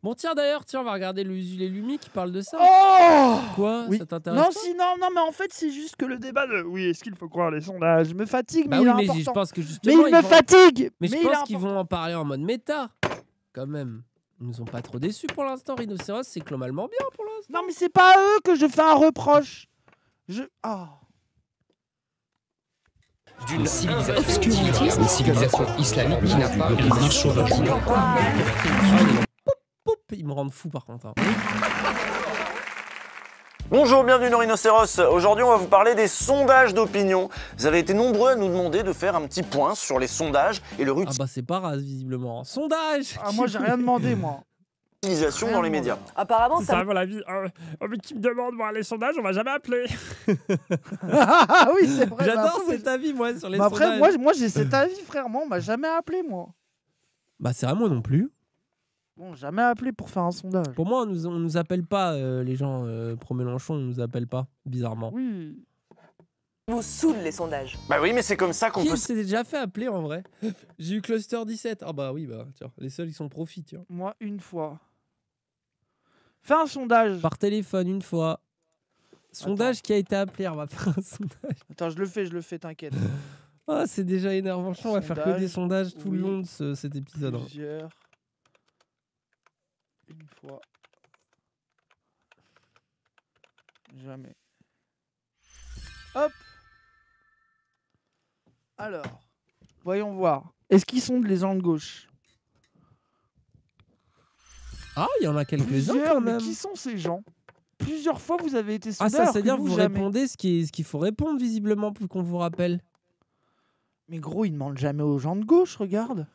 Bon, tiens, d'ailleurs, on va regarder le Usul et Lumi qui parle de ça. Oh Quoi? oui. Ça t'intéresse Non, pas? si, non, mais en fait, c'est juste que le débat de oui, est-ce qu'il faut croire les sondages me fatigue, Bah mais il oui, est mais je important. pense que Mais justement, il me fatigue. Mais je il est pense qu'ils important. vont en parler en mode méta, quand même. Ils nous ont pas trop déçus pour l'instant. Rhinocéros, c'est globalement bien pour l'instant. Non, mais c'est pas à eux que je fais un reproche. D'une civilisation islamique qui n'a pas Poup, ils me rendent fou par contre. Hein. Bonjour, bienvenue dans Rhinocéros. Aujourd'hui, on va vous parler des sondages d'opinion. Vous avez été nombreux à nous demander de faire un petit point sur les sondages et leur Ah bah c'est pas rare, visiblement. Sondage. Moi, j'ai rien demandé, moi. utilisation dans les médias. Apparemment, ça va la vie. Mais qui me demande voir les sondages, on m'a jamais appelé. Ah oui, c'est vrai. J'adore cet avis, moi, sur les sondages. Après, moi j'ai cet avis, frère. Moi, on m'a jamais appelé, moi. Bah c'est vrai, moi non plus. Bon, jamais appelé pour faire un sondage. Pour moi, on nous appelle pas, les gens pro Mélenchon, on nous appelle pas, bizarrement. Oui. vous saoule les sondages. Bah oui, mais c'est comme ça qu'on peut... Qui s'est déjà fait appeler en vrai? J'ai eu Cluster 17. Ah bah oui, bah tiens, les seuls ils sont profits, tiens. Moi, une fois. Fais un sondage. Par téléphone, une fois. Sondage qui a été appelé, on va faire un sondage. Attends, je le fais, t'inquiète. Ah, c'est déjà énervant. On va faire que des sondages tout le long de cet épisode. Plusieurs. Une fois. Jamais. Hop. Alors, voyons voir. Est-ce qu'ils sont les gens de gauche? Ah, il y en a quelques-uns Plusieurs, quand mais même. qui sont ces gens? Plusieurs fois, vous avez été Ah, sondés. ça, c'est-à-dire que vous jamais. répondez ce qu'il faut répondre, visiblement, pour qu'on vous rappelle. Mais gros, ils demandent jamais aux gens de gauche, regarde.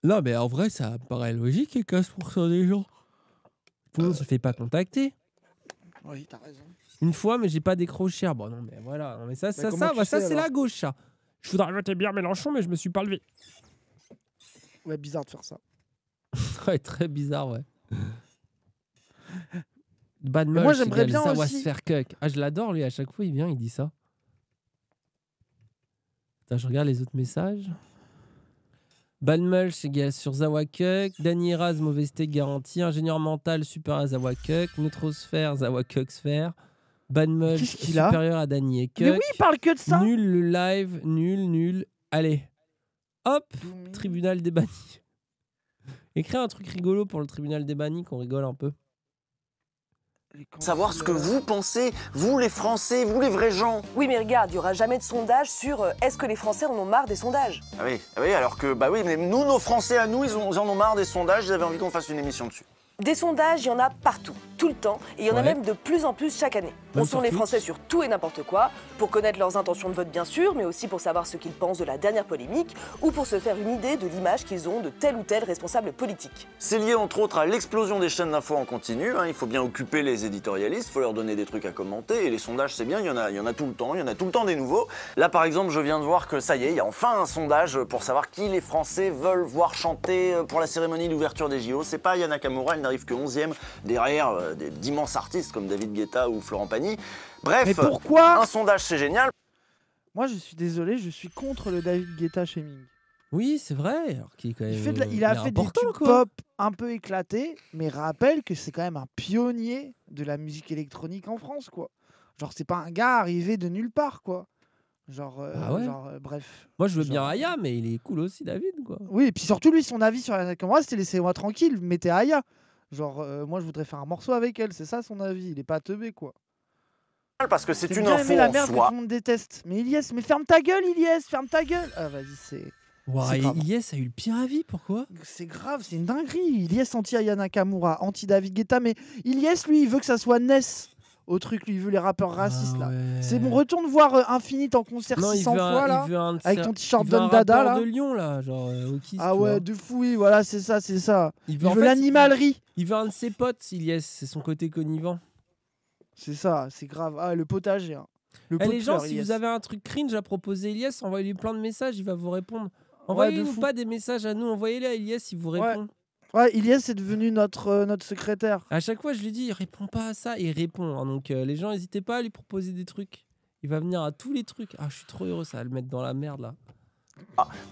Non, mais en vrai, ça paraît logique, et 15% des gens. Tout le monde se fait pas contacter. Oui, t'as raison. Une fois, mais j'ai pas décroché. Ah, bon, non, mais voilà. Non, mais ça, comment tu ça sais, c'est alors la gauche, ça. Je voudrais voter bien Mélenchon, mais je me suis pas levé. Ouais, bizarre de faire ça. Ouais, très bizarre, ouais. Bad moi, Mulch, j'aimerais bien Zawa aussi. Sferkuk. Ah, je l'adore, lui. À chaque fois, il vient, il dit ça. Attends, je regarde les autres messages. Bad Mulch égal sur Zawakuk. Danny Raz, mauvais steak garanti. Ingénieur mental, super à Zawakuk. Neutrosphère, Zawakuk sphère. Bad Mulch, supérieur à Danny et Kuk. Mais oui, il parle que de ça. Nul le live, nul. Allez. Hop, tribunal des bannis. Écris un truc rigolo pour le tribunal des bannis, qu'on rigole un peu. Savoir ce que vous pensez, vous les Français, vous les vrais gens. Oui, mais regarde, il n'y aura jamais de sondage sur est-ce que les Français en ont marre des sondages. Ah oui, alors que, bah oui, mais nous, nos Français à nous, ils en ont marre des sondages, ils avaient envie qu'on fasse une émission dessus. Des sondages, il y en a partout, tout le temps, et il y en a même de plus en plus chaque année. On sonde les Français sur tout et n'importe quoi, pour connaître leurs intentions de vote bien sûr, mais aussi pour savoir ce qu'ils pensent de la dernière polémique, ou pour se faire une idée de l'image qu'ils ont de tel ou tel responsable politique. C'est lié entre autres à l'explosion des chaînes d'infos en continu, hein. Il faut bien occuper les éditorialistes, il faut leur donner des trucs à commenter, et les sondages c'est bien, il y en a tout le temps, il y en a tout le temps des nouveaux. Là par exemple, je viens de voir que ça y est, il y a enfin un sondage pour savoir qui les Français veulent voir chanter pour la cérémonie d'ouverture des JO. C'est pas Aya Nakamura, elle n'arrive que 11e, derrière d'immenses artistes comme David Guetta ou Florent Pagny. Bref, mais pourquoi un sondage c'est génial. Moi je suis désolé, je suis contre le David Guetta shaming. Oui, c'est vrai. Alors qu'il est quand même, il a fait des tubes pop un peu éclatés, mais rappelle que c'est quand même un pionnier de la musique électronique en France, quoi. Genre, c'est pas un gars arrivé de nulle part, quoi. Genre, bref. Moi, je veux bien Aya, mais il est cool aussi, David, quoi. Oui, et puis surtout, lui, son avis sur Aya Nakamura, c'était laissez-moi tranquille, mettez Aya. Genre, moi, je voudrais faire un morceau avec elle, c'est ça son avis. Il est pas teubé, quoi. Parce que c'est une bien info aimé la en merde soi. que tout le monde déteste. Mais Ilyes, mais ferme ta gueule, Ilyes, ferme ta gueule. Ah, vas-y, c'est. Ouais, Ilyes a eu le pire avis, pourquoi? C'est grave, c'est une dinguerie. Ilyes anti-Aya Nakamura, anti-David Guetta, mais Ilyes, lui, il veut que ça soit Ness au truc, lui, il veut les rappeurs racistes, là. C'est bon, retourne voir Infinite en concert 600 fois, là, avec ton t-shirt Don Dada, là. de Lyon, là, genre, ah ouais, de fou, oui, voilà, c'est ça, c'est ça. Il veut l'animalerie. Il veut un de ses potes, Ilyes, c'est son côté connivant. C'est ça, c'est grave. Ah, le potager, hein. Les gens, si vous avez un truc cringe à proposer Ilyes, envoyez-lui plein de messages, il va vous répondre. Envoyez-nous pas des messages à nous, envoyez-les à Ilyes, il vous répond. Ouais, Ilyes est devenu notre secrétaire. À chaque fois, je lui dis, il répond pas à ça, et il répond. Hein. Donc les gens, n'hésitez pas à lui proposer des trucs. Il va venir à tous les trucs. Ah, je suis trop heureux, ça va le mettre dans la merde, là.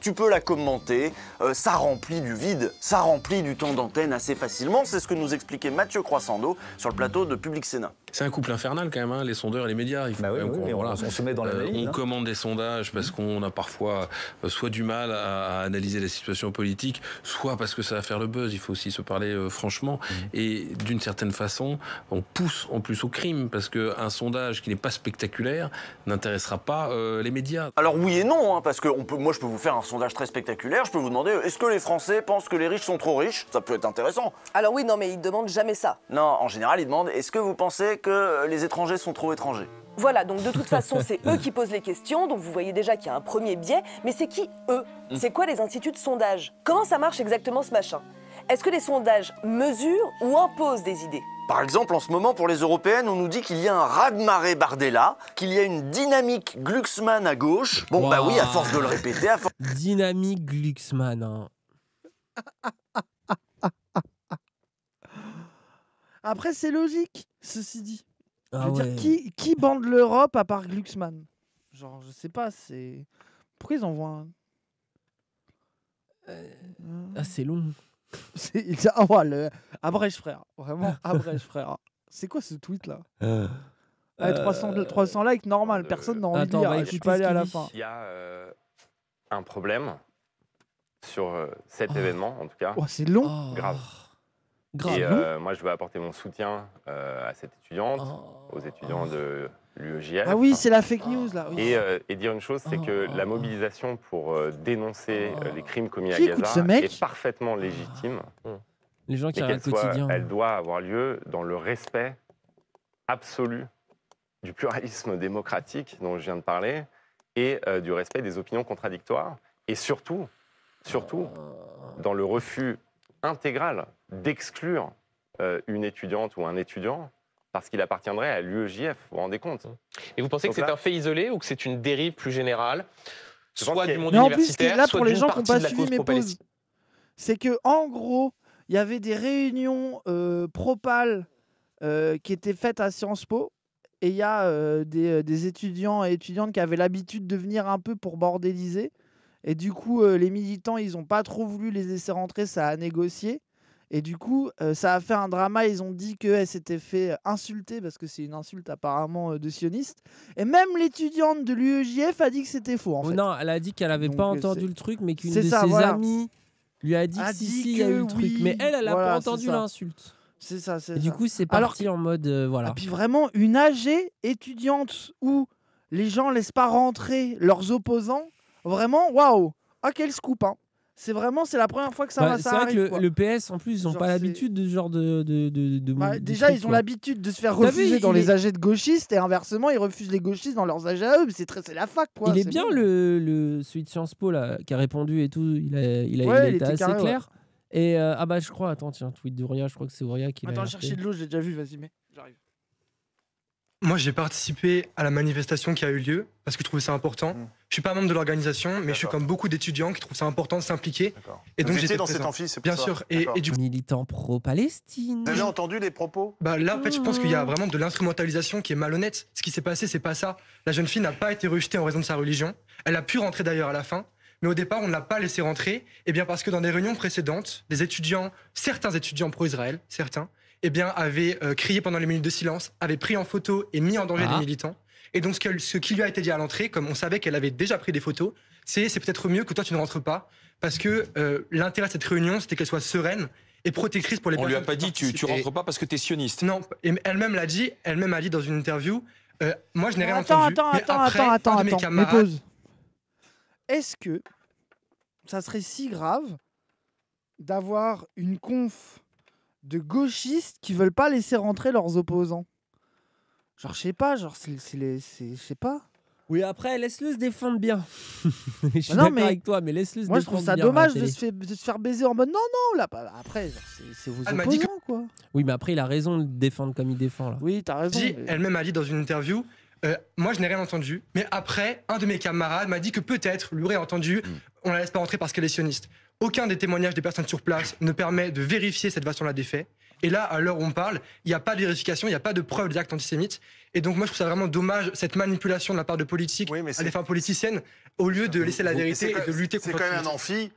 Tu peux la commenter, ça remplit du vide, ça remplit du temps d'antenne assez facilement. C'est ce que nous expliquait Mathieu Croissando sur le plateau de Public Sénat. C'est un couple infernal quand même, hein, les sondeurs et les médias. On se met dans la on commande des sondages parce qu'on a parfois soit du mal à analyser la situation politique, soit parce que ça va faire le buzz. Il faut aussi se parler franchement. Et d'une certaine façon, on pousse en plus au crime parce qu'un sondage qui n'est pas spectaculaire n'intéressera pas les médias. Alors oui et non, hein, parce que moi je peux vous faire un sondage très spectaculaire. Je peux vous demander, est-ce que les Français pensent que les riches sont trop riches? Ça peut être intéressant. Alors oui, non, mais ils ne demandent jamais ça. Non, en général, ils demandent, est-ce que vous pensez que les étrangers sont trop étrangers? Voilà, donc de toute façon, c'est eux qui posent les questions, donc vous voyez déjà qu'il y a un premier biais, mais c'est qui eux? C'est quoi les instituts de sondage? Comment ça marche exactement ce machin? Est-ce que les sondages mesurent ou imposent des idées? Par exemple, en ce moment, pour les européennes, on nous dit qu'il y a un raz-de-marée Bardella, qu'il y a une dynamique Glucksmann à gauche. Bon, bah oui, à force de le répéter, à force... Dynamique Glucksmann, hein. Après, c'est logique, ceci dit. Je Ah veux ouais. dire, qui bande l'Europe à part Glucksmann? Genre, je sais pas, c'est... Pourquoi ils envoient un... Ah, c'est long. Ah ouais, abrège, frère. Vraiment, abrège, frère. C'est quoi ce tweet-là? 300 likes, normal. Personne n'a envie de lire. Je suis pas allé à la fin. Il y a un problème sur cet événement, en tout cas. Oh, c'est long. Grave. Grave. Et moi, je veux apporter mon soutien à cette étudiante, aux étudiants de l'UEJF. Ah oui, c'est la fake news, là. Oui. Et dire une chose, c'est que la mobilisation pour dénoncer les crimes commis à Qui écoute ce Gaza mec est parfaitement légitime. Les gens qui Et regardent le quotidien. elle doit avoir lieu dans le respect absolu du pluralisme démocratique dont je viens de parler et du respect des opinions contradictoires. Et surtout, dans le refus intégral d'exclure une étudiante ou un étudiant parce qu'il appartiendrait à l'UEJF, vous vous rendez compte? Et vous pensez Donc que c'est là, un fait isolé ou que c'est une dérive plus générale, Je pense soit qu'il y du a- monde Mais en plus, universitaire, là, soit pour les d'une gens qui n'ont partie pas de la suivi cause mes pauses, pro-palestinienne? c'est que en gros, il y avait des réunions pro-pal qui étaient faites à Sciences Po. Et il y a des étudiants et étudiantes qui avaient l'habitude de venir un peu pour bordéliser. Et du coup, les militants, ils n'ont pas trop voulu les laisser rentrer, ça a négocié. Et du coup, ça a fait un drama. Ils ont dit qu'elle s'était fait insulter, parce que c'est une insulte apparemment de sioniste. Et même l'étudiante de l'UEJF a dit que c'était faux, en fait. Non, elle a dit qu'elle avait Donc, pas entendu le truc, mais qu'une de c'est ça, ses voilà. amies lui a dit A que si, dit il y a que eu le truc. oui, Mais elle a voilà, pas c'est entendu ça. l'insulte. C'est ça, c'est Et ça. du coup, c'est Alors parti en mode voilà. Et puis vraiment, une AG étudiante où les gens laissent pas rentrer leurs opposants, vraiment, waouh! Ah, quel scoop, hein! C'est la première fois que ça, C'est ça vrai arrive. que le PS, en plus, ils n'ont Genre, pas c'est- l'habitude de ce genre de Déjà, trucs, ils ont quoi. l'habitude de se faire T'as vu, refuser dans il les est- AG de gauchistes et inversement, ils refusent les gauchistes dans leurs AG à eux. Mais c'est la fac, quoi. Il est c'est bien bon. celui de Sciences Po là, qui a répondu et tout. Il a Ouais, il été était assez carré, clair. Et ah bah je crois, attends, tiens, tweet d'Ouria, je crois que c'est Ouria qui l'a Attends, alerté. chercher de l'eau, j'ai déjà vu, vas-y, mais j'arrive. Moi, j'ai participé à la manifestation qui a eu lieu parce que je trouvais ça important. Je suis pas membre de l'organisation, mais je suis comme beaucoup d'étudiants qui trouvent ça important de s'impliquer. Et donc Vous étiez j'étais dans cet présent. amphi, c'est pour Bien ça. sûr. Et du coup, Militant pro-Palestine. Vous avez entendu les propos? bah là, en fait, je pense qu'il y a vraiment de l'instrumentalisation qui est malhonnête. Ce qui s'est passé, c'est pas ça. La jeune fille n'a pas été rejetée en raison de sa religion. Elle a pu rentrer d'ailleurs à la fin. Mais au départ, on ne l'a pas laissé rentrer. Et bien parce que dans des réunions précédentes, des étudiants, certains étudiants pro-Israël, certains, eh bien, avaient crié pendant les minutes de silence, avaient pris en photo et mis en danger des militants. Et donc, ce qui lui a été dit à l'entrée, comme on savait qu'elle avait déjà pris des photos, c'est peut-être mieux que toi, tu ne rentres pas. Parce que l'intérêt de cette réunion, c'était qu'elle soit sereine et protectrice pour les On personnes. lui a pas dit, tu rentres pas parce que t'es sioniste. Non, et elle-même l'a dit, elle-même a dit dans une interview, moi, je n'ai rien Attends, entendu. mais après, attends, un de mes mais camarades... pause. Est-ce que ça serait si grave d'avoir une conf de gauchistes qui veulent pas laisser rentrer leurs opposants? Genre, je sais pas, genre, je sais pas. Oui, après, laisse-le se défendre bien. Je suis non, d'accord mais avec toi, mais laisse-le se moi, je défendre trouve ça bien à la dommage télé. de se faire baiser en mode non, là, après, genre, c'est vos Elle m'a dit opposants, quoi. Oui, mais après, il a raison de défendre comme il défend, là. Oui, t'as raison. dit, mais- elle-même a dit dans une interview, moi je n'ai rien entendu, mais après, un de mes camarades m'a dit que peut-être lui aurait entendu, on la laisse pas rentrer parce qu'elle est sioniste. Aucun des témoignages des personnes sur place ne permet de vérifier cette version-là des faits. Et là, à l'heure où on parle, il n'y a pas de vérification, il n'y a pas de preuve d'actes antisémites. Et donc moi, je trouve ça vraiment dommage, cette manipulation de la part de politiques à des fins politiciennes, au lieu de laisser la vérité et de lutter contre... C'est quand même un amphi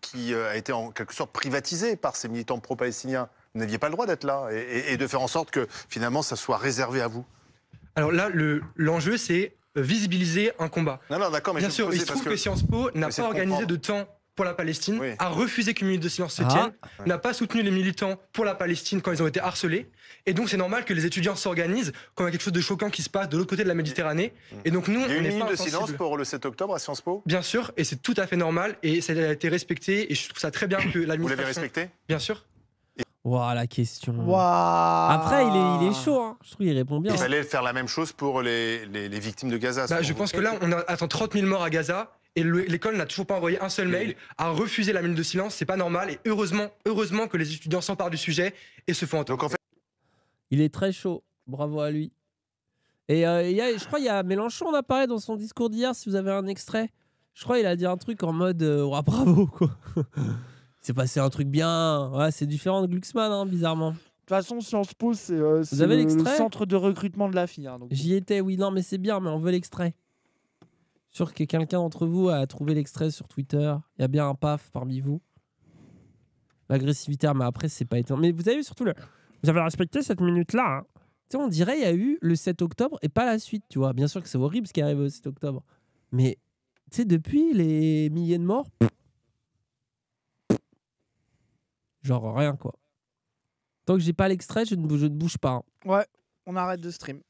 qui a été en quelque sorte privatisé par ces militants pro-palestiniens. Vous n'aviez pas le droit d'être là et de faire en sorte que finalement ça soit réservé à vous. Alors là, l'enjeu, c'est visibiliser un combat. Non, d'accord, mais bien sûr, il se trouve que Sciences Po n'a pas organisé de temps pour la Palestine, a refusé qu'une minute de silence se tienne, n'a pas soutenu les militants pour la Palestine quand ils ont été harcelés. Et donc c'est normal que les étudiants s'organisent quand il y a quelque chose de choquant qui se passe de l'autre côté de la Méditerranée. Et donc nous, il y a on une n'est minute pas de silence pour le 7 octobre à Sciences Po. Bien sûr, et c'est tout à fait normal, et ça a été respecté, et je trouve ça très bien que l'administration... Vous l'avez respecté? Bien sûr. Waouh, la question. Wow. Après, il est chaud, hein. Je trouve qu'il répond bien. Il fallait faire la même chose pour les victimes de Gaza. Je pense que là, on attend 30 000 morts à Gaza. Et l'école n'a toujours pas envoyé un seul mail, a refusé la minute de silence, c'est pas normal. Et heureusement que les étudiants s'emparent du sujet et se font entendre. Donc en fait... Il est très chaud, bravo à lui. Et je crois qu'il y a Mélenchon, on a parlé dans son discours d'hier, si vous avez un extrait. Je crois qu'il a dit un truc en mode bravo, quoi. C'est passé un truc bien. Ouais, c'est différent de Glucksmann, hein, bizarrement. De toute façon, Sciences Po, c'est le centre de recrutement de la fille. Hein, J'y étais, oui, non, mais c'est bien, mais on veut l'extrait. Sûr que quelqu'un d'entre vous a trouvé l'extrait sur Twitter. Il y a bien un paf parmi vous. L'agressivité, mais après, c'est pas étonnant. Mais vous avez vu surtout vous avez respecté cette minute-là. Hein. Tu sais, on dirait il y a eu le 7 octobre et pas la suite, tu vois. Bien sûr que c'est horrible ce qui arrive au 7 octobre. Mais, tu sais, depuis les milliers de morts, genre rien, quoi. Tant que j'ai pas l'extrait, je ne bouge pas. Hein. Ouais, on arrête de stream.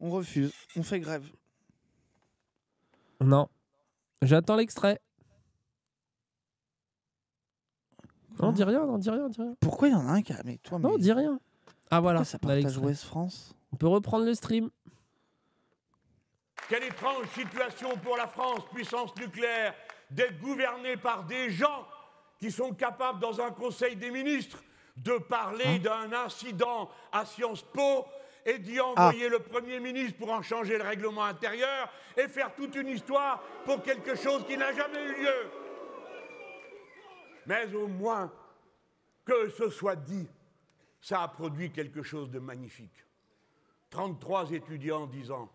On refuse. On fait grève. Non. J'attends l'extrait. Non, dis rien, non, dis rien, dis rien. Pourquoi il y en a un qui a... Mais toi, non, dis rien. Ah voilà, ça partage Ouest France. On peut reprendre le stream. Quelle étrange situation pour la France, puissance nucléaire, d'être gouvernée par des gens qui sont capables, dans un conseil des ministres, de parler d'un incident à Sciences Po et d'y envoyer le Premier ministre pour en changer le règlement intérieur et faire toute une histoire pour quelque chose qui n'a jamais eu lieu. Mais au moins, que ce soit dit, ça a produit quelque chose de magnifique. 33 étudiants disant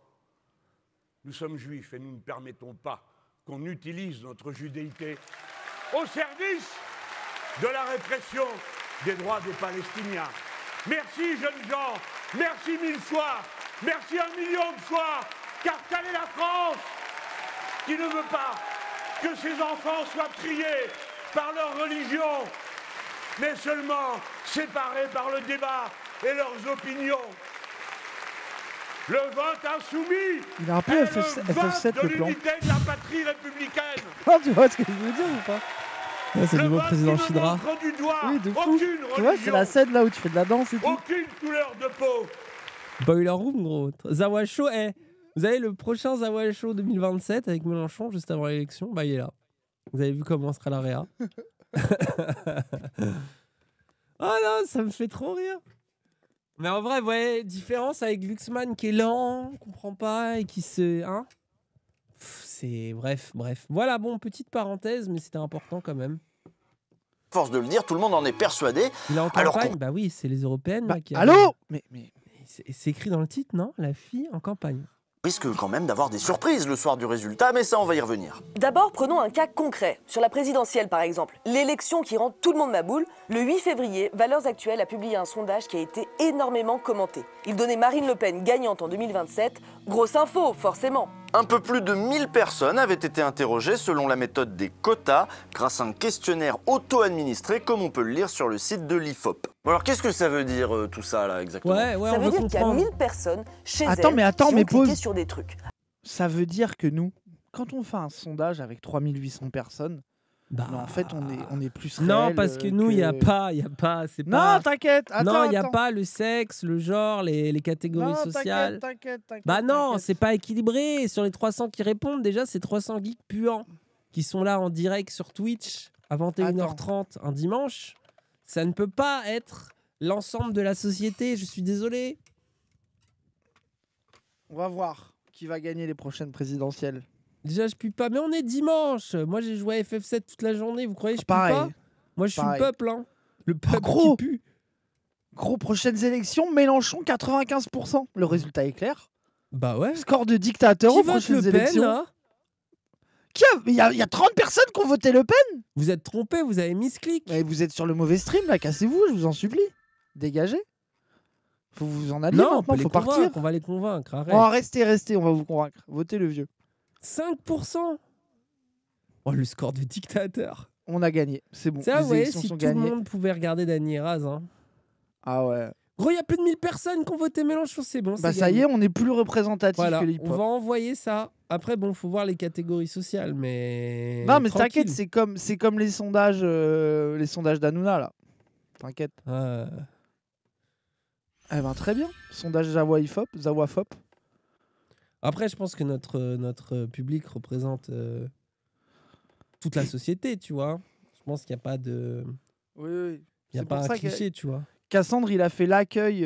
« Nous sommes juifs et nous ne permettons pas qu'on utilise notre judéité au service de la répression des droits des Palestiniens. » Merci, jeunes gens, merci 1000 fois, merci 1 million de fois, car telle est la France qui ne veut pas que ses enfants soient triés par leur religion, mais seulement séparés par le débat et leurs opinions. Le vote insoumis il a un peu est FF7, le vote de le plan. l'unité de la patrie républicaine. Ah, tu vois ce que je veux dire ou pas? C'est le nouveau président Chidra. Oui, de fou. Tu vois, c'est la scène là où tu fais de la danse et tout. Aucune couleur de peau. Boiler Room, gros. Zawa Show, vous avez le prochain Zawa Show 2027 avec Mélenchon, juste avant l'élection. Bah, il est là. Vous avez vu comment sera la réa. Oh non, ça me fait trop rire. Mais en vrai, vous voyez, différence avec Glucksmann qui est lent, on comprend pas et qui se... Hein, c'est... Bref. Voilà, bon, petite parenthèse, mais c'était important quand même. Force de le dire, tout le monde en est persuadé. Il est en campagne, bah oui, c'est les européennes. Là, qui allô mais... C'est écrit dans le titre, non? La fille en campagne. Risque quand même d'avoir des surprises le soir du résultat, mais ça, on va y revenir. D'abord, prenons un cas concret. Sur la présidentielle, par exemple. L'élection qui rend tout le monde maboule. Le 8 février, Valeurs Actuelles a publié un sondage qui a été énormément commenté. Il donnait Marine Le Pen gagnante en 2027. Grosse info, forcément. Un peu plus de 1000 personnes avaient été interrogées selon la méthode des quotas, grâce à un questionnaire auto-administré, comme on peut le lire sur le site de l'IFOP. Alors, qu'est-ce que ça veut dire tout ça, là, exactement? Ça veut dire qu'il y a 1000 personnes chez elles qui ont cliqué sur des trucs. Ça veut dire que nous, quand on fait un sondage avec 3800 personnes, non, en fait, on est plus réel. Non, parce que nous, il n'y a pas, c'est non, pas... t'inquiète, non, il n'y a pas le sexe, le genre, les catégories sociales. T'inquiète. Bah non, c'est pas équilibré. Sur les 300 qui répondent, déjà, c'est 300 geeks puants qui sont là en direct sur Twitch à 21h30 un dimanche. Ça ne peut pas être l'ensemble de la société, je suis désolé. On va voir qui va gagner les prochaines présidentielles. Déjà, je pue pas, mais on est dimanche. Moi, j'ai joué à FF7 toute la journée. Vous croyez que je pue pas? Moi, je suis le peuple, hein. Le peuple qui pue. Gros, prochaines élections, Mélenchon 95%. Le résultat est clair. Bah ouais. Score de dictateur Qui aux vote prochaines Le Pen, élections. là Il y a 30 personnes qui ont voté Le Pen. Vous êtes trompé, vous avez mis ce clic. Mais vous êtes sur le mauvais stream, là. Cassez-vous, je vous en supplie. Dégagez. Faut vous en aller Non, maintenant, faut partir. On va les convaincre, arrête. Oh, restez, on va vous convaincre. Votez le vieux. 5%. Oh, le score de dictateur. On a gagné, c'est bon. Ça, Les vous voyez, élections si sont tout le gagnées. monde pouvait regarder Dany Raz. Hein. Ah ouais. Gros, il y a plus de 1000 personnes qui ont voté Mélenchon, c'est bon. Bah ça y est, on est plus représentatif voilà, que les on va envoyer ça. Après, bon, faut voir les catégories sociales, mais. Non, mais tranquille. t'inquiète, c'est comme les sondages d'Hanouna, là. T'inquiète. Eh ben, très bien. Sondage Zawafop. Après, je pense que notre public représente toute la société, tu vois. Je pense qu'il n'y a pas de. Oui. Il n'y a pas un cliché, tu vois. Cassandre, il a fait l'accueil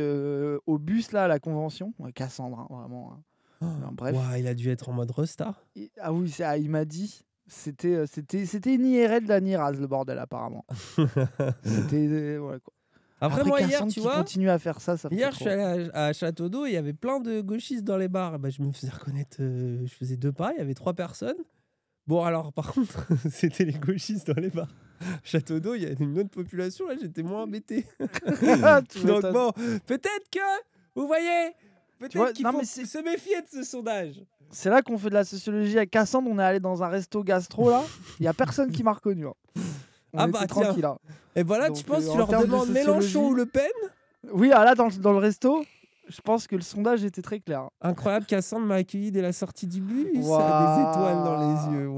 au bus, là, à la convention. Ouais, Cassandre, hein, vraiment. Non, bref. Ouah, il a dû être en mode resta. Ah oui, il m'a dit. C'était une IRL de la Niraz, le bordel, apparemment. C'était. Ouais, quoi. Après moi, hier, Cassandre tu qui vois. continue à faire ça, ça fait hier, trop. je suis allé à Château d'Eau, il y avait plein de gauchistes dans les bars. Bah, je me faisais reconnaître, je faisais 2 pas, il y avait 3 personnes. Bon, alors, par contre, c'était les gauchistes dans les bars. Château d'Eau, il y a une autre population, là, j'étais moins embêté. Donc, bon, peut-être que, vous voyez, peut-être qu'il faut se méfier de ce sondage. C'est là qu'on fait de la sociologie avec Cassandre. On est allé dans un resto gastro, là. Il n'y a personne qui m'a reconnu. Hein. On était tranquille, là. Et voilà, donc, tu penses que tu en leur termes de demandes Mélenchon ou Le Pen? Oui, ah, là, dans le resto, je pense que le sondage était très clair. Incroyable, Cassandre m'a accueilli dès la sortie du bus. Des étoiles dans les yeux.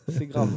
C'est grave.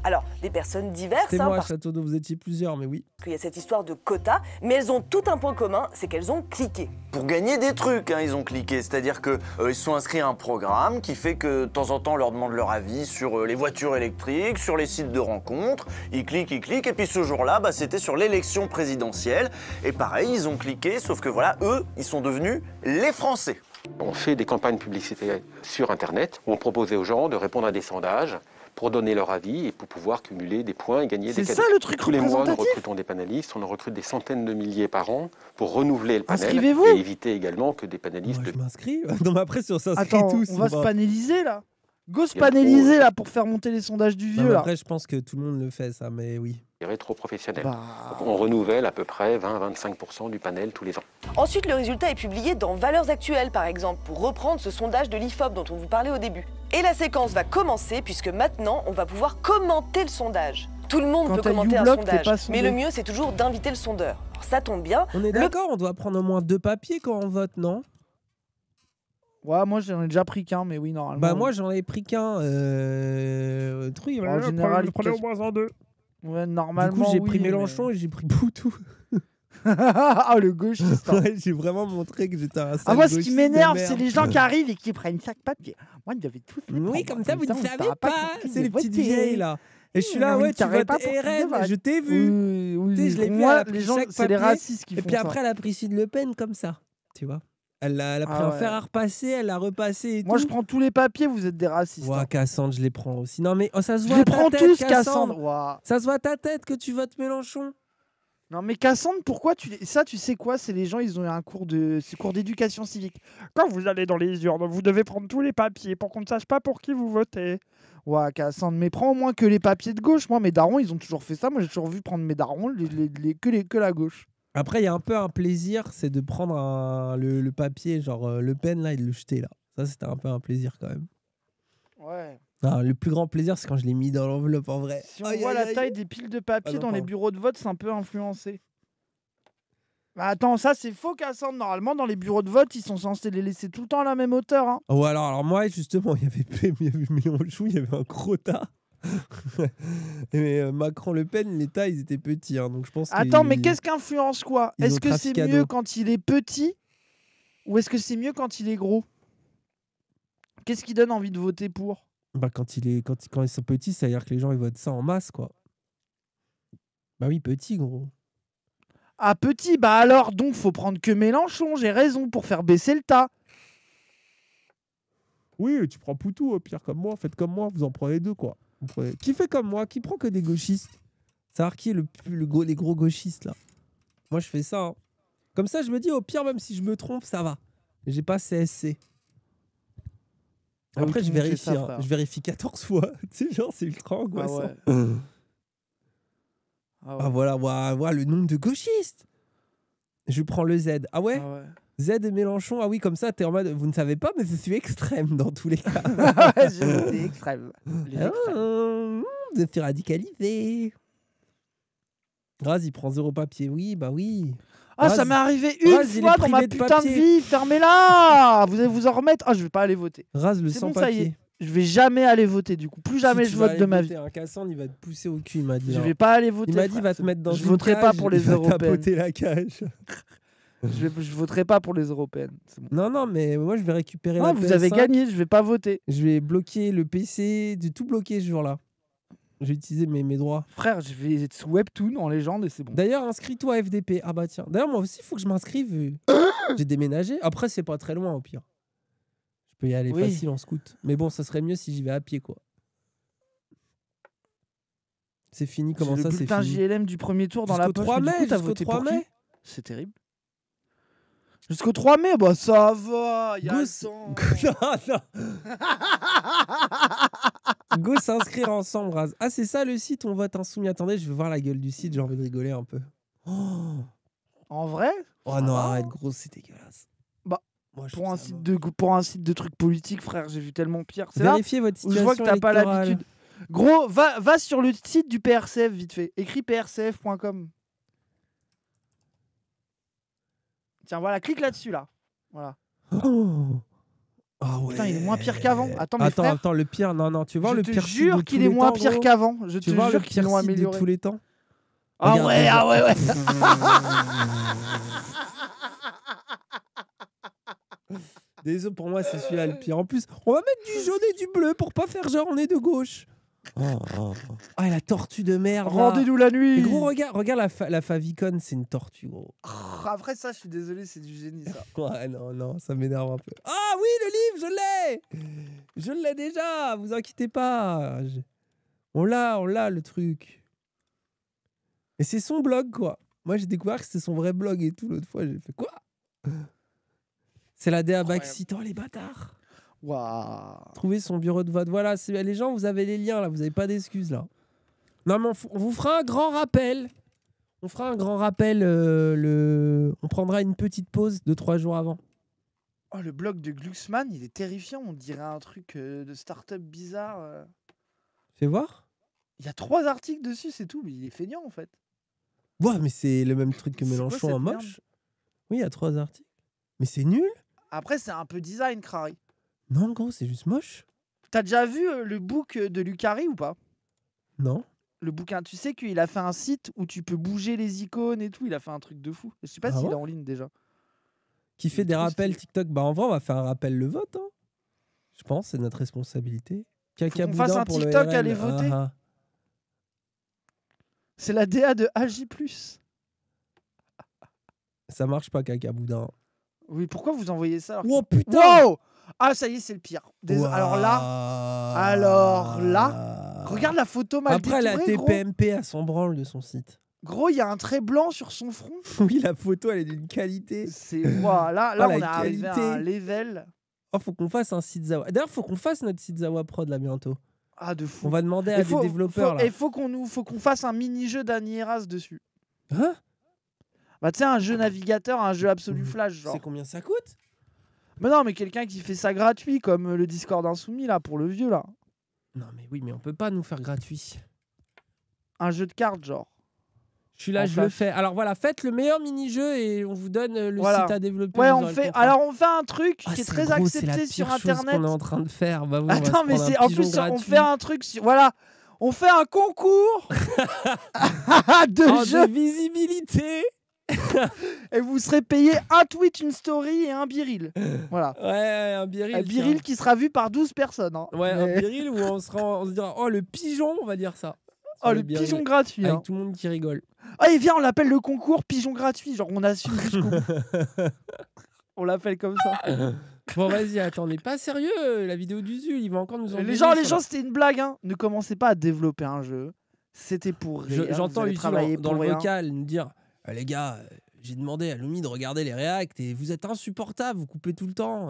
Alors, des personnes diverses. C'est moi, parce Château d'Eau, vous étiez plusieurs, mais oui. qu'il y a cette histoire de quotas, mais elles ont tout un point commun, c'est qu'elles ont cliqué. Pour gagner des trucs, hein, ils ont cliqué. C'est-à-dire qu'ils se sont inscrits à un programme qui fait que de temps en temps, on leur demande leur avis sur les voitures électriques, sur les sites de rencontres. Ils cliquent, et puis ce jour-là, bah, c'était sur l'élection présidentielle. Et pareil, ils ont cliqué, sauf que voilà, eux, ils sont devenus les Français. On fait des campagnes publicitaires sur Internet où on proposait aux gens de répondre à des sondages pour donner leur avis et pour pouvoir cumuler des points et gagner des cadeaux. C'est ça le truc Tous les mois, nous représentatif. recrutons des panélistes, on en recrute des centaines de milliers par an pour renouveler le panel Inscrivez-vous. et éviter également que des panélistes... Moi, je m'inscris. Non, mais après, si on s'inscrit Attends, tous... on va se panéliser, là. Go se Il y a panéliser, là, pour faire monter les sondages du Non, vieux, mais là. après, je pense que tout le monde le fait, ça, mais oui. rétro-professionnels. Bah. Donc, on renouvelle à peu près 20-25% du panel tous les ans. Ensuite, le résultat est publié dans Valeurs Actuelles, par exemple, pour reprendre ce sondage de l'IFOP dont on vous parlait au début. Et la séquence va commencer, puisque maintenant, on va pouvoir commenter le sondage. Tout le monde Quand peut t'as commenter un uBlock, t'es sondage, pas sondé. mais le mieux, c'est toujours d'inviter le sondeur. Alors, ça tombe bien. On est d'accord, on doit prendre au moins 2 papiers quand on vote, non? Ouais, moi j'en ai déjà pris qu'un, mais oui, normalement. Bah, moi, j'en ai pris qu'un. Truc, En général, prenez au moins en 2. Ouais, normalement. Du coup, j'ai oui, pris mais- Mélenchon et j'ai pris Poutou. Ah, le gauchiste. hein. Ouais, j'ai vraiment montré que j'étais un sale Ah, moi, ce qui gauchiste m'énerve, de c'est merde. les gens qui arrivent et qui prennent chaque papier. Moi, ils devaient tous les Oui, prendre, comme ça, vous ne on savez saura pas. compris C'est les de petites voter. vieilles, là. Et je suis là, Oui, ouais, tu t'arrêtes votes pas pour qu'ils RN, votent. je t'ai vu. Oui, Tu sais, je l'ai pour vu, moi, elle a pris les gens, chaque c'est les papier. racistes qui Et font puis ça. après, elle a pris Cid Le Pen comme ça, tu vois. Elle a pris Ah un ouais. fer à repasser, elle l'a repassé et Moi, tout. je prends tous les papiers, vous êtes des racistes. Ouah, hein. Cassandre, je les prends aussi. Non, mais ça se Je voit les à ta prends tête, tous, Cassandre. Ouah. Ça se voit à ta tête que tu votes Mélenchon. Non, mais Cassandre, pourquoi ça, tu sais quoi? C'est les gens, ils ont eu un cours d'éducation civique. Quand vous allez dans les urnes, vous devez prendre tous les papiers pour qu'on ne sache pas pour qui vous votez. Ouais, Cassandre, mais prends au moins que les papiers de gauche. Moi, mes darons, ils ont toujours fait ça. Moi, j'ai toujours vu prendre mes darons, que la gauche. Après, il y a un peu un plaisir, c'est de prendre le papier, genre Le Pen, là, et de le jeter, là. Ça, c'était un peu un plaisir, quand même. Ouais. Non, le plus grand plaisir, c'est quand je l'ai mis dans l'enveloppe, en vrai. Si on voit la taille des piles de papier Ah non, dans les pardon. bureaux de vote, c'est un peu influencé. Bah attends, ça c'est faux, Cassandre. Normalement, dans les bureaux de vote, ils sont censés les laisser tout le temps à la même hauteur. Hein. Oh, alors moi, justement, il y avait Mélenchon, il y avait un gros tas. Et Macron, Le Pen, les tas, ils étaient petits. Hein, donc je pense Attends, mais qu'est-ce qu'influence quoi? ils ont Est-ce que c'est trafiqué à mieux dos. quand il est petit ou est-ce que c'est mieux quand il est gros? Qu'est-ce qui donne envie de voter pour? Bah, quand ils sont petits, ça veut dire que les gens ils votent ça en masse, quoi. Bah oui, petit, gros. Ah, petit, bah alors, donc faut prendre que Mélenchon, j'ai raison, pour faire baisser le tas. Oui, tu prends Poutou, au pire, comme moi. Faites comme moi, vous en prenez 2, quoi. Qui fait comme moi, qui prend que des gauchistes. Savoir qui est les gros gauchistes là. Moi je fais ça. Hein. Comme ça je me dis au pire même si je me trompe ça va. J'ai pas CSC. Après oui, je vérifie. Hein. Je vérifie 14 fois. Tu sais genre c'est ultra angoissant. Ah ouais. Ah voilà, le nombre de gauchistes. Je prends le Z. Ah ouais, Z et Mélenchon. Ah oui, comme ça, t'es en mode, vous ne savez pas, mais je suis extrême dans tous les cas. Je suis extrême. Vous êtes radicalisé. Raz, il prend 0 papier. Oui, bah oui. Ah, Raz, ça m'est arrivé une fois dans ma putain de vie. Fermez-la. Vous allez vous en remettre. Ah, je vais pas aller voter. Raz, le sans papier. Ça y est. Je vais jamais aller voter du coup. Plus jamais je vote de ma vie. Un Cassandre, il va te pousser au cul, il m'a dit. Je vais pas aller voter. Il m'a dit, il va te mettre dans une cage. Je voterai pas pour les européennes. Il va tapoter la cage. Je voterai pas pour les européennes. Bon. Non, mais moi je vais récupérer la PS5. Vous avez gagné, je vais pas voter. Je vais bloquer le PC, de tout bloquer ce jour-là. J'ai utilisé mes droits. Frère, je vais être sous Webtoon en légende et c'est bon. D'ailleurs, inscris-toi à FDP. Ah bah tiens. D'ailleurs, moi aussi, il faut que je m'inscrive. J'ai déménagé. Après, c'est pas très loin au pire. Je peux y aller facile en scout. Mais bon, ça serait mieux si j'y vais à pied, quoi. C'est fini, comment ça, c'est fini? Le bulletin JLM du premier tour dans la poche. 3 mai, jusqu'au 3 mai. C'est terrible. Jusqu'au 3 mai, bah ça va. Y a le temps. Go s'inscrire ensemble, Raz. Ah, c'est ça le site, on vote insoumis. Attendez, je vais voir la gueule du site, j'ai envie de rigoler un peu. Oh. En vrai? Oh non, arrête, gros, c'est dégueulasse. Bah, moi, pour un site de trucs politiques, frère, j'ai vu tellement pire. Vérifiez votre situation. Je vois que t'as pas l'habitude. Gros, va sur le site du PRCF vite fait. Écris prcf.com. Tiens, voilà, clique là-dessus, là. Voilà. Ah ouais. Putain, il est moins pire qu'avant. Attends, le pire, non, tu vois le pire. Je te jure qu'il est moins pire qu'avant. Je te jure qu'ils l'ont amélioré. De tous les temps. Ah ouais. Désolé, pour moi, c'est celui-là le pire. En plus, on va mettre du jaune et du bleu pour pas faire genre on est de gauche. Ah, la tortue de merde. Rendez-nous la nuit. Mais gros, regarde la favicon, c'est une tortue, gros. Après ça, je suis désolé, c'est du génie, ça. Ouais, non, ça m'énerve un peu. Ah oui, le livre, je l'ai déjà, vous inquiétez pas. On l'a, le truc. Et c'est son blog, quoi. Moi, j'ai découvert que c'était son vrai blog et tout. L'autre fois, j'ai fait quoi? C'est la DA Backseat. Oh, les bâtards. Waouh. Trouver son bureau de vote. Voilà, les gens, vous avez les liens, là. Vous n'avez pas d'excuses, là. Non, mais on vous fera un grand rappel. On fera un grand rappel. On prendra une petite pause de 3 jours avant. Oh, le blog de Glucksmann, il est terrifiant. On dirait un truc de start-up bizarre. Fais voir. Il y a 3 articles dessus, c'est tout. Mais il est feignant, en fait. Ouais, mais c'est le même truc que Mélenchon en moche. Oui, il y a 3 articles. Mais c'est nul. Après, c'est un peu design, Crary. Non, gros, c'est juste moche. T'as déjà vu le book de Lucari ou pas? Non. Le bouquin, tu sais qu'il a fait un site où tu peux bouger les icônes et tout. Il a fait un truc de fou. Je sais pas s'il est en ligne déjà. Qui fait des rappels TikTok? Bah en vrai, on va faire un rappel le vote. Hein. Je pense, c'est notre responsabilité. Caca on fasse un pour TikTok à aller voter. C'est la DA de AJ+. Ça marche pas, Caca Boudin. Oui, pourquoi vous envoyez ça alors Oh putain! Wow! Ah, ça y est, c'est le pire. Wow. Alors là, regarde la photo mal détourée. Après, la TPMP gros. À son branle de son site. Gros, il y a un trait blanc sur son front. Oui, la photo, elle est d'une qualité. C'est voilà, là, on est arrivé à un level. Oh, faut qu'on fasse un site Zawa. D'ailleurs, faut qu'on fasse notre site Zawa Prod là bientôt. Ah, de fou. On va demander à des développeurs. Et faut qu'on fasse un mini-jeu d'Anieras dessus. Hein? Bah, tu sais, un jeu navigateur, un jeu Absolu Flash. Genre. C'est combien ça coûte? Mais non, mais quelqu'un qui fait ça gratuit, comme le Discord Insoumis, là, pour le vieux, là. Non, mais oui, mais on peut pas nous faire gratuit. Un jeu de cartes, genre. Je suis là, je le fais. Alors voilà, faites le meilleur mini-jeu et on vous donne le site à développer. Ouais, on fait un truc qui est très accepté sur Internet. On est en train de faire. Bah, oui, attends, mais c'est en plus, on fait un truc sur... Voilà, on fait un concours de visibilité. Et vous serez payé un tweet, une story et un biril. Voilà. Ouais, un biril. Un biril qui sera vu par 12 personnes. Hein. Ouais, un biril où on se dira, oh, le pigeon, on va dire ça. Oh, le pigeon gratuit. Avec tout le monde qui rigole. Oh, et viens, on l'appelle le concours pigeon gratuit. Genre, on assume jusqu'au bout. On l'appelle comme ça. Bon, vas-y, attends, on n'est pas sérieux. La vidéo d'Usul, il va encore nous en Les gens, c'était une blague. Hein. Ne commencez pas à développer un jeu. C'était pour rire. J'entends Usul dans le vocal nous dire les gars, j'ai demandé à Lumi de regarder les réacts et vous êtes insupportables, vous coupez tout le temps.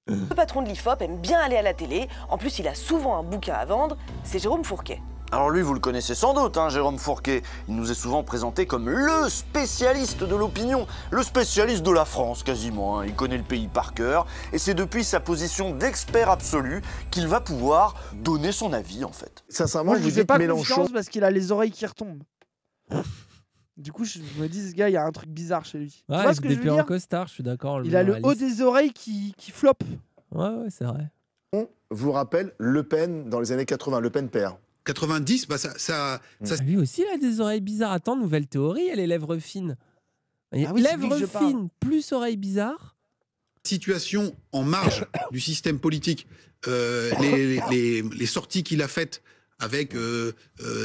Le patron de l'IFOP aime bien aller à la télé. En plus, il a souvent un bouquin à vendre. C'est Jérôme Fourquet. Alors lui, vous le connaissez sans doute, hein, Jérôme Fourquet. Il nous est souvent présenté comme le spécialiste de l'opinion, le spécialiste de la France quasiment. Hein. Il connaît le pays par cœur et c'est depuis sa position d'expert absolu qu'il va pouvoir donner son avis en fait. Sincèrement, je ne fais pas confiance parce qu'il a les oreilles qui retombent. Du coup, je me dis, ce gars, il y a un truc bizarre chez lui. Ouais, tu vois ce que je veux dire en costard, je suis d'accord. Il a le haut des oreilles qui floppe. Ouais, c'est vrai. On vous rappelle Le Pen dans les années 80, Le Pen père. 90, bah Lui aussi, il a des oreilles bizarres. Attends, nouvelle théorie, elle est lèvres fines. Lèvres fines plus oreilles bizarres. Situation en marge du système politique, les sorties qu'il a faites avec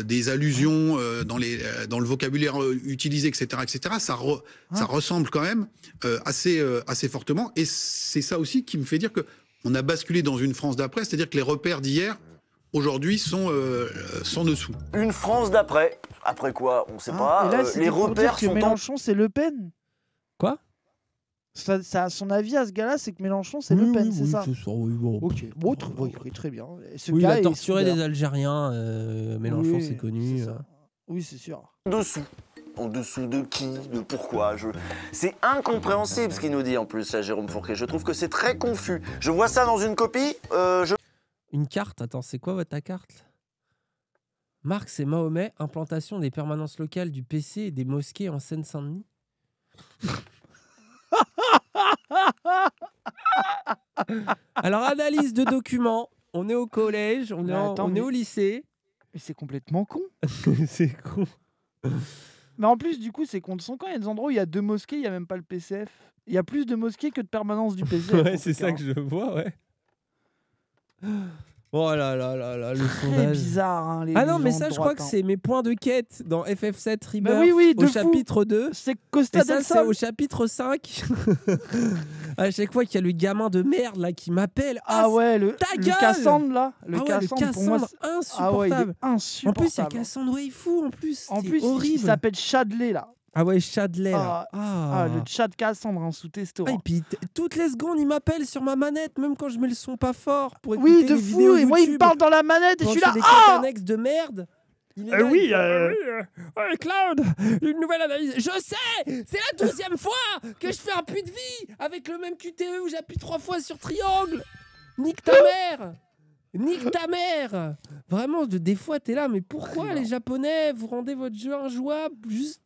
des allusions dans le vocabulaire utilisé, etc., ça ressemble quand même assez fortement. Et c'est ça aussi qui me fait dire qu'on a basculé dans une France d'après, c'est-à-dire que les repères d'hier, aujourd'hui, sont sans dessous. Une France d'après. Après quoi, on ne sait pas. Et là, les repères sont Mélenchon, c'est Le Pen. Quoi? Son avis à ce gars-là, c'est que Mélenchon, c'est Le Pen, c'est ça. Ok, bon, très bien. Il a torturé des Algériens. Mélenchon, c'est connu. Oui, c'est sûr. En dessous de qui, de pourquoi C'est incompréhensible ce qu'il nous dit en plus, à Jérôme Fourquet. Je trouve que c'est très confus. Je vois ça dans une copie. Une carte, attends, c'est quoi ta carte? Marx et Mahomet, implantation des permanences locales du PC et des mosquées en Seine-Saint-Denis. Alors, analyse de documents. On est au collège, on est au lycée. Mais c'est complètement con. C'est con. Mais en plus, du coup, c'est contre son camp. Il y a des endroits où il y a 2 mosquées, il n'y a même pas le PCF. Il y a plus de mosquées que de permanence du PCF. Ouais, c'est ça que je vois, ouais. Oh là là là là, le sondage. C'est bizarre, hein, Ah non, mais ça, je crois que c'est mes points de quête dans FF7 Rebirth bah oui, au chapitre 2. C'est Costa del Sol. C'est au chapitre 5. À chaque fois qu'il y a le gamin de merde là qui m'appelle. Ah ouais, le Cassandre là. Le Cassandre, pour moi, c'est insupportable. Ah ouais, il est insupportable. En plus, il y a Cassandre Waifu en plus. En plus, horrible. il s'appelle Chadley là. Ah ouais, Chadley là. Le chat Cassandre hein, sous testo. Et puis toutes les secondes, il m'appelle sur ma manette, même quand je mets le son pas fort pour écouter de les fou. vidéos Et moi, il me parle dans la manette et je suis là. Des comptes annexes de merde. Oui, Cloud, une nouvelle analyse. Je sais, c'est la 12e fois que je fais un puits de vie avec le même QTE où j'appuie 3 fois sur triangle. Nique ta mère. Nique ta mère. Vraiment, des fois, t'es là, mais pourquoi les Japonais, vous rendez votre jeu injouable? Juste,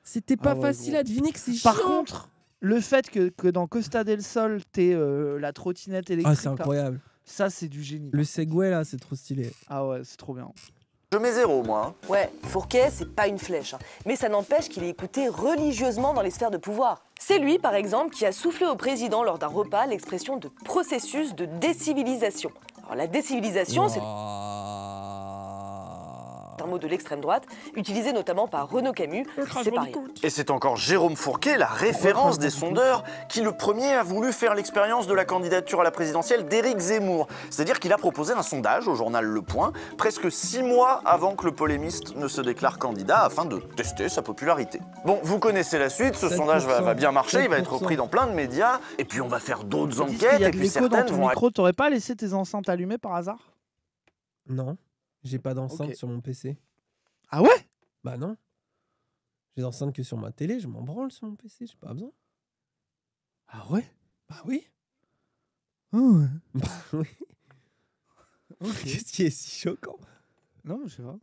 c'était pas facile à deviner que c'est chiant. Par contre, le fait que dans Costa del Sol, t'aies la trottinette électrique. Ah, c'est incroyable. Là, ça, c'est du génie. Le Segway, là, c'est trop stylé. Ah ouais, c'est trop bien. Je mets 0, moi. Ouais, Fourquet, c'est pas une flèche. Hein. Mais ça n'empêche qu'il est écouté religieusement dans les sphères de pouvoir. C'est lui, par exemple, qui a soufflé au président lors d'un repas l'expression de processus de décivilisation. Alors la décivilisation, c'est un mot de l'extrême droite, utilisé notamment par Renaud Camus. C'est pas rien. Et c'est encore Jérôme Fourquet, la référence des sondeurs, qui le premier a voulu faire l'expérience de la candidature à la présidentielle d'Éric Zemmour. C'est-à-dire qu'il a proposé un sondage au journal Le Point, presque 6 mois avant que le polémiste ne se déclare candidat, afin de tester sa popularité. Bon, vous connaissez la suite, ce sondage va bien marcher, il va être repris dans plein de médias, et puis on va faire d'autres enquêtes, et puis certaines vont... Micro, t'aurais pas laissé tes enceintes allumées par hasard? Non. J'ai pas d'enceinte sur mon PC. Ah ouais? Bah non. J'ai d'enceinte que sur ma télé, je m'en branle sur mon PC, j'ai pas besoin. Ah ouais? Bah oui. Oh ouais. Bah oui. Qu'est-ce qui est si choquant? Non, je sais pas.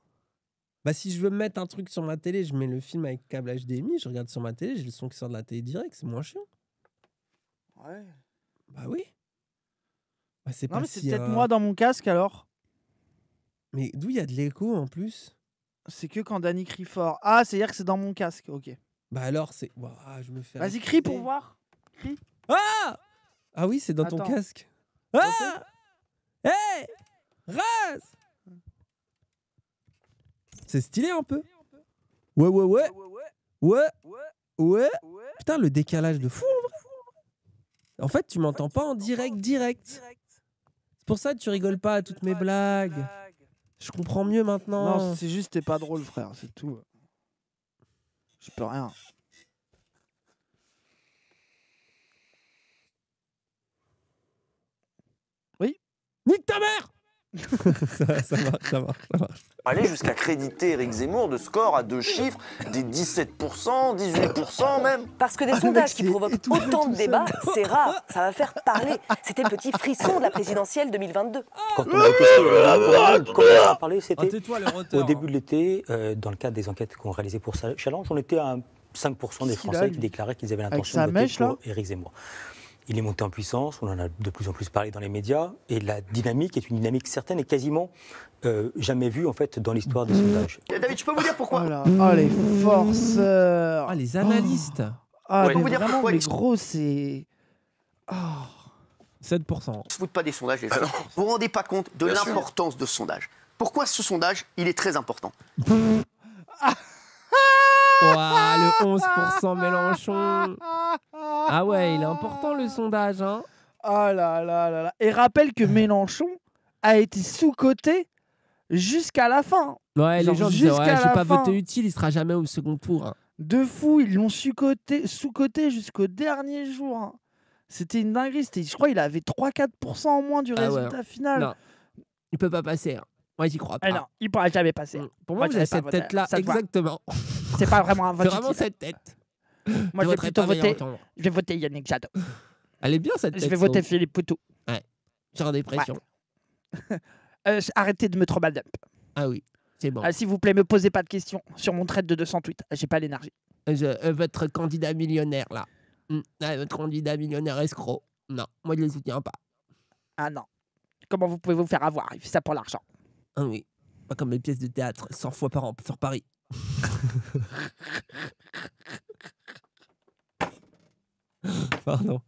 Bah si je veux mettre un truc sur ma télé, je mets le film avec câble HDMI, je regarde sur ma télé, j'ai le son qui sort de la télé direct, c'est moins chiant. Ouais. Bah oui. Bah c'est non pas mais c'est si, peut-être moi dans mon casque alors. Mais d'où il y a de l'écho en plus? C'est que quand Dany crie fort. Ah, c'est-à-dire que c'est dans mon casque, ok. Bah alors c'est... Ouah, je me fais... Vas-y, crie pour voir. Crie. Ah! Ah oui, c'est dans ton casque. Ah! Hé! Raz! C'est stylé un peu. Ouais. Putain, le décalage de fou en vrai. En fait, tu m'entends pas en direct. C'est pour ça que tu rigoles pas à toutes mes blagues. Je comprends mieux maintenant. Non, c'est juste t'es pas drôle, frère, c'est tout. Je peux rien. Oui. Nique ta mère. ça marche. Aller jusqu'à créditer Éric Zemmour de score à 2 chiffres, des 17%, 18% même. Parce que des sondages qui provoquent autant de débats, c'est rare, ça va faire parler. C'était le petit frisson de la présidentielle 2022. Quand on a testé, comme on en a parlé, c'était au début de l'été, dans le cadre des enquêtes qu'on réalisait pour Challenge, on était à 5% des Français qui déclaraient qu'ils avaient l'intention de voter pour Éric Zemmour. Il est monté en puissance, on en a de plus en plus parlé dans les médias, et la dynamique est une dynamique certaine et quasiment jamais vue en fait dans l'histoire des sondages. David, je peux vous dire pourquoi? Oh les forceurs. Ah les analystes. Ah mais vraiment, les gros, c'est... 7%. Ne se foutent pas des sondages, les Vous vous rendez pas compte de l'importance de ce sondage. Pourquoi ce sondage, il est très important? Ouah, le 11% Mélenchon. Ah ouais, il est important le sondage, hein. Oh là là là là. Et rappelle que Mélenchon a été sous-coté jusqu'à la fin. Ouais, genre les gens disent ouais, j'ai pas fin. voté utile, il sera jamais au second tour. Hein. De fou, ils l'ont sous-coté jusqu'au dernier jour. Hein. C'était une dinguerie. Je crois qu'il avait 3-4% en moins du résultat final. Non, il peut pas passer. Hein. Moi, j'y crois pas. Ah non, il pourra jamais passer. Pour moi, vous avez cette tête-là, exactement. C'est pas vraiment un vote. C'est vraiment cette tête. Moi, je vais plutôt voter. Je vais voter Yannick Jadot. Elle est bien cette tête. Je vais voter Philippe Poutou. Ouais. J'ai en dépression. Ouais. Arrêtez de me trop dump. Ah oui, c'est bon. S'il vous plaît, me posez pas de questions sur mon trade de 200 tweets. J'ai pas l'énergie. Votre candidat millionnaire là. Votre candidat millionnaire escroc. Non, moi je le soutiens pas. Ah non. Comment vous pouvez vous faire avoir? Il fait ça pour l'argent. Ah oui. Pas comme les pièces de théâtre 100 fois par an sur Paris. Pardon.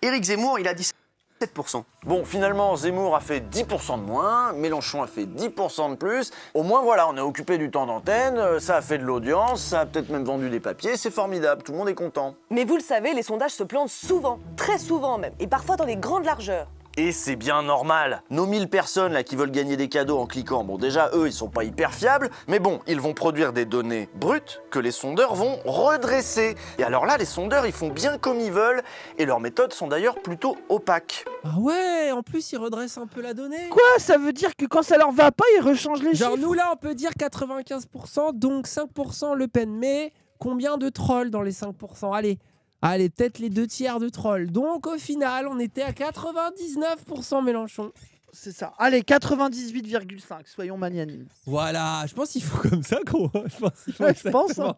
Éric Zemmour, il a 17%. Bon, finalement, Zemmour a fait 10% de moins, Mélenchon a fait 10% de plus. Au moins, voilà, on a occupé du temps d'antenne, ça a fait de l'audience, ça a peut-être même vendu des papiers, c'est formidable, tout le monde est content. Mais vous le savez, les sondages se plantent souvent, très souvent même, et parfois dans les grandes largeurs. Et c'est bien normal. Nos 1000 personnes là qui veulent gagner des cadeaux en cliquant, bon déjà eux ils sont pas hyper fiables, mais bon, ils vont produire des données brutes que les sondeurs vont redresser. Et alors là, les sondeurs ils font bien comme ils veulent, et leurs méthodes sont d'ailleurs plutôt opaques. Ah ouais, en plus ils redressent un peu la donnée. Quoi? Ça veut dire que quand ça leur va pas, ils rechangent les chiffres? Genre nous là on peut dire 95%, donc 5% Le Pen, mais combien de trolls dans les 5%? Allez, peut-être les 2 tiers de trolls. Donc au final, on était à 99% Mélenchon. C'est ça. Allez, 98,5. Soyons magnanimes. Voilà, je pense qu'il faut comme ça, gros. Je pense hein.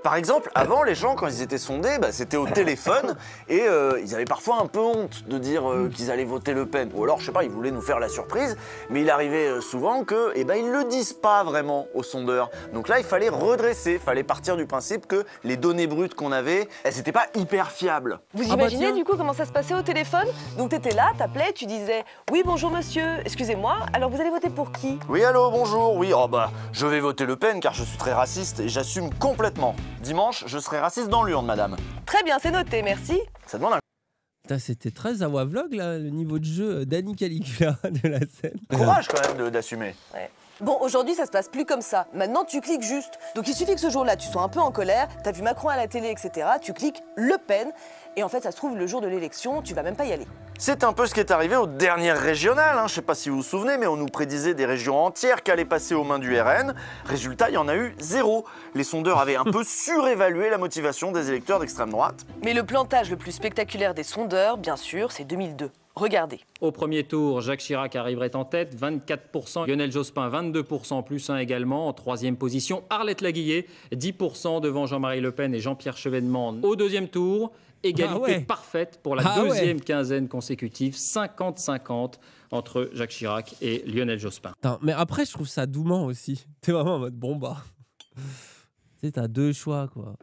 Par exemple, avant, les gens, quand ils étaient sondés, c'était au téléphone et ils avaient parfois un peu honte de dire qu'ils allaient voter Le Pen. Ou alors, je sais pas, ils voulaient nous faire la surprise, mais il arrivait souvent que, ils le disent pas vraiment aux sondeurs. Donc là, il fallait redresser, il fallait partir du principe que les données brutes qu'on avait, elles étaient pas hyper fiables. Vous imaginez du coup comment ça se passait au téléphone? Donc t'étais là, t'appelais, tu disais « Oui, bonjour monsieur, excusez-moi, alors vous allez voter pour qui ?» Oui, allô, bonjour, oui, je vais voter Le Pen car je suis très raciste et j'assume complètement. Dimanche, je serai raciste dans l'urne, madame. Très bien, c'est noté, merci. Ça demande un... Putain, c'était très Zawa Vlog, là, le niveau de jeu d'Annie Caligula de la scène. Courage, quand même, d'assumer. Ouais. Bon, aujourd'hui, ça se passe plus comme ça. Maintenant, tu cliques juste. Donc, il suffit que ce jour-là, tu sois un peu en colère, t'as vu Macron à la télé, etc. Tu cliques Le Pen. Et en fait, ça se trouve, le jour de l'élection, tu vas même pas y aller. C'est un peu ce qui est arrivé aux dernières régionales. Je sais pas si vous vous souvenez, mais on nous prédisait des régions entières qui allaient passer aux mains du RN. Résultat, il y en a eu 0. Les sondeurs avaient un peu surévalué la motivation des électeurs d'extrême droite. Mais le plantage le plus spectaculaire des sondeurs, bien sûr, c'est 2002. Regardez. Au premier tour, Jacques Chirac arriverait en tête, 24%. Lionel Jospin, 22%, plus 1 également. En troisième position, Arlette Laguillet, 10% devant Jean-Marie Le Pen et Jean-Pierre Chevènement. Au deuxième tour, égalité parfaite pour la deuxième quinzaine consécutive, 50-50 entre Jacques Chirac et Lionel Jospin. Attends, mais après, je trouve ça doumant aussi. T'es vraiment en mode bon bah. Tu sais, t'as 2 choix, quoi.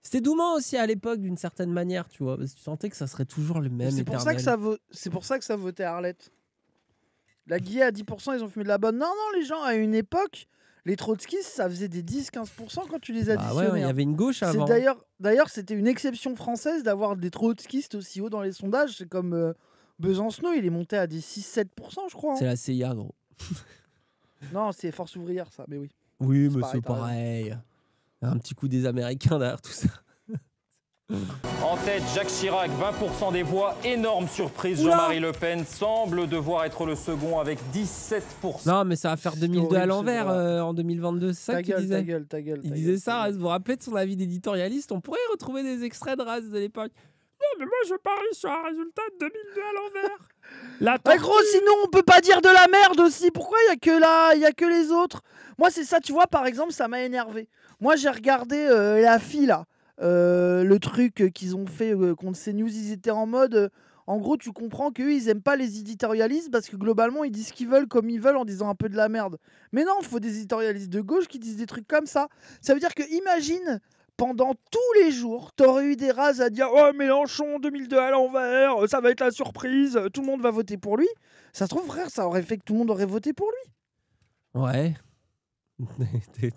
C'était doumant aussi à l'époque d'une certaine manière, tu vois, parce que tu sentais que ça serait toujours le même. C'est pour ça que ça votait Arlette. La Guillet à 10%, ils ont fumé de la bonne. Non, les gens, à une époque, Les trotskistes, ça faisait des 10-15% quand tu les additionnais. Bah ouais, il y avait une gauche avant. D'ailleurs, c'était une exception française d'avoir des trotskistes aussi haut dans les sondages. C'est comme Besancenot, il est monté à des 6-7%, je crois. C'est la CIA, gros. Non, c'est Force ouvrière, ça, mais oui. Oui, mais c'est pareil. Un petit coup des Américains derrière tout ça. En tête, Jacques Chirac, 20% des voix. Énorme surprise, Jean-Marie Le Pen semble devoir être le second avec 17%. Non, mais ça va faire 2002 à l'envers en 2022, c'est ça qu'il disait. Ta gueule. Il disait ça, Raz, vous vous rappelez de son avis d'éditorialiste? On pourrait retrouver des extraits de Raz de l'époque. Non, mais moi je parie sur un résultat de 2002 à l'envers. Mais gros, sinon on peut pas dire de la merde aussi. Pourquoi il y a que là, il y a que les autres? Moi, c'est ça, tu vois, par exemple, ça m'a énervé. Moi, j'ai regardé la fille là. Le truc qu'ils ont fait contre CNews, ils étaient en mode en gros tu comprends qu'eux ils aiment pas les éditorialistes parce que globalement ils disent ce qu'ils veulent comme ils veulent en disant un peu de la merde. Mais non, il faut des éditorialistes de gauche qui disent des trucs comme ça. Ça veut dire que imagine pendant tous les jours t'aurais eu des rases à dire oh Mélenchon 2002 à l'envers, ça va être la surprise, tout le monde va voter pour lui. Ça se trouve frère, ça aurait fait que tout le monde aurait voté pour lui. Ouais.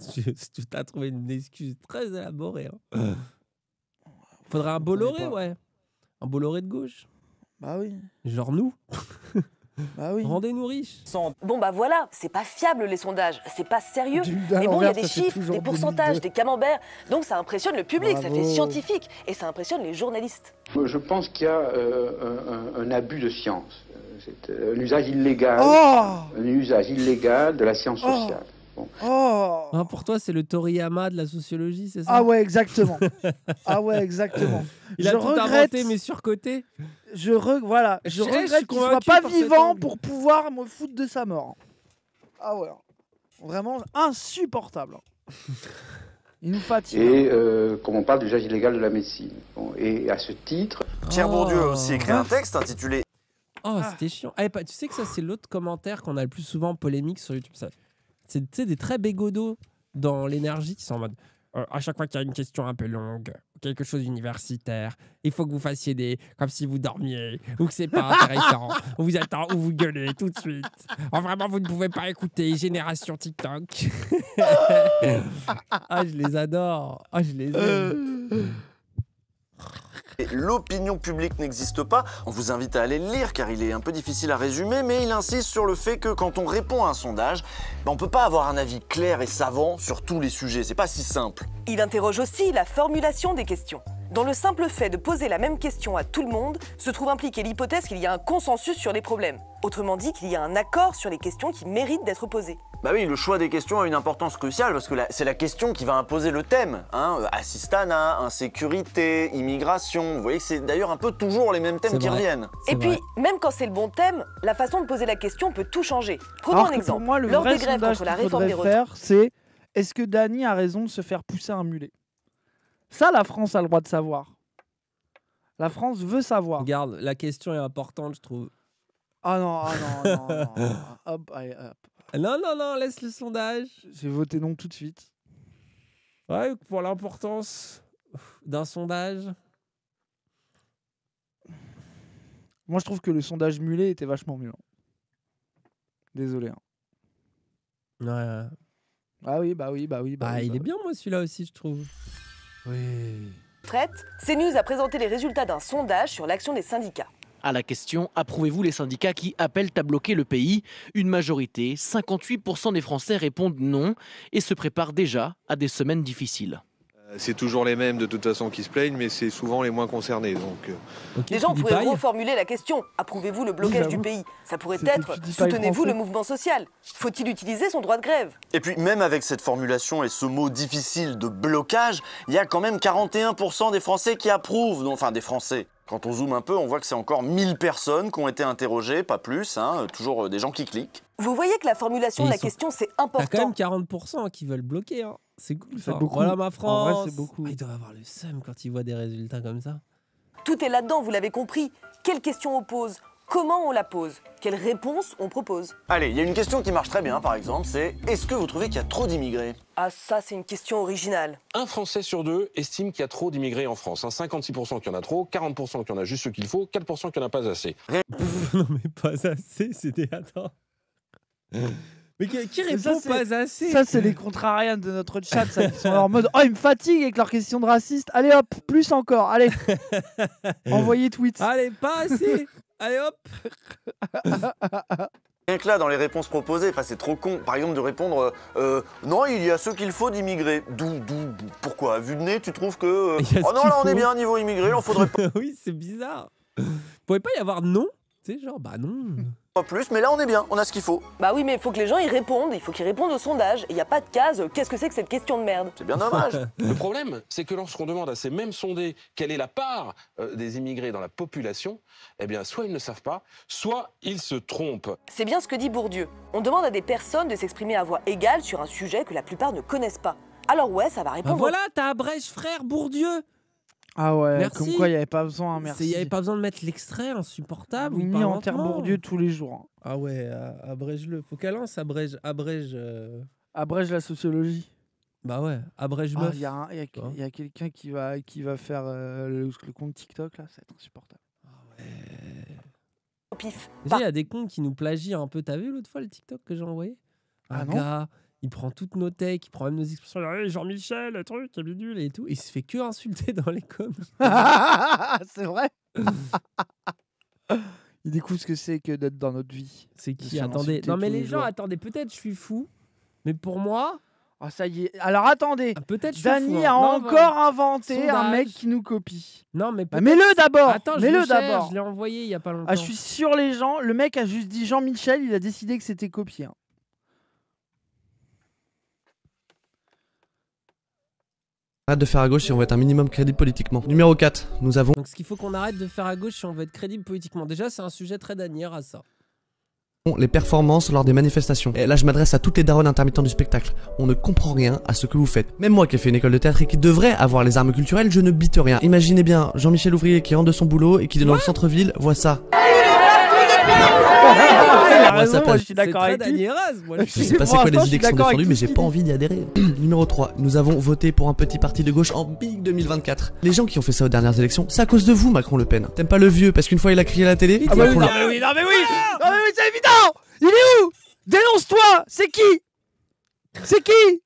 Tu t'as trouvé une excuse très élaborée. Hein. Faudrait un Bolloré, ouais. Un Bolloré de gauche. Bah oui. Genre nous. Bah oui. Rendez-nous riches. Bon bah voilà, c'est pas fiable les sondages, c'est pas sérieux. Mais bon, il y a des chiffres, des pourcentages, des camemberts. Donc ça impressionne le public, ça fait scientifique. Et ça impressionne les journalistes. Je pense qu'il y a un abus de science. C'est un usage illégal. Un usage illégal de la science sociale. Bon. Ah, pour toi, c'est le Toriyama de la sociologie, c'est ça? Ah ouais, exactement. Ah ouais, exactement. Il a tout inventé, mais surcoté. Voilà, je regrette qu'il soit pas vivant pour pouvoir me foutre de sa mort. Ah ouais, vraiment insupportable. Il nous fatigue. Et comme on parle d'usage illégal de la médecine. Bon, et à ce titre... Pierre Bourdieu a aussi écrit un texte intitulé... Oh, c'était chiant. Ah, tu sais que ça, c'est l'autre commentaire qu'on a le plus souvent en polémique sur YouTube. C'est des très bégodos dans l'énergie qui sont en mode à chaque fois qu'il y a une question un peu longue, quelque chose d'universitaire, il faut que vous fassiez comme si vous dormiez ou que c'est pas intéressant, on vous attend ou vous gueulez tout de suite. Oh, vraiment, vous ne pouvez pas écouter Génération TikTok. Ah, je les adore. Ah, je les aime. L'opinion publique n'existe pas. On vous invite à aller le lire car il est un peu difficile à résumer, mais il insiste sur le fait que quand on répond à un sondage, on ne peut pas avoir un avis clair et savant sur tous les sujets. C'est pas si simple. Il interroge aussi la formulation des questions. Dans le simple fait de poser la même question à tout le monde, se trouve impliquer l'hypothèse qu'il y a un consensus sur les problèmes. Autrement dit, qu'il y a un accord sur les questions qui méritent d'être posées. Bah oui, le choix des questions a une importance cruciale parce que c'est la question qui va imposer le thème. Assistanat, insécurité, immigration. Vous voyez que c'est d'ailleurs un peu toujours les mêmes thèmes qui reviennent. Et puis, même quand c'est le bon thème, la façon de poser la question peut tout changer. Prenons un exemple. Pour moi, le vrai sondage qu'il faudrait faire, c'est est-ce que Dany a raison de se faire pousser un mulet? Ça, la France a le droit de savoir. La France veut savoir. Regarde, la question est importante, je trouve. Ah non. Hop, allez, hop. Non, laisse le sondage. J'ai voté non tout de suite. Ouais, pour l'importance d'un sondage. Moi, je trouve que le sondage mulet était vachement mieux. Désolé. Ouais. Ah oui, bah oui. Il est bien, moi, celui-là aussi, je trouve. Oui. CNews a présenté les résultats d'un sondage sur l'action des syndicats. À la question « Approuvez-vous les syndicats qui appellent à bloquer le pays ?», une majorité, 58% des Français répondent non et se préparent déjà à des semaines difficiles. C'est toujours les mêmes de toute façon qui se plaignent, mais c'est souvent les moins concernés. Déjà, on pourrait reformuler la question. Approuvez-vous le blocage du pays? Ça pourrait être soutenez-vous le mouvement social? Faut-il utiliser son droit de grève? Et puis, même avec cette formulation et ce mot difficile de blocage, il y a quand même 41% des Français qui approuvent. Enfin, des Français. Quand on zoome un peu, on voit que c'est encore 1000 personnes qui ont été interrogées, pas plus, toujours des gens qui cliquent. Vous voyez que la formulation de la question, c'est important. T'as quand même 40% qui veulent bloquer. Hein. C'est cool. C'est beaucoup. Voilà ma France. En vrai, c'est beaucoup. Ils doivent avoir le seum quand ils voient des résultats comme ça. Tout est là-dedans, vous l'avez compris. Quelle question on pose? Comment on la pose? Quelle réponse on propose? Allez, il y a une question qui marche très bien, par exemple, c'est est-ce que vous trouvez qu'il y a trop d'immigrés? Ah, ça, c'est une question originale. Un Français sur deux estime qu'il y a trop d'immigrés en France. 56% qu'il y en a trop, 40% qu'il y en a juste ce qu'il faut, 4% qu'il n'y en a pas assez. Non, mais pas assez, c'était... Attends. Mais qui répond pas assez? Ça, c'est les contrariens de notre chat, ça, qui sont en mode « Oh, ils me fatiguent avec leurs questions de racistes. Allez hop, plus encore, allez. Envoyez tweet. Allez, pas assez. Allez hop. » Rien que là, dans les réponses proposées, c'est trop con. Par exemple, de répondre non, il y a ce qu'il faut d'immigrés. Pourquoi? À vue de nez, tu trouves que oh non, là, on est bien niveau immigré, il en faudrait pas. Oui, c'est bizarre. Pourrait pas y avoir non? Tu sais, genre, bah non. Pas plus, mais là, on est bien, on a ce qu'il faut. Bah oui, mais il faut que les gens y répondent, il faut qu'ils répondent au sondage. Et il n'y a pas de case, qu'est-ce que c'est que cette question de merde? C'est bien dommage. Le problème, c'est que lorsqu'on demande à ces mêmes sondés quelle est la part des immigrés dans la population, eh bien, soit ils ne savent pas, soit ils se trompent. C'est bien ce que dit Bourdieu. On demande à des personnes de s'exprimer à voix égale sur un sujet que la plupart ne connaissent pas. Alors ouais, ça va répondre... Bah voilà, t'as Abrège frère Bourdieu. Ah ouais, merci. Comme quoi il n'y avait pas besoin, merci. Il n'y avait pas besoin de mettre l'extrait insupportable. Oui, mis en terre Bourdieu tous les jours. Ah ouais, abrège-le. Faut qu'elle lance abrège. Abrège la sociologie. Bah ouais, abrège meuf. Il y a quelqu'un qui va faire le compte TikTok là, ça va être insupportable. Ah ouais. Pif. Il y a des comptes qui nous plagient un peu. T'as vu l'autre fois le TikTok que j'ai envoyé? Un gars, il prend toutes nos techs, il prend même nos expressions. Hey, Jean-Michel, le truc, il est bidule et tout. Il se fait que insulter dans les coms. C'est vrai. Il découvre ce que c'est que d'être dans notre vie. C'est qui? Attendez. Non mais les gens, attendez, peut-être je suis fou, mais pour moi... Ah ça y est. Alors attendez. Peut-être Dany a encore inventé un mec qui nous copie. Non mais mets-le d'abord. Attends, mets-le d'abord. Je l'ai envoyé il y a pas longtemps. Ah, je suis sur les gens. Le mec a juste dit Jean-Michel. Il a décidé que c'était copié. Hein. Arrête de faire à gauche si on veut être un minimum crédible politiquement. Numéro 4, nous avons... Donc ce qu'il faut qu'on arrête de faire à gauche si on veut être crédible politiquement. Déjà, c'est un sujet très danière à ça. Les performances lors des manifestations. Et là, je m'adresse à toutes les daronnes intermittents du spectacle. On ne comprend rien à ce que vous faites. Même moi qui ai fait une école de théâtre et qui devrait avoir les armes culturelles, je ne bite rien. Imaginez bien Jean-Michel Ouvrier qui rentre de son boulot et qui est dans le centre-ville voit ça. Moi je suis d'accord avec lui. Je sais pas c'est quoi les idées qui sont défendues, mais j'ai pas envie d'y adhérer. Numéro 3, nous avons voté pour un petit parti de gauche en big 2024. Les gens qui ont fait ça aux dernières élections, c'est à cause de vous, Macron Le Pen. T'aimes pas le vieux parce qu'une fois il a crié à la télé? Non mais oui, c'est évident. Il est où? Dénonce-toi. C'est qui? C'est qui?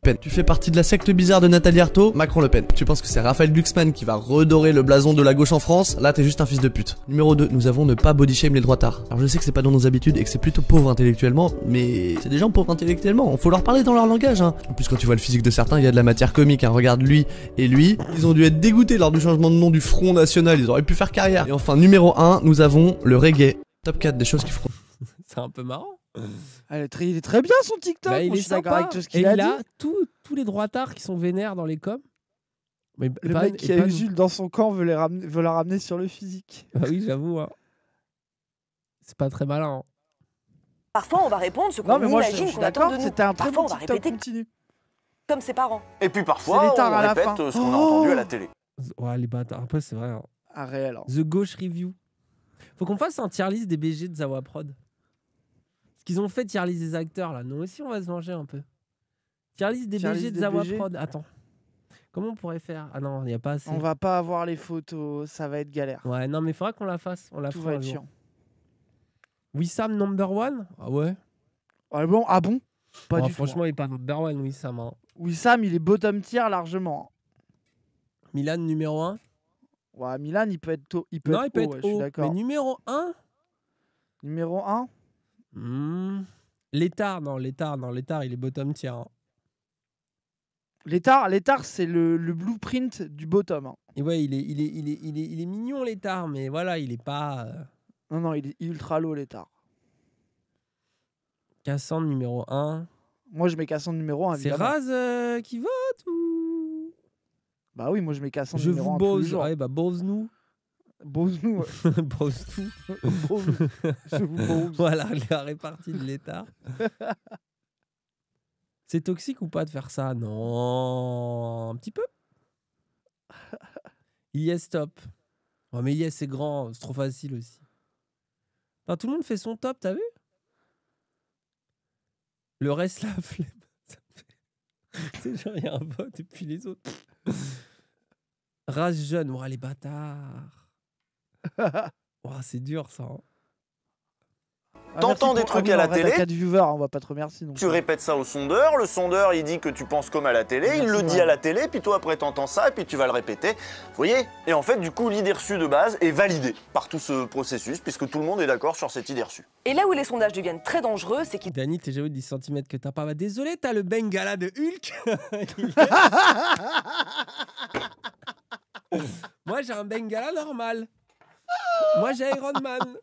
Pen. Tu fais partie de la secte bizarre de Nathalie Arthaud, Macron Le Pen. Tu penses que c'est Raphaël Glucksmann qui va redorer le blason de la gauche en France? Là, t'es juste un fils de pute. Numéro 2, nous avons ne pas body shame les droitards. Alors je sais que c'est pas dans nos habitudes et que c'est plutôt pauvre intellectuellement, mais c'est des gens pauvres intellectuellement. Faut leur parler dans leur langage, hein. En plus, quand tu vois le physique de certains, il y a de la matière comique, hein. Regarde lui et lui. Ils ont dû être dégoûtés lors du changement de nom du Front National. Ils auraient pu faire carrière. Et enfin, numéro 1, nous avons le reggae. Top 4 des choses qui feront. C'est un peu marrant. Il est très bien son TikTok. Bah, il est d'accord avec tout ce qu'il il a dit. a tous les droitards qui sont vénères dans les coms. Mais le mec qui a eu Jules dans son camp veut la ramener sur le physique. Ah oui, j'avoue. Hein. C'est pas très malin. Hein. Parfois, on va répondre ce qu'on imagine qu'on attend de nous. C'était un très Parfois, bon on va TikTok répéter continu. Comme ses parents. Et puis parfois, on répète ce qu'on a entendu à la télé. Ouais, les bâtards. Après, c'est vrai. Hein. Ah, réel. Hein. The Gauche Review. Faut qu'on fasse un tier list des BG de Zawa Prod. Ce qu'ils ont fait tier list des acteurs là. Nous aussi, on va se manger un peu. Tier list des BG de Zawa Prod. Attends. Comment on pourrait faire? Ah non, il n'y a pas assez. On va pas avoir les photos, ça va être galère. Ouais, non, mais il faudra qu'on la fasse. On la Tout va être chiant. Wissam number one? Ah ouais. Ah bon? Ah bon? Pas du franchement, tout. Il est pas number one, Wissam. Hein. Wissam, il est bottom tier largement. Milan numéro 1? Ouais, Milan, il peut être haut. Il peut être haut. Je suis d'accord. Mais numéro 1? Numéro 1? L'étard, non, l'étard, il est bottom tier. Hein. L'étard, c'est le blueprint du bottom. Hein. Et ouais, il est mignon l'étard, mais voilà, il est pas. Non, il est ultra low l'étard. Cassandre numéro 1. Moi, je mets Cassandre numéro 1. C'est Raz qui vote ou? Bah oui, moi je mets Cassandre numéro 1. Je vous bose. Ouais, bah bose-nous. Bose-nous. Ouais. Bose-nous. Je vous bose. Voilà, la répartie de l'état. C'est toxique ou pas de faire ça? Non, un petit peu. Yes, top. Oh, mais yes, c'est grand, c'est trop facile aussi. Enfin, tout le monde fait son top, t'as vu? Le reste, la flemme. C'est genre, il y a un vote et puis les autres. Race jeune, oh, les bâtards. Oh, c'est dur ça. Hein. T'entends des trucs à la télé. 4 viewers, on va pas te remercier. Tu répètes ça au sondeur, le sondeur il dit que tu penses comme à la télé, il le dit à la télé, puis toi après t'entends ça et puis tu vas le répéter. Vous voyez? Et en fait du coup l'idée reçue de base est validée par tout ce processus puisque tout le monde est d'accord sur cette idée reçue. Et là où les sondages deviennent très dangereux, c'est qu'ils... Dany, t'es jaloux de 10 cm que t'as pas. Bah, désolé, t'as le Bengala de Hulk. Moi j'ai un Bengala normal. Moi j'ai Iron Man.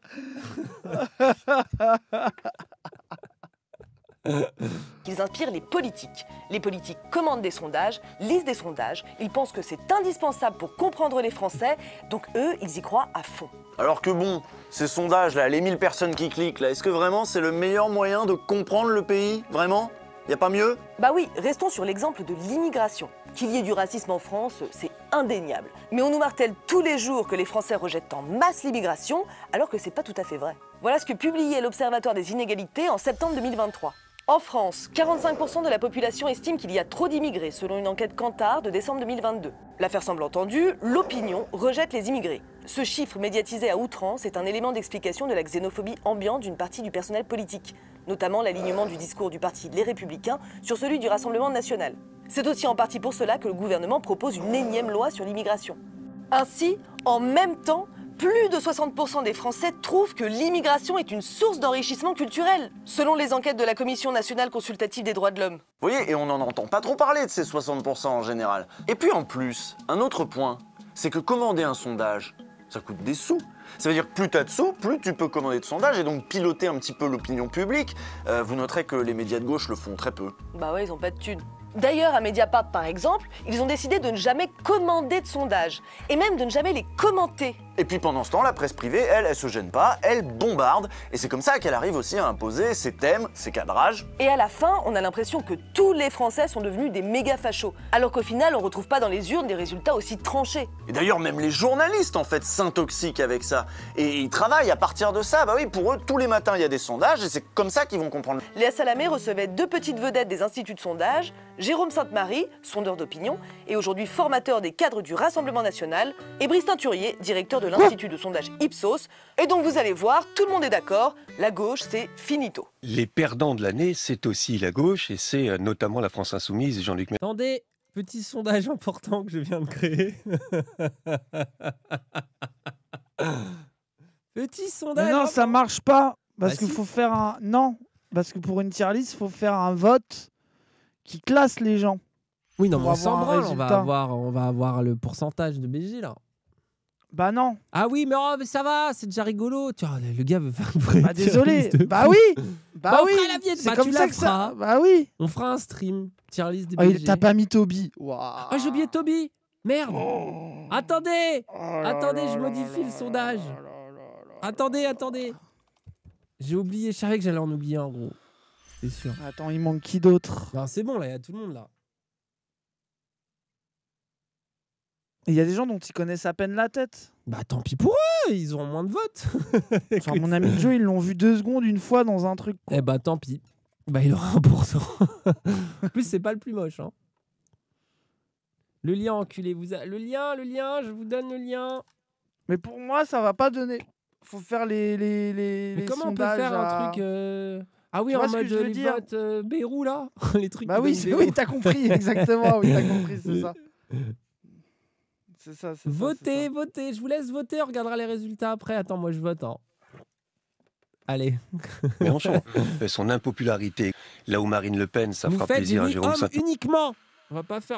Qu'ils inspirent les politiques. Les politiques commandent des sondages, lisent des sondages, ils pensent que c'est indispensable pour comprendre les Français, donc eux, ils y croient à fond. Alors que bon, ces sondages là, les 1000 personnes qui cliquent là, est-ce que vraiment c'est le meilleur moyen de comprendre le pays? Vraiment? Y a pas mieux? Bah oui, restons sur l'exemple de l'immigration. Qu'il y ait du racisme en France, c'est indéniable. Mais on nous martèle tous les jours que les Français rejettent en masse l'immigration, alors que c'est pas tout à fait vrai. Voilà ce que publiait l'Observatoire des inégalités en septembre 2023. En France, 45% de la population estime qu'il y a trop d'immigrés, selon une enquête Kantar de décembre 2022. L'affaire semble entendue, l'opinion rejette les immigrés. Ce chiffre médiatisé à outrance est un élément d'explication de la xénophobie ambiante d'une partie du personnel politique, notamment l'alignement du discours du parti Les Républicains sur celui du Rassemblement national. C'est aussi en partie pour cela que le gouvernement propose une énième loi sur l'immigration. Ainsi, en même temps, plus de 60% des Français trouvent que l'immigration est une source d'enrichissement culturel, selon les enquêtes de la Commission nationale consultative des droits de l'homme. Vous voyez, et on n'en entend pas trop parler de ces 60% en général. Et puis en plus, un autre point, c'est que commander un sondage, ça coûte des sous. Ça veut dire que plus tu as de sous, plus tu peux commander de sondages et donc piloter un petit peu l'opinion publique. Vous noterez que les médias de gauche le font très peu. Bah ouais, ils ont pas de thunes. D'ailleurs, à Mediapart par exemple, ils ont décidé de ne jamais commander de sondages, et même de ne jamais les commenter. Et puis pendant ce temps, la presse privée, elle se gêne pas, elle bombarde, et c'est comme ça qu'elle arrive aussi à imposer ses thèmes, ses cadrages. Et à la fin, on a l'impression que tous les Français sont devenus des méga fachos, alors qu'au final, on retrouve pas dans les urnes des résultats aussi tranchés. Et d'ailleurs, même les journalistes, en fait, s'intoxiquent avec ça. Et ils travaillent à partir de ça. Bah oui, pour eux, tous les matins, il y a des sondages, et c'est comme ça qu'ils vont comprendre. Léa Salamé recevait 2 petites vedettes des instituts de sondage, Jérôme Sainte-Marie, sondeur d'opinion, et aujourd'hui formateur des cadres du Rassemblement national, et Brice Teinturier, directeur de l'Institut de sondage Ipsos. Et donc vous allez voir, tout le monde est d'accord, la gauche, c'est finito. Les perdants de l'année, c'est aussi la gauche, et c'est notamment la France Insoumise et Jean-Luc Mélenchon. Attendez, petit sondage important que je viens de créer. Petit sondage. Mais non, ça marche pas, parce qu'il faut faire un... Non, parce que pour une tier list, il faut faire un vote qui classe les gens. Oui, non, mais on s'en branle, on va avoir le pourcentage de BG là. Bah non. Ah oui, mais ça va, c'est déjà rigolo. Tu vois, le gars veut faire une vraie. Bah désolé. Bah oui. Bah oui. C'est comme ça que ça. Bah oui. On fera un stream tier list des BG. T'as pas mis Toby. Ah, j'ai oublié Toby. Merde. Attendez. Attendez, je modifie le sondage. Attendez. J'ai oublié, je savais que j'allais en oublier un gros. C'est sûr. Attends, il manque qui d'autre? Non, c'est bon, là, il y a tout le monde là. Il y a des gens dont ils connaissent à peine la tête. Bah tant pis pour eux, ils auront moins de votes. Enfin, mon ami Joe, ils l'ont vu 2 secondes une fois dans un truc. Eh bah tant pis. Bah il aura 1%. En plus, c'est pas le plus moche. Hein. Le lien, enculé. Le lien, je vous donne le lien. Mais pour moi, ça va pas donner. Faut faire les comment sondages on peut faire un truc... Ah oui, en mode les votes Bérou, là. Les trucs. Bah oui, t'as compris, exactement. Oui, t'as compris, c'est ça. C'est ça. Votez. Je vous laisse voter, on regardera les résultats après. Attends, moi je vote. Hein. Allez. Mélenchon, son impopularité, là où Marine Le Pen, ça fera plaisir à Jérôme Saint-Marie. Uniquement. On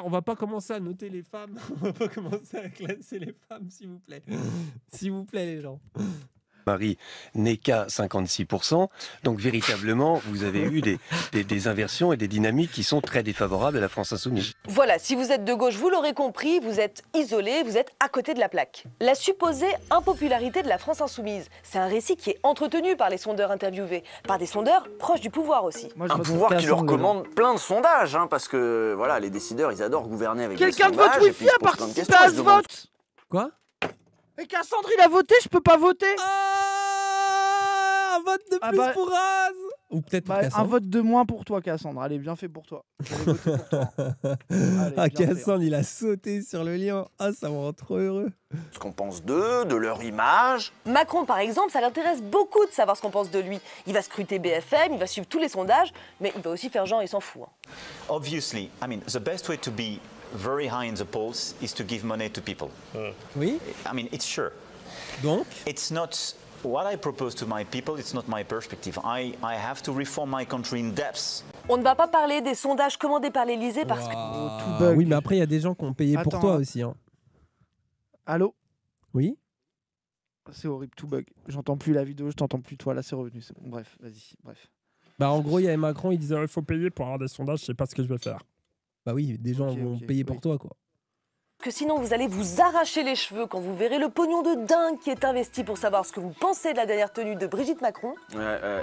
va pas commencer à noter les femmes. On va pas commencer à classer les femmes, s'il vous plaît. S'il vous plaît, les gens. Marie n'est qu'à 56%. Donc véritablement, vous avez eu des inversions et des dynamiques qui sont très défavorables à la France Insoumise. Voilà, si vous êtes de gauche, vous l'aurez compris, vous êtes isolé, vous êtes à côté de la plaque. La supposée impopularité de la France Insoumise, c'est un récit qui est entretenu par les sondeurs interviewés, par des sondeurs proches du pouvoir aussi. Un pouvoir qui leur commande plein de sondages, hein, parce que voilà, les décideurs, ils adorent gouverner avec des sondages. Quelqu'un de votre Wi-Fi a participé à ce vote? Quoi? Et Cassandre, il a voté, je peux pas voter. Un vote de plus pour Raz. Ou peut-être pour Cassandre. Un vote de moins pour toi, Cassandre. Allez, bien fait pour toi. Voté pour toi. Allez, Cassandre, il a sauté sur le lien. Ah, ça me rend trop heureux. Ce qu'on pense d'eux, de leur image. Macron, par exemple, ça l'intéresse beaucoup de savoir ce qu'on pense de lui. Il va scruter BFM, il va suivre tous les sondages, mais il va aussi faire genre, il s'en fout. Obviously, I mean, the best way to be very high in the polls is to give money to people. Oui. I mean, it's sure. Donc, it's not what I propose to my people. It's not my perspective. I have to reform my country in depth. On ne va pas parler des sondages commandés par l'Élysée parce que. Oui, mais après, il y a des gens qui ont payé pour toi aussi. Hein. Allô? Oui. C'est horrible, tout bug. J'entends plus la vidéo, je t'entends plus toi. Là, c'est revenu. C'est bon. Bref, vas-y. Bref. Bah, en gros, il y avait Macron, il disait il faut payer pour avoir des sondages, je sais pas ce que je vais faire. Bah oui, des gens vont payer pour toi, quoi. Que sinon vous allez vous arracher les cheveux quand vous verrez le pognon de dingue qui est investi pour savoir ce que vous pensez de la dernière tenue de Brigitte Macron.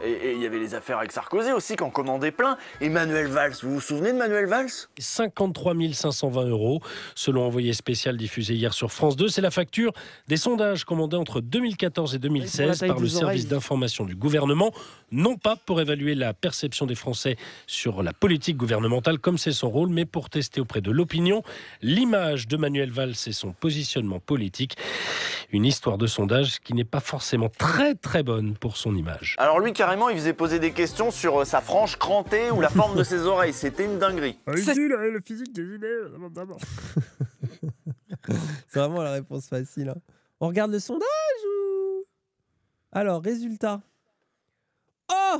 Et il y avait les affaires avec Sarkozy aussi, qui en commandait plein. Et Manuel Valls, vous vous souvenez de Manuel Valls? 53 520 €, selon envoyé spécial diffusé hier sur France 2. C'est la facture des sondages commandés entre 2014 et 2016 par le service d'information du gouvernement, non pas pour évaluer la perception des Français sur la politique gouvernementale, comme c'est son rôle, mais pour tester auprès de l'opinion l'image de Manuel Valls et son positionnement politique. Une histoire de sondage qui n'est pas forcément très très bonne pour son image. Alors lui, carrément, il faisait poser des questions sur sa frange crantée ou la forme de ses oreilles. C'était une dinguerie. Le physique des idées. C'est vraiment la réponse facile. Hein. On regarde le sondage ou... Alors, résultat. Oh!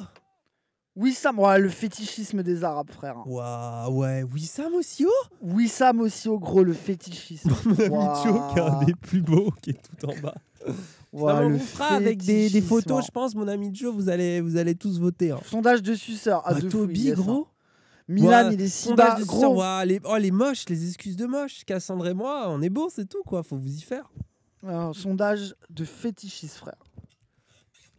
Wissam, le fétichisme des Arabes, frère. Waouh, ouais, Wissam Ossio? Wissam Ossio, gros, le fétichisme. Mon ami Joe, qui est un des plus beaux, qui est tout en bas. On vous fera avec des photos, je pense, mon ami Joe, vous allez tous voter. Hein. Sondage de suceur. Toby, gros. Milan, il est si bas, gros. Les moches, les excuses de moches. Cassandre et moi, on est beaux, c'est tout, quoi. Faut vous y faire. Sondage de fétichisme, frère.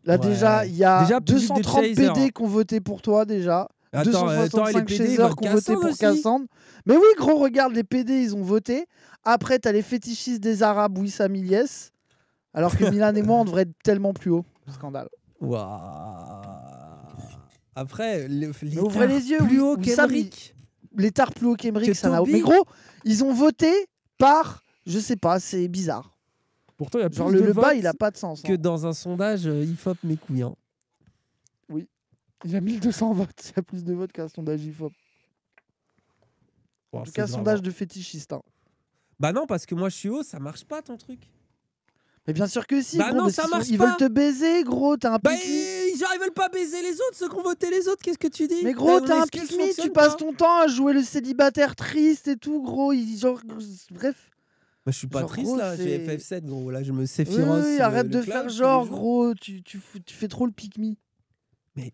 Là, déjà, il y a 230 PD qui ont voté pour toi, déjà. 265 chasers qui ont voté pour Cassandre. Mais oui, gros, regarde, les PD, ils ont voté. Après, t'as les fétichistes des Arabes, Wissam Ilyes. Alors que Milan et moi, on devrait être tellement plus haut. Scandale. Après, ouvrez les yeux, plus haut qu'Emeric. Les tares plus haut qu'Emeric, ça n'a... Mais gros, ils ont voté par... Je sais pas, c'est bizarre. Pourtant, il y a plus genre de le votes bas, il a pas de sens. Que dans un sondage IFOP mes couilles. Hein. Oui. Il y a 1200 votes. Il y a plus de votes qu'un sondage IFOP. En tout cas, sondage de fétichiste. Hein. Bah non, parce que moi, je suis haut, ça marche pas ton truc. Mais bien sûr que si. Bah gros, non, ça marche pas. Ils veulent te baiser, gros. T'as un pique-me. Ils veulent pas baiser les autres, ceux qui ont voté les autres. Qu'est-ce que tu dis? Mais gros, t'as un pique-me. Tu passes ton temps à jouer le célibataire triste et tout, gros. Bref. Bah, je suis pas triste là, j'ai FF7 gros, là je me sais Oui, arrête de faire genre gros, tu fais trop le pique-me. Mais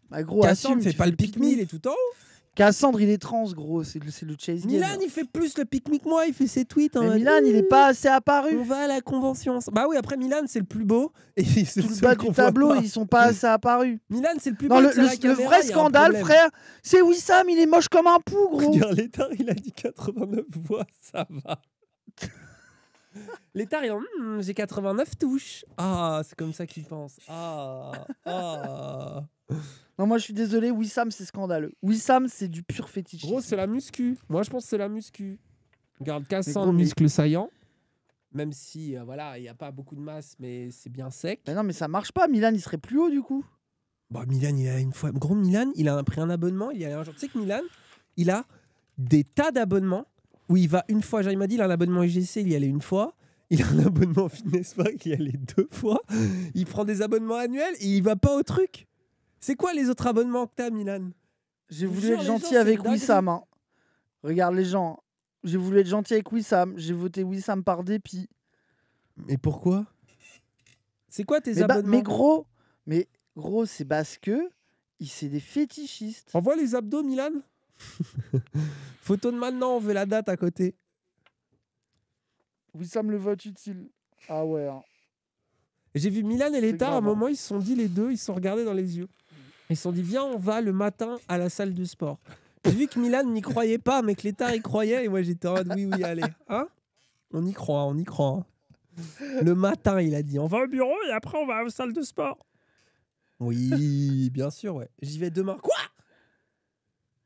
bah, gros, Cassandre fait pas le pique-me, il est tout en haut. Cassandre il est trans gros, c'est le chase game. Milan il fait plus le pique-me que moi, il fait ses tweets. Mais Milan il est pas assez apparu. On va à la convention. Bah oui, après Milan c'est le plus beau. Et tout le bas du tableau ils sont pas assez apparus. Milan c'est le plus beau. Non, le vrai scandale frère, c'est Wissam, il est moche comme un pou gros. Regarde l'état, il a dit 89 voix, ça va. L'état, j'ai 89 touches. Ah, c'est comme ça qu'il pense. Non, moi je suis désolé, Wissam c'est scandaleux. Wissam c'est du pur fétichisme. Gros, c'est la muscu. Moi je pense que c'est la muscu. Regarde, Cassandre, muscle saillant. Même si, voilà, il n'y a pas beaucoup de masse, mais c'est bien sec. Mais non, mais ça marche pas. Milan, il serait plus haut du coup. Bah, Milan, il a une fois. Gros, Milan, il a pris un abonnement. Il y a un jour. Tu sais que Milan, il a des tas d'abonnements. Où il va une fois, genre il m'a dit, il a un abonnement IGC, il y allait une fois. Il a un abonnement Fitness Park, il y allait 2 fois. Il prend des abonnements annuels et il va pas au truc. C'est quoi les autres abonnements que t'as, Milan? J'ai voulu être gentil avec Wissam. Hein. Regarde les gens. J'ai voulu être gentil avec Wissam. J'ai voté Wissam par dépit. Mais pourquoi? C'est quoi tes abonnements? Mais gros, c'est parce que c'est des fétichistes. Envoie les abdos, Milan. Photo de maintenant, on veut la date à côté. Wissam le vote utile. Ah ouais. Hein. J'ai vu Milan et l'État, à un moment, ils se sont dit les deux, ils se sont regardés dans les yeux. Ils se sont dit, viens, on va le matin à la salle de sport. J'ai vu que Milan n'y croyait pas, mais que l'État y croyait. Et moi, j'étais en mode, oui, allez. Hein? On y croit, on y croit. Le matin, il a dit, on va au bureau et après, on va à la salle de sport. Oui, bien sûr, ouais. J'y vais demain. Quoi?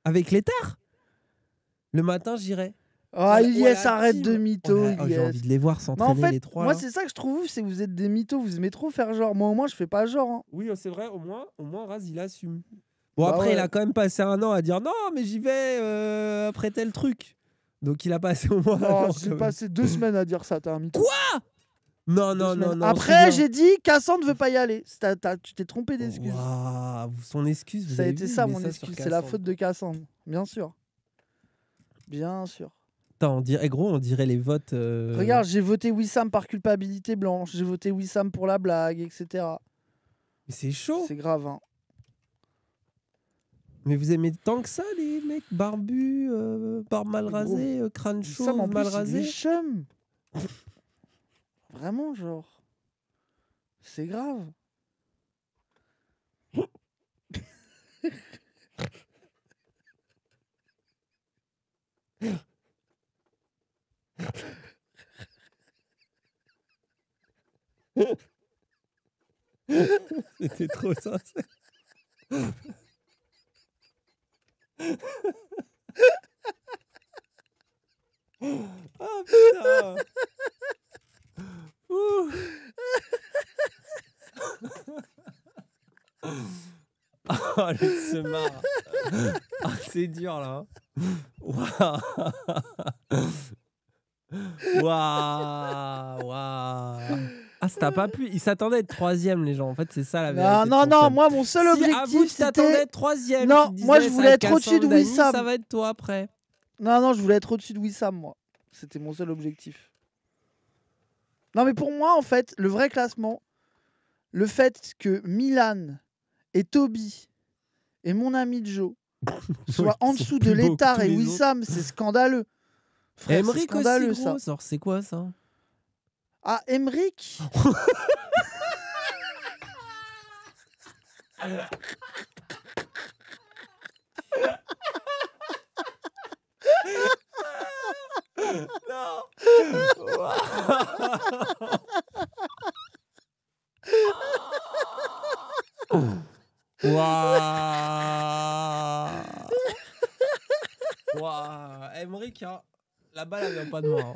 Avec l'étard? Le matin, j'irai. Ah, Ilyes, arrête de mytho. J'ai envie de les voir s'entraîner les trois. Moi, c'est ça que je trouve, c'est que vous êtes des mythos. Vous aimez trop faire genre. Moi, au moins, je fais pas genre. Hein. Oui, c'est vrai. Au moins, Raz, il assume. Bon, après, il a quand même passé un an à dire non, mais j'y vais après tel truc. Donc, il a passé au moins. Non, j'ai passé 2 semaines à dire ça. T'es un mytho. Quoi? Non. Après, j'ai dit Cassandre ne veut pas y aller. Tu t'es trompé d'excuse. Son excuse, ça a été ça, mon excuse. C'est la faute de Cassandre. Bien sûr. Bien sûr. Attends, on dirait les votes. Regarde, j'ai voté Wissam par culpabilité blanche. J'ai voté Wissam pour la blague, etc. Mais c'est chaud. C'est grave, hein. Mais vous aimez tant que ça, les mecs barbus, barbe mal rasée, crâne chaud, mal rasé. Chum. Vraiment, genre. C'est grave. C'était trop sincère. Oh putain. Oh, elle se marre. Ah, c'est dur là. Waouh. Ah, ça t'a pas plu. Ils s'attendaient à être 3e, les gens. En fait, c'est ça la vérité. Non. Moi, mon seul objectif, c'était d'être 3e. Non, moi, je voulais être au-dessus de Wissam. Ça va être toi après. Non, je voulais être au-dessus de Wissam, moi. C'était mon seul objectif. Non, mais pour moi, en fait, le vrai classement, le fait que Milan et Toby et mon ami Joe soient en dessous de Létard et Wissam, c'est scandaleux. Emmerich aussi, gros, ça. C'est quoi ça? Ah, Emmerich. Non. Waouh. Emmerich, hein. La balle, elle vient pas de moi. Hein.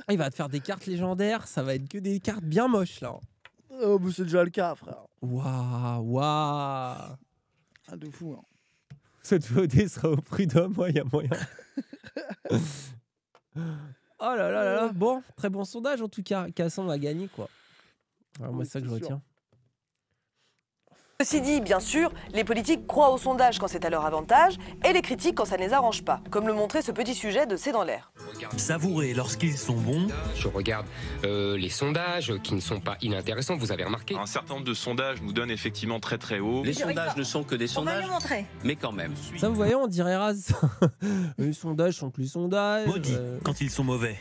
Il va te faire des cartes légendaires, ça va être que des cartes bien moches là. Oh, mais c'est déjà le cas, frère. Waouh. Ah, de fou. Hein. Cette VOD sera au prud'homme, il y a moyen. Oh là là. Bon, très bon sondage en tout cas. Cassandre a gagné quoi. Alors, moi, c'est ça que je retiens. Ceci dit, bien sûr, les politiques croient aux sondages quand c'est à leur avantage et les critiquent quand ça ne les arrange pas, comme le montrait ce petit sujet de C'est dans l'air. Savourer lorsqu'ils sont bons. Je regarde les sondages qui ne sont pas inintéressants, vous avez remarqué. Un certain nombre de sondages nous donnent effectivement très très haut. Les sondages ne sont que des sondages, mais quand même. Ça, vous voyez, on dirait Raz. Les sondages sont que les sondages. Maudits quand ils sont mauvais.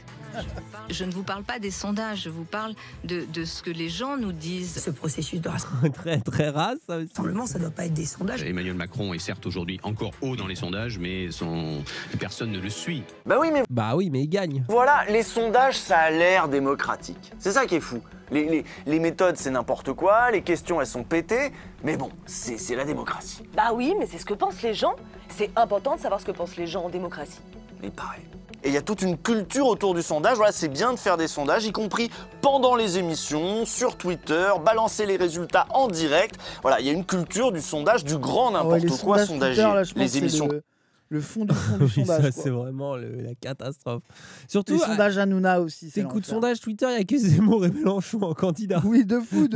Je ne vous parle pas des sondages, je vous parle de ce que les gens nous disent. Ce processus de rassemblement. Très Raz, ça aussi. Rassemblement, ça ne doit pas être des sondages. Emmanuel Macron est certes aujourd'hui encore haut dans les sondages, mais personne ne le suit. Bah oui, mais il gagne. Voilà, les sondages, ça a l'air démocratique. C'est ça qui est fou. Les méthodes, c'est n'importe quoi, les questions, elles sont pétées, mais bon, c'est la démocratie. Bah oui, mais c'est ce que pensent les gens. C'est important de savoir ce que pensent les gens en démocratie. Mais pareil. Et il y a toute une culture autour du sondage. Voilà, c'est bien de faire des sondages, y compris pendant les émissions, sur Twitter, balancer les résultats en direct. Voilà, il y a une culture du sondage, du grand n'importe quoi sondager. Les émissions. Le fond du sondage. Ça, c'est vraiment la catastrophe. Surtout, les sondages Hanouna aussi. Ces coups de sondage Twitter, il n'y a que Zemmour et Mélenchon en candidat. Oui, de fou.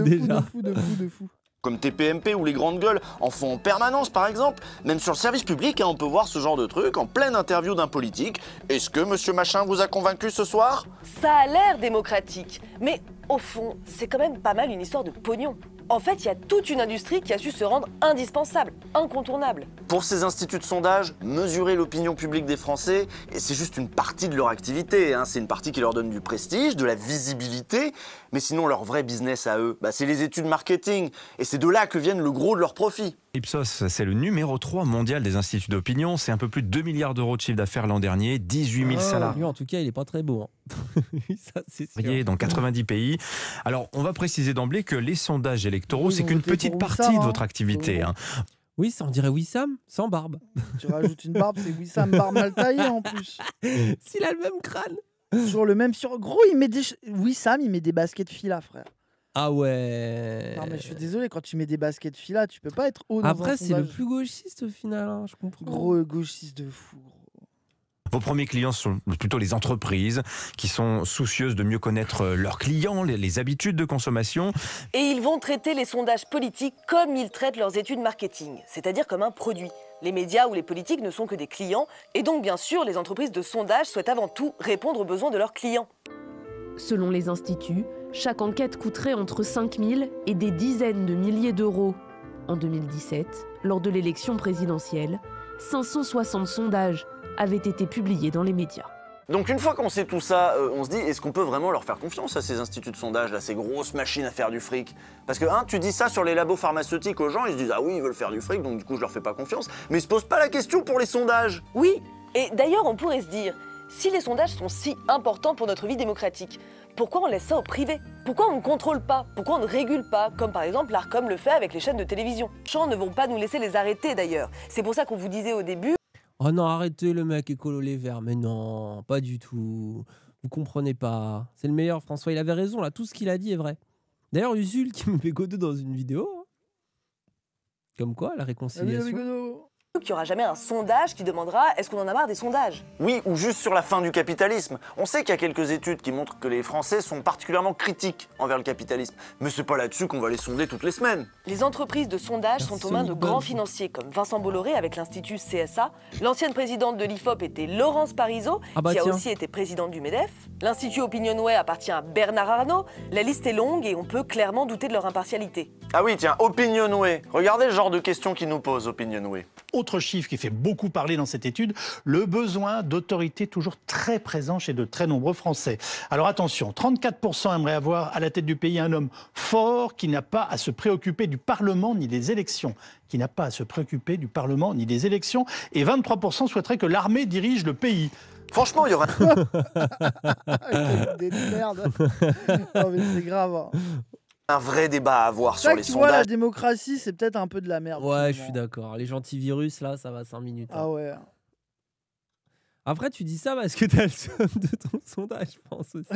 Comme TPMP ou les grandes gueules en font en permanence par exemple. Même sur le service public, on peut voir ce genre de truc en pleine interview d'un politique. Est-ce que Monsieur Machin vous a convaincu ce soir? Ça a l'air démocratique, mais au fond, c'est quand même pas mal une histoire de pognon. En fait, il y a toute une industrie qui a su se rendre indispensable, incontournable. Pour ces instituts de sondage, mesurer l'opinion publique des Français, c'est juste une partie de leur activité. C'est une partie qui leur donne du prestige, de la visibilité. Mais sinon, leur vrai business à eux, c'est les études marketing. Et c'est de là que viennent le gros de leurs profits. Ipsos, c'est le numéro 3 mondial des instituts d'opinion. C'est un peu plus de 2 milliards d'euros de chiffre d'affaires l'an dernier, 18 000 salariés. Lui, en tout cas, il n'est pas très beau. Hein. Ça, c'est sûr. Dans 90 pays. Alors, on va préciser d'emblée que les sondages électoraux, c'est qu'une petite partie de votre activité. Hein. Oui, ça, on dirait Wissam sans barbe. Tu rajoutes une barbe, c'est Wissam barbe mal taillée en plus. S'il a le même crâne. Toujours le même sur. Gros, Wissam, il met des baskets fila, frère. Ah ouais. Non mais je suis désolé, quand tu mets des baskets fila, tu peux pas être haut dans Après, un c'est le sondage. plus gauchiste au final, hein, je comprends. Gros gauchiste de fou. Vos premiers clients sont plutôt les entreprises qui sont soucieuses de mieux connaître leurs clients, les habitudes de consommation. Et ils vont traiter les sondages politiques comme ils traitent leurs études marketing, c'est-à-dire comme un produit. Les médias ou les politiques ne sont que des clients, et donc bien sûr, les entreprises de sondage souhaitent avant tout répondre aux besoins de leurs clients. Selon les instituts, chaque enquête coûterait entre 5 000 et des dizaines de milliers d'euros. En 2017, lors de l'élection présidentielle, 560 sondages avaient été publiés dans les médias. Donc une fois qu'on sait tout ça, on se dit, est-ce qu'on peut vraiment leur faire confiance à ces instituts de sondage, là, ces grosses machines à faire du fric? Parce que, tu dis ça sur les labos pharmaceutiques aux gens, ils se disent, ah oui, ils veulent faire du fric, donc du coup je leur fais pas confiance. Mais ils se posent pas la question pour les sondages. Oui, et d'ailleurs on pourrait se dire, si les sondages sont si importants pour notre vie démocratique, pourquoi on laisse ça au privé? Pourquoi on ne contrôle pas? Pourquoi on ne régule pas? Comme par exemple l'Arcom le fait avec les chaînes de télévision. Les gens ne vont pas nous laisser les arrêter d'ailleurs. C'est pour ça qu'on vous disait au début... Oh non, arrêtez le mec écolo les verts. Mais non, pas du tout. Vous comprenez pas. C'est le meilleur, François. Il avait raison, là. Tout ce qu'il a dit est vrai. D'ailleurs, Usul qui me fait coder dans une vidéo. Hein. Comme quoi, la réconciliation. Il n'y aura jamais un sondage qui demandera est-ce qu'on en a marre des sondages? Oui, ou juste sur la fin du capitalisme. On sait qu'il y a quelques études qui montrent que les Français sont particulièrement critiques envers le capitalisme. Mais c'est pas là-dessus qu'on va les sonder toutes les semaines. Les entreprises de sondage sont aux mains de grands financiers comme Vincent Bolloré avec l'Institut CSA. L'ancienne présidente de l'IFOP était Laurence Parisot, qui a aussi été présidente du MEDEF. L'Institut Opinionway appartient à Bernard Arnault. La liste est longue et on peut clairement douter de leur impartialité. Ah oui, tiens, Opinionway. Regardez le genre de questions qu'ils nous posent, Opinionway. Autre chiffre qui fait beaucoup parler dans cette étude, le besoin d'autorité toujours très présent chez de très nombreux Français. Alors attention, 34% aimeraient avoir à la tête du pays un homme fort qui n'a pas à se préoccuper du Parlement ni des élections. Qui n'a pas à se préoccuper du Parlement ni des élections. Et 23% souhaiteraient que l'armée dirige le pays. Franchement, il y aura... Des merdes. Non mais c'est grave. Hein. Un vrai débat à avoir sur les tu sondages. vois, la démocratie, c'est peut-être un peu de la merde. Ouais, je suis d'accord. Les gentils virus, là, ça va 5 minutes. Hein. Ah ouais. Après, tu dis ça parce que t'as le seum de ton sondage, je pense aussi.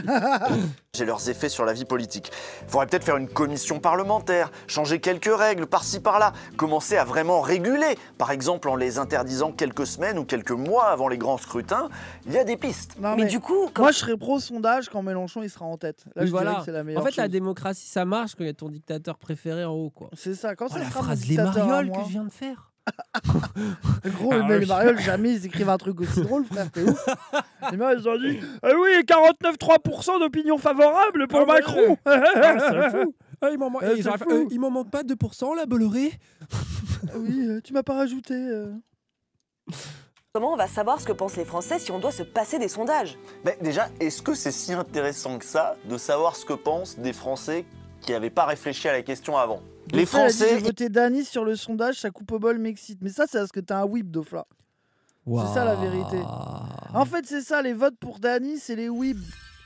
J'ai leurs effets sur la vie politique. Faudrait peut-être faire une commission parlementaire, changer quelques règles par-ci par-là, commencer à vraiment réguler. Par exemple, en les interdisant quelques semaines ou quelques mois avant les grands scrutins, il y a des pistes. Non, mais du coup, moi je serais pro-sondage quand Mélenchon il sera en tête. Là, Oui, je voilà. dirais que c'est la meilleure En fait, chose. la démocratie, ça marche quand il y a ton dictateur préféré en haut, quoi. C'est ça. Quand ça la sera mon phrase les dictateur à marioles moi. que je viens de faire. Gros, mais les marioles, jamais ils écrivent un truc aussi drôle, frère, t'es ouf. Les marioles, ils ont dit oui, 49,3% d'opinion favorable pour Macron. C'est fou. Il m'en manque pas 2% là, Bolloré. Oui, tu m'as pas rajouté. Comment on va savoir ce que pensent les Français si on doit se passer des sondages? Mais déjà, est-ce que c'est si intéressant que ça de savoir ce que pensent des Français qui n'avaient pas réfléchi à la question avant? Les Français... J'ai voté Dany sur le sondage, sa coupe au bol m'excite. Mais ça, c'est parce que t'as un whip, Dofla. Wow. C'est ça la vérité. En fait, c'est ça, les votes pour Dany, c'est les whips.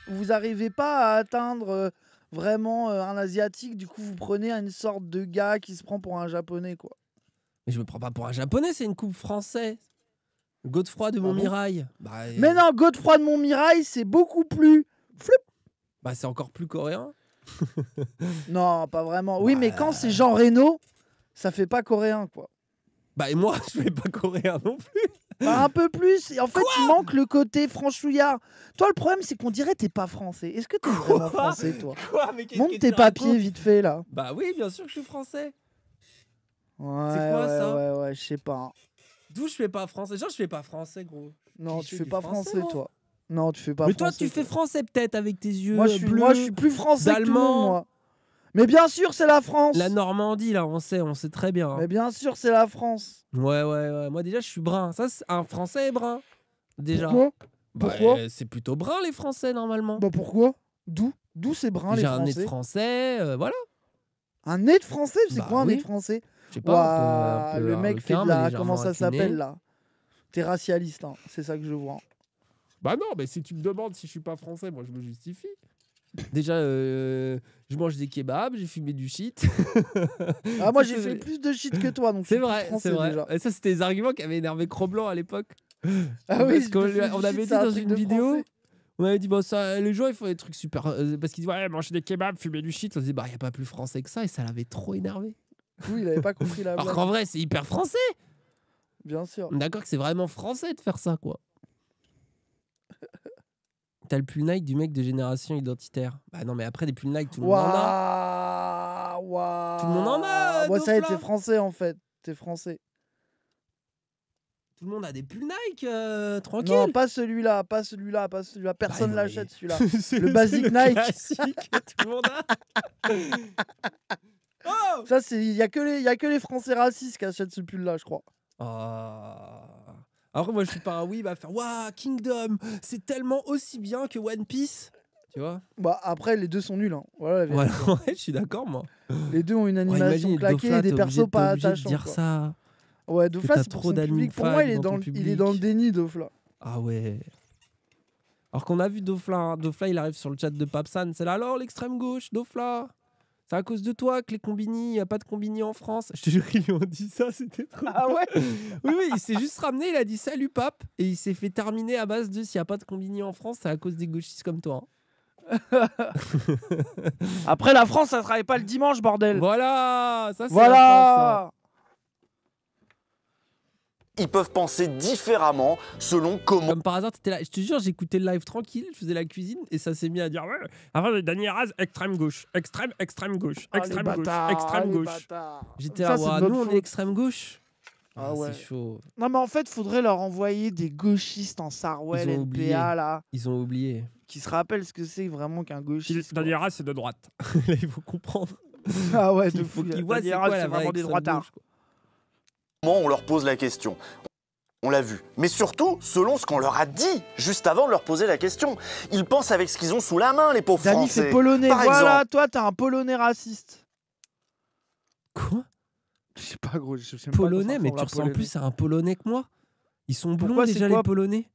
Vous n'arrivez pas à atteindre vraiment un Asiatique, du coup, vous prenez une sorte de gars qui se prend pour un Japonais, quoi. Mais je me prends pas pour un Japonais, c'est une coupe française. Godefroy de Montmirail. Mais non, Godefroy de Montmirail, c'est beaucoup plus... Flip. Bah, c'est encore plus coréen. Non, pas vraiment. Oui, mais quand c'est Jean Reno, ça fait pas coréen, quoi. Bah, et moi, je fais pas coréen non plus. Bah, un peu plus. Et en fait, il manque le côté franchouillard. Toi, le problème, c'est qu'on dirait que t'es pas français. Est-ce que t'es vraiment français, toi? Montre tes papiers vite fait, là. Bah oui, bien sûr que je suis français. Ouais, c'est quoi ça? Ouais, je sais pas. D'où je fais pas français? Genre, je fais pas français, gros. Non, Je tu fais fais du pas français, toi. Non, tu fais pas Mais français. toi, tu fais français peut-être avec tes yeux moi, bleus. moi, je suis plus français que tout le monde, d'allemand. moi. Mais bien sûr, c'est la France. La Normandie, là, on sait très bien. Hein. Mais bien sûr, c'est la France. Ouais. Moi, déjà, je suis brun. Ça, un Français est brun. Déjà. Pourquoi? Pourquoi? C'est plutôt brun, les Français, normalement. Bah, pourquoi? D'où c'est brun, les J'ai Français? un nez de Français, voilà. Un nez de Français? C'est Bah quoi un nez oui. de Français? Je sais pas. Le mec fait de la... Comment ça s'appelle là? T'es racialiste, hein. C'est ça que je vois. Bah non, mais si tu me demandes si je suis pas français, moi je me justifie. Déjà, je mange des kebabs, j'ai fumé du shit. Ah, moi j'ai fait plus de shit que toi, donc c'est vrai, c'est vrai. Déjà. Et ça, c'était des arguments qui avaient énervé Cro-Blanc à l'époque. Ah oui, on avait dit dans une vidéo, on avait dit, bon, ça, les gens ils font des trucs super. Parce qu'ils disent, ouais, manger des kebabs, fumer du shit. On se dit, bah, il n'y a pas plus français que ça, et ça l'avait trop énervé. Oui, il avait pas compris la blague. Alors qu'en vrai, c'est hyper français. Bien sûr. D'accord que c'est vraiment français de faire ça, quoi. T'as le pull Nike du mec de Génération Identitaire. Bah non, mais après, des pulls Nike, tout le monde en a. Tout le monde en a. Moi, ça y est, t'es français en fait. T'es français. Tout le monde a des pulls Nike, tranquille. Non, pas celui-là, pas celui-là, pas celui-là. Personne l'achète, celui-là. Le basique Nike. Classique, tout le monde a. Oh, ça, il y a que les Français racistes qui achètent ce pull-là, je crois. Après, moi, je suis pas un oui, bah faire waouh, Kingdom, c'est tellement aussi bien que One Piece. Tu vois? Bah, après, les deux sont nuls. Hein. Voilà, ouais, je suis d'accord, moi. Les deux ont une animation claquée et des persos pas attachants. Dire ça. Ouais, Dofla, c'est pour son public. Pour moi, il est dans le déni, Dofla. Ah ouais. Alors qu'on a vu Dofla. Hein. Dofla, il arrive sur le chat de Papsan. C'est là, alors, l'extrême gauche, Dofla. C'est à cause de toi que les combini, il n'y a pas de combini en France. Je te jure qu'ils lui ont dit ça, c'était trop. Ah ouais? Oui, il s'est juste ramené, il a dit salut pape, et il s'est fait terminer à base de s'il n'y a pas de combini en France, c'est à cause des gauchistes comme toi. Hein. Après, la France, ça ne travaille pas le dimanche, bordel. Voilà, ça c'est la France, ça. Ils peuvent penser différemment selon comment... Comme par hasard, t'étais là. Je te jure, j'écoutais le live tranquille, je faisais la cuisine et ça s'est mis à dire ouais. Avant, Dany Raz, extrême gauche, extrême gauche, extrême gauche, extrême gauche. J'étais là, nous on est extrême gauche. Ah ouais. C'est chaud. Non, mais en fait, faudrait leur envoyer des gauchistes en Sarwell, LPA, là. Ils ont oublié. Qui se rappellent ce que c'est vraiment qu'un gauchiste. Dany Raz, c'est de droite. Là, il faut comprendre. Ah ouais, il faut qu'ils voient c'est quoi la vraie des droitards. Comment on leur pose la question. On l'a vu. Mais surtout, selon ce qu'on leur a dit juste avant de leur poser la question. Ils pensent avec ce qu'ils ont sous la main, les pauvres Dany Français. fait polonais. Par voilà, exemple. toi, t'es un polonais raciste. Quoi? Je sais pas, gros. Je sais polonais, pas mais tu ressembles plus à un polonais que moi. Ils sont blonds. Pourquoi, déjà, les polonais.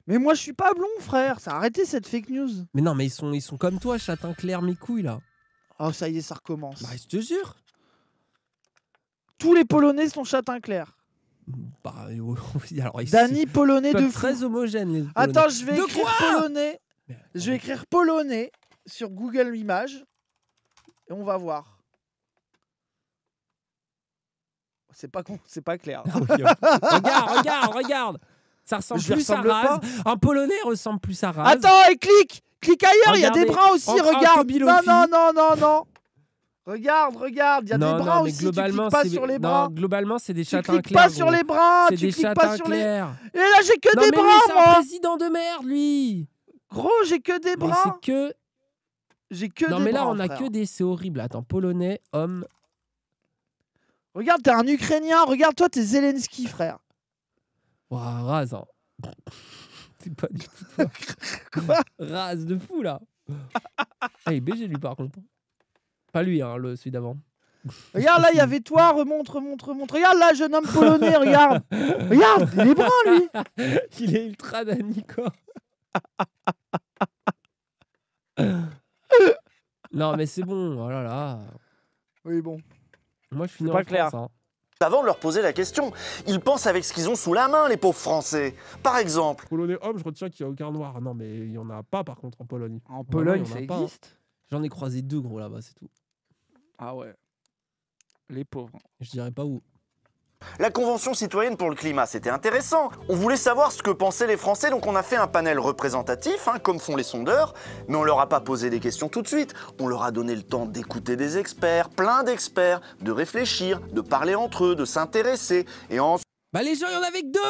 Mais moi, je suis pas blond, frère. Ça a arrêté cette fake news. Mais non, mais ils sont comme toi, châtain clair, mes couilles, là. Oh, ça y est, ça recommence. Bah, je te jure. Tous les polonais sont châtain clair. Bah, alors, Dany polonais de fou. Très homogène, les polonais. Attends, je vais écrire polonais. Je vais écrire polonais sur Google Images et on va voir. C'est pas clair. regarde. Ça ressemble plus à Raz. Un polonais ressemble plus à Raz. Attends, et clique ailleurs, il y a des bras aussi, regarde. Non. Regarde, il y a des bras aussi, globalement, tu cliques pas sur les bras. Non, globalement, c'est des châtains clairs. Tu cliques pas sur les bras, tu cliques pas sur les... Et là, j'ai que des bras, moi. C'est un président de merde, lui. Gros, j'ai que des bras. Mais c'est que... J'ai que des bras, Non, mais là, on a frère. que des... C'est horrible. Attends, polonais, homme... Regarde, t'es un Ukrainien. Regarde, toi, t'es Zelensky, frère. Waouh, Raz, hein. C'est pas du tout toi. Quoi? Raz de fou, là. Ah, il est BG, lui, par contre. Pas lui, hein, celui d'avant. Regarde, là, il y avait toi, remonte. Regarde, là, jeune homme polonais, regarde. Regarde, il est brun, lui. Il est ultra Dany, quoi. Non, mais c'est bon, oh là là. Oui, bon. Moi, je suis né pas en clair. France, hein. Avant de leur poser la question, ils pensent avec ce qu'ils ont sous la main, les pauvres Français. Par exemple... Polonais homme, je retiens qu'il n'y a aucun noir. Non, mais il n'y en a pas, par contre, en Pologne. En Pologne, ça pas, existe. J'en ai croisé 2, gros, là-bas, c'est tout. Ah ouais. Les pauvres. Je dirais pas où. La Convention citoyenne pour le climat, c'était intéressant. On voulait savoir ce que pensaient les Français, donc on a fait un panel représentatif, comme font les sondeurs, mais on leur a pas posé des questions tout de suite. On leur a donné le temps d'écouter des experts, plein d'experts, de réfléchir, de parler entre eux, de s'intéresser, et ensuite... Bah les gens, il y en avait que 2.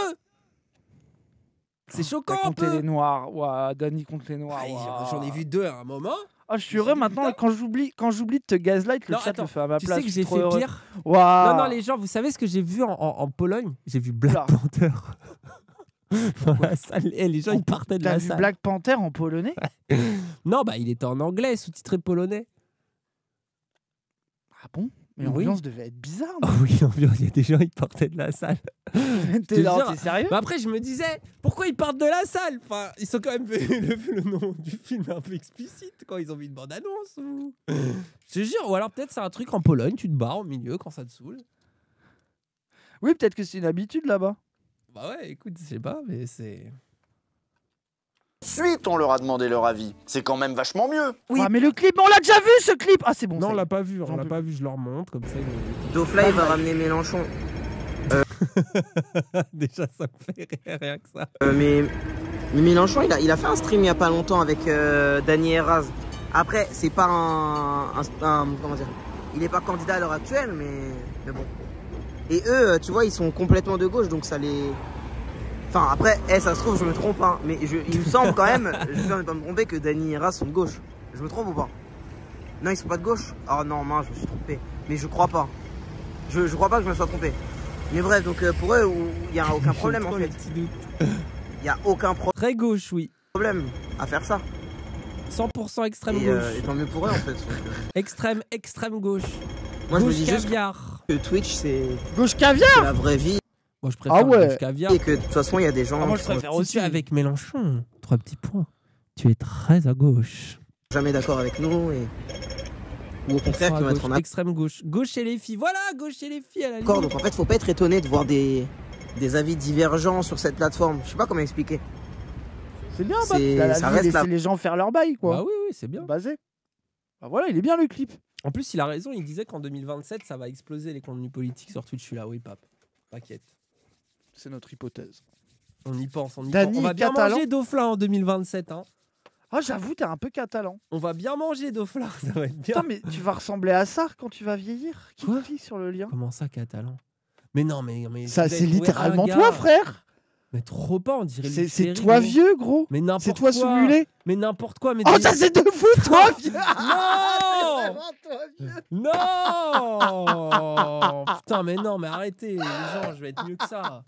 C'est choquant un peu. Les noirs. Ouah, Dany contre les noirs. J'en ai vu 2 à un moment. Ah, je suis heureux maintenant, quand j'oublie de te gaslight, le chat le fait à ma place. Tu sais que j'ai fait pire. Wow. Non, les gens, vous savez ce que j'ai vu en Pologne? J'ai vu Black Panther. Dans la salle. Les gens, ils partaient de la salle. T'as vu Black Panther en polonais? Non, bah il était en anglais, sous-titré polonais. Ah bon? Mais l'ambiance devait être bizarre. Oh oui, l'ambiance, il y a des gens qui partaient de la salle. T'es sérieux? Mais après, je me disais, pourquoi ils partent de la salle? Enfin, ils sont quand même fait le nom du film un peu explicite quand ils ont vu une bande-annonce. Ou... Je te jure, ou alors peut-être c'est un truc en Pologne, tu te barres au milieu quand ça te saoule. Oui, peut-être que c'est une habitude là-bas. Bah ouais, écoute, je sais pas, mais c'est... Ensuite, on leur a demandé leur avis. C'est quand même vachement mieux. Oui. Ah, mais le clip, on l'a déjà vu ce clip. Ah, c'est bon. Non, on l'a pas vu, je leur montre comme ça. Dofla, il va ramener Mélenchon. Déjà, ça me fait rire, rien que ça. Mais Mélenchon, il a fait un stream il y a pas longtemps avec Dany Erraz. Après, c'est pas comment dire, il est pas candidat à l'heure actuelle, mais bon. Et eux, tu vois, ils sont complètement de gauche, donc ça les... Enfin, après, ça se trouve, je me trompe, hein, mais il me semble quand même, je vais pas me tromper, que Dany Erraz sont de gauche. Je me trompe ou pas? Non, ils sont pas de gauche? Oh non, mince, je me suis trompé. Mais je crois pas. Je crois pas que je me sois trompé. Mais bref, donc pour eux, il n'y a aucun problème en fait. Il n'y a aucun problème. Très gauche, oui. Problème à faire ça. 100% extrême gauche. Et tant mieux pour eux en fait. Extrême gauche. Moi, gauche je me dis caviar. Juste que Twitch, c'est... Gauche caviar, la vraie vie. Moi, je préfère gauche caviar. Et que de toute façon, il y a des gens... moi, je préfère aussi avec Mélenchon. 3 petits points. Tu es très à gauche. Jamais d'accord avec nous et... Ou au contraire, qui vont être en extrême gauche. Gauche chez les filles. Voilà, gauche chez les filles à la limite. D'accord, donc en fait, faut pas être étonné de voir des avis divergents sur cette plateforme. Je sais pas comment expliquer. C'est bien, bah, ça reste laisser les gens faire leur bail, quoi. Bah oui, c'est bien. Basé. Bah voilà, il est bien le clip. En plus, il a raison, il disait qu'en 2027, ça va exploser les contenus politiques sur Twitch. Je suis là, oui, pape. T'inquiète. C'est notre hypothèse. On y pense, on Dany va bien manger Dofla en 2027, hein. Ah, j'avoue, t'es un peu catalan. On va bien manger Dofla, ça va être bien. Putain, mais tu vas ressembler à ça quand tu vas vieillir. Qui clique sur le lien? Comment ça, catalan? Mais non, mais ça, c'est littéralement toi, frère. Mais trop pas, on dirait. C'est toi vieux, gros. Mais n'importe quoi. C'est toi simulé. Mais n'importe quoi. Mais oh, ça c'est de fou, toi vieux. Non. Non. Putain, mais non, mais arrêtez, les gens, je vais être mieux que ça.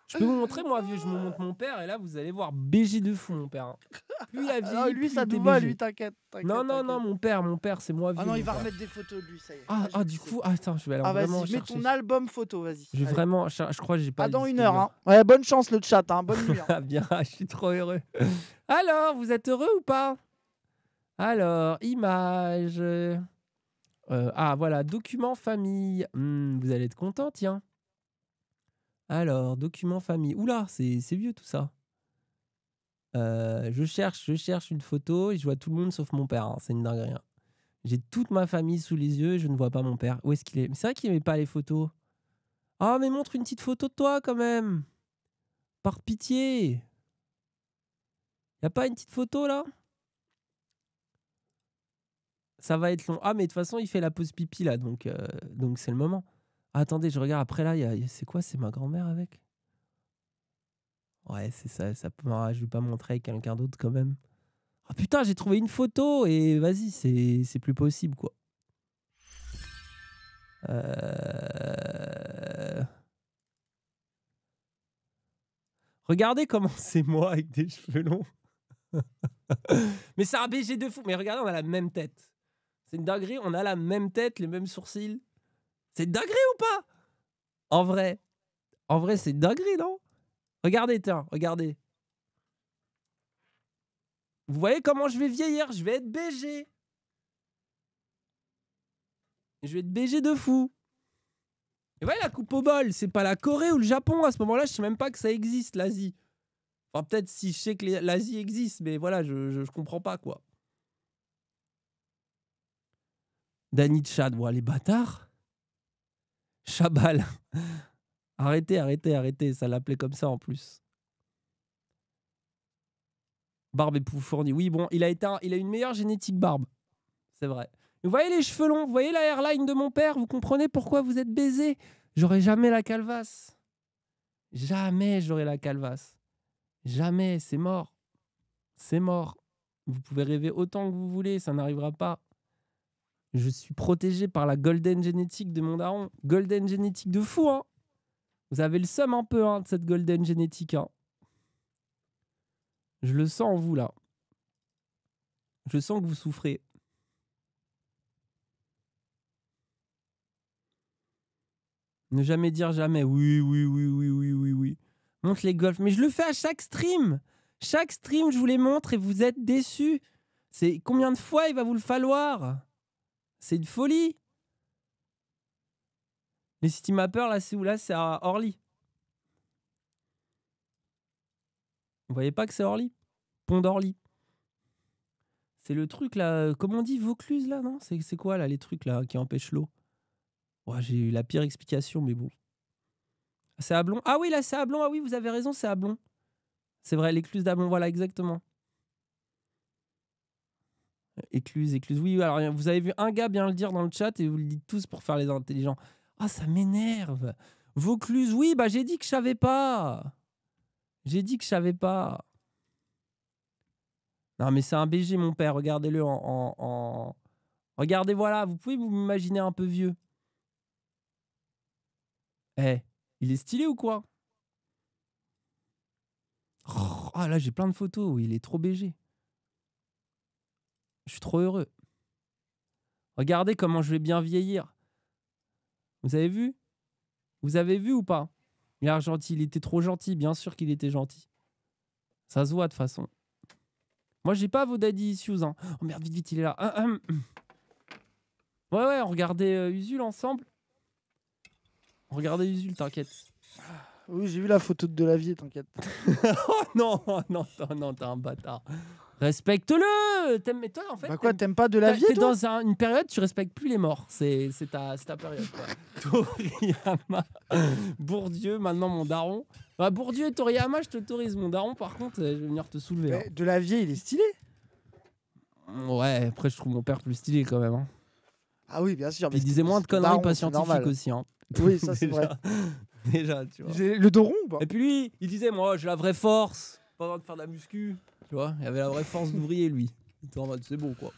Je peux vous montrer, moi, vieux, je vous montre mon père, et là, vous allez voir BG de fou, mon père. Lui, il a vieilli. Lui, ça nous va, lui, t'inquiète. Non, mon père, c'est moi, vieux. Ah non, il va remettre des photos de lui, ça y est. Ah, du coup, attends, je vais aller vraiment vas-y, chercher. mets ton album photo, vas-y. Je vais vraiment, je crois que j'ai pas. Dans 1 heure, hein. Ouais, bonne chance, le chat, hein. Bonne nuit. Hein. Bien, je suis trop heureux. Alors, vous êtes heureux ou pas? Alors, images. Voilà, document famille. Vous allez être content, tiens. Alors, document famille. Oula, c'est vieux tout ça. Je cherche une photo et je vois tout le monde sauf mon père. Hein. C'est une dinguerie. Hein. J'ai toute ma famille sous les yeux et je ne vois pas mon père. Où est-ce qu'il est? Mais c'est vrai qu'il n'aimait pas les photos. Ah, mais montre une petite photo de toi quand même. Par pitié. Y a pas une petite photo là? Ça va être long. Ah, mais de toute façon, il fait la pause pipi là, donc c'est le moment. Ah, attendez, je regarde après là. C'est quoi? C'est ma grand-mère avec? Ouais, c'est ça. Je vais pas montrer avec quelqu'un d'autre quand même. Ah putain, j'ai trouvé une photo et vas-y, c'est plus possible quoi. Regardez comment c'est moi avec des cheveux longs. Mais c'est un BG de fou. Mais regardez, on a la même tête. C'est une dinguerie, on a la même tête, les mêmes sourcils. C'est une dinguerie ou pas? En vrai, c'est une dinguerie, non? Regardez, tiens, regardez. Vous voyez comment je vais vieillir? Je vais être BG. Je vais être BG de fou. Et voyez la coupe au bol, c'est pas la Corée ou le Japon. À ce moment-là, je sais même pas que ça existe, l'Asie. Enfin, peut-être si je sais que l'Asie existe, mais voilà, je comprends pas, quoi. Dany Tchad, bon, les bâtards. Chabal. Arrêtez, ça l'appelait comme ça en plus. Barbe et Poux fourni. Oui, bon, il a une meilleure génétique Barbe. C'est vrai. Vous voyez les cheveux longs, vous voyez la hairline de mon père, vous comprenez pourquoi vous êtes baisé? J'aurai jamais la calvasse. Jamais j'aurai la calvasse. Jamais, c'est mort. C'est mort. Vous pouvez rêver autant que vous voulez, ça n'arrivera pas. Je suis protégé par la golden génétique de mon daron. Golden génétique de fou, hein. Vous avez le seum un peu, hein, de cette golden génétique, hein. Je le sens en vous, là. Je sens que vous souffrez. Ne jamais dire jamais. Oui. Montre les golfs. Mais je le fais à chaque stream. Chaque stream, je vous les montre et vous êtes déçus. C'est combien de fois il va vous le falloir? C'est une folie. Les City Mappers, là, c'est où? Là, c'est à Orly. Vous voyez pas que c'est Orly? Pont d'Orly. C'est le truc, là, comment on dit, Vaucluse, là, non? C'est quoi, là, les trucs, là, qui empêchent l'eau? Ouais, j'ai eu la pire explication, mais bon. C'est à Blon. Ah oui, là, c'est à Blon. Ah oui, vous avez raison, c'est à Blon. C'est vrai, l'écluse d'Ablon, voilà, exactement. Écluse. Oui, alors vous avez vu un gars bien le dire dans le chat et vous le dites tous pour faire les intelligents. Ah, ça m'énerve. Vaucluse, oui, bah j'ai dit que je savais pas. Non, mais c'est un BG, mon père. Regardez-le Regardez, voilà, vous pouvez vous m'imaginer un peu vieux. Il est stylé ou quoi? Ah, là, j'ai plein de photos. Il est trop BG. Je suis trop heureux. Regardez comment je vais bien vieillir. Vous avez vu? Vous avez vu ou pas? Il est gentil. Il était trop gentil. Bien sûr qu'il était gentil. Ça se voit de toute façon. Moi, j'ai pas vos daddy issues. Hein. Oh merde, vite, il est là. Ouais, on regardait Usul ensemble. Regardez Usul, t'inquiète. Oui, j'ai vu la photo de Delavier, t'inquiète. Oh non, t'es un bâtard. Respecte-le. Mais toi, en fait, bah quoi, t'aimes pas Delavier? T'es dans une période, tu respectes plus les morts. C'est ta période. Toriyama, Bourdieu, maintenant mon daron. Bah, Bourdieu et Toriyama, je t'autorise. Mon daron, par contre, je vais venir te soulever. Hein. Delavier, il est stylé. Ouais, après, je trouve mon père plus stylé quand même. Hein. Ah oui, bien sûr. Il disait moins de conneries pas scientifiques aussi. Hein. Oui, ça c'est vrai. Déjà, tu vois. Le dos rond, quoi. Et puis lui, il disait, moi, j'ai la vraie force. Pas besoin de faire de la muscu. Tu vois, il avait la vraie force d'ouvrier, lui. Il était en mode, c'est bon, quoi.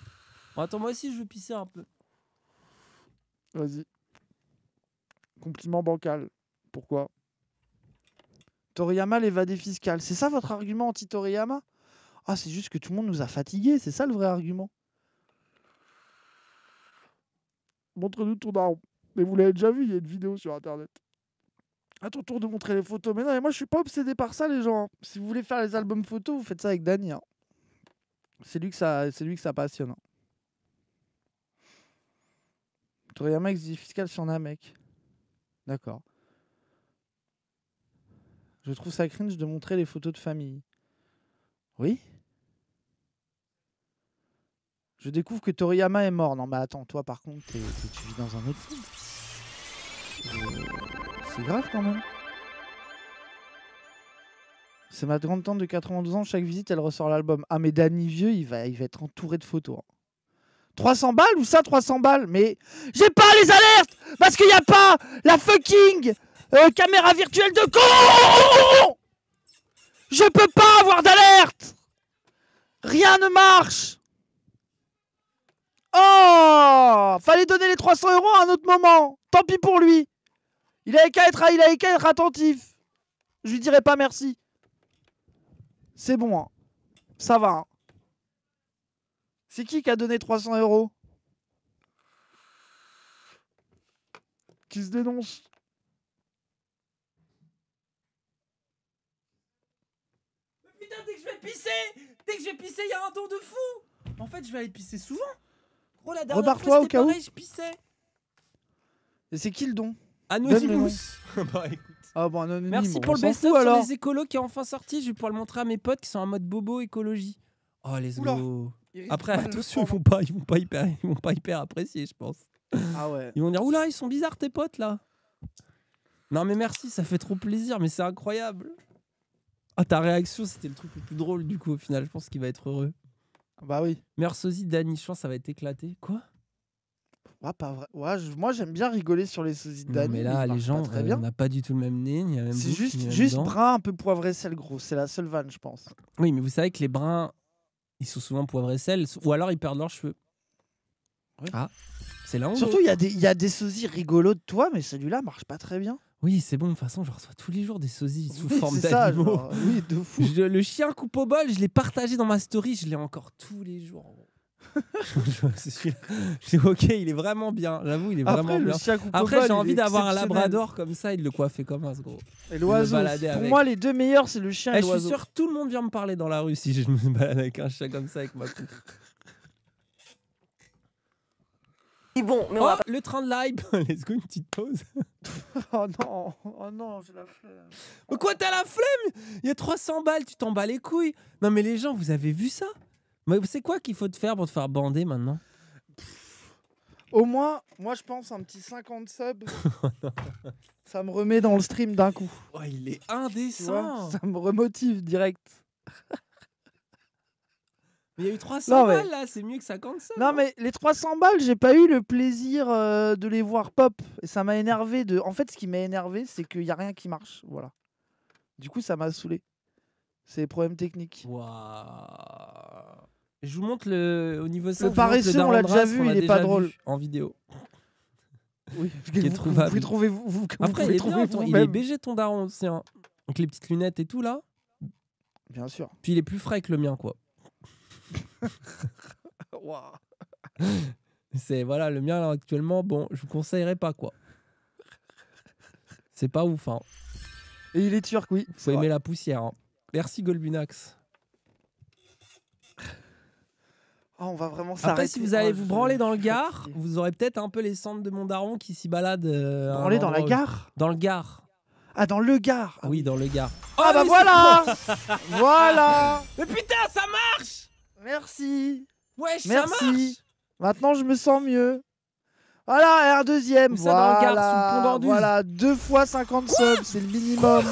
Bon, attends, moi aussi, je veux pisser un peu. Vas-y. Compliment bancal. Pourquoi? Toriyama, l'évadé fiscal. C'est ça votre argument anti-Toriyama? Ah, c'est juste que tout le monde nous a fatigués. C'est ça le vrai argument. Montre-nous ton daron. Mais vous l'avez déjà vu, il y a une vidéo sur internet. À ton tour de montrer les photos. Mais non, mais moi je suis pas obsédé par ça, les gens. Si vous voulez faire les albums photos, vous faites ça avec Dany. Hein. C'est lui que ça passionne. Hein. Toriyama exige fiscal sur Namek. D'accord. Je trouve ça cringe de montrer les photos de famille. Oui. Je découvre que Toriyama est mort. Non mais attends, toi par contre, tu vis dans un autre monde. C'est grave quand même. C'est ma grande tante de 92 ans, chaque visite elle ressort l'album. Ah mais Dany vieux, il va être entouré de photos. 300 balles ou ça 300 balles? Mais j'ai pas les alertes parce qu'il n'y a pas la fucking caméra virtuelle de con. Je peux pas avoir d'alerte. Rien ne marche. Oh, fallait donner les 300 € à un autre moment. Tant pis pour lui. Il avait qu'à être attentif. Je lui dirai pas merci. C'est bon, hein. Ça va. Hein. C'est qui a donné 300 €? Qui se dénonce? Mais putain, dès que je vais pisser, il y a un don de fou. En fait, je vais aller pisser souvent. Gros, la dernière fois, c'était pareil, je pissais. Et c'est qui le don? Anonymous. Bah écoute. Ah bon, Anonymous. Merci pour le best-of sur les écolos qui est enfin sorti. Je vais pouvoir le montrer à mes potes qui sont en mode bobo écologie. Oh, let's go. Après, attention, ils vont pas hyper apprécier, je pense. Ah ouais. Ils vont dire, oula, ils sont bizarres tes potes là. Non mais merci, ça fait trop plaisir, mais c'est incroyable. Ah, ta réaction, c'était le truc le plus drôle du coup au final. Je pense qu'il va être heureux. Bah oui. Merci Dany, je pense que ça va être éclaté. Quoi? Ouais, pas vrai. Ouais, moi j'aime bien rigoler sur les sosies de Dany. Mais là, les gens, on n'a pas du tout le même nez. C'est juste brun, un peu poivre et sel gros. C'est la seule vanne, je pense. Oui, mais vous savez que les bruns, ils sont souvent poivre et sel, ou alors ils perdent leurs cheveux. Oui. Ah, c'est là. Surtout, il y a des sosies rigolos de toi, mais celui-là marche pas très bien. Oui, c'est bon. De toute façon, je reçois tous les jours des sosies sous forme d'animaux. Oui, de fou. Le chien coupe au bol, je l'ai partagé dans ma story, je l'ai encore tous les jours. Je dis ok, il est vraiment bien. J'avoue, il est Après, vraiment le bien. chien coupe au Après, bol, j'ai il envie est d'avoir un exceptionnel. labrador comme ça et de le coiffer comme un gros. Et l'oiseau. Pour moi, les deux meilleurs, c'est le chien et Je suis l'oiseau. sûr que tout le monde vient me parler dans la rue si je me balade avec un chat comme ça avec ma coupe. Bon, mais oh, le train de l'hype. Let's go, une petite pause. Oh non, j'ai la flemme. Mais quoi, t'as la flemme? Il y a 300 balles, tu t'en bats les couilles. Non mais les gens, vous avez vu ça? Mais c'est quoi qu'il faut te faire pour te faire bander maintenant? Au moins, moi je pense un petit 50 subs. Ça me remet dans le stream d'un coup. Oh, il est Tu vois, indécent. ça me remotive direct. Mais il y a eu 300 Non, mais- balles là, c'est mieux que 50 subs. Non mais les 300 balles, j'ai pas eu le plaisir de les voir pop. Et ça m'a énervé. En fait, ce qui m'a énervé, c'est qu'il n'y a rien qui marche. Voilà. Du coup, ça m'a saoulé. C'est des problèmes techniques. Waouh. Je vous montre au niveau Le paresseux, on l'a déjà vu, il est pas drôle. En vidéo. Oui, qui est trouvable. Vous trouvez vous Après, il est bien, il est BG ton daron aussi. Hein. Avec les petites lunettes et tout là. Bien sûr. Puis il est plus frais que le mien, quoi. Waouh. C'est voilà, le mien là actuellement, bon, je vous conseillerais pas quoi. C'est pas ouf, hein. Et il est turc, oui. Faut aimer la poussière. Hein. Merci Golbunax. Oh, on va vraiment s'arrêter. Après, si vous allez vous branler dans le Gard, vous aurez peut-être un peu les cendres de mon daron qui s'y baladent. Branler dans la gare? Dans le Gard. Ah, dans le Gard. Oui, dans le Gard. Ah bah mais voilà. c'est- Voilà. Mais putain, ça marche. Merci. Wesh, ça Merci. marche. Maintenant, je me sens mieux. Voilà, R2ème. Où ça, dans le Gard, Voilà. sous le pont d'Anduze? Voilà, 2 fois 50 subs, c'est le minimum.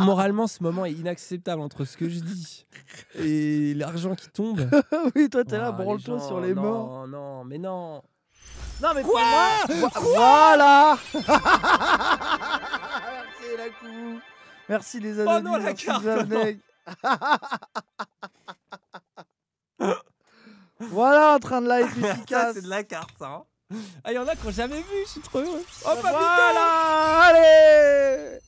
Moralement, ce moment est inacceptable entre ce que je dis et l'argent qui tombe. Oui, toi, t'es là, Ah, branle-toi les gens, sur les non, morts. Non, mais non. Non, mais Quoi pour moi, voilà. Merci la coup. Merci les Oh anonymes. non, la merci carte, Zavnek. Voilà un train de live Ça, efficace. c'est de la carte, ça. Hein. Ah, il y en a qui n'ont jamais vu, je suis trop heureux. Oh, pas Voilà, allez.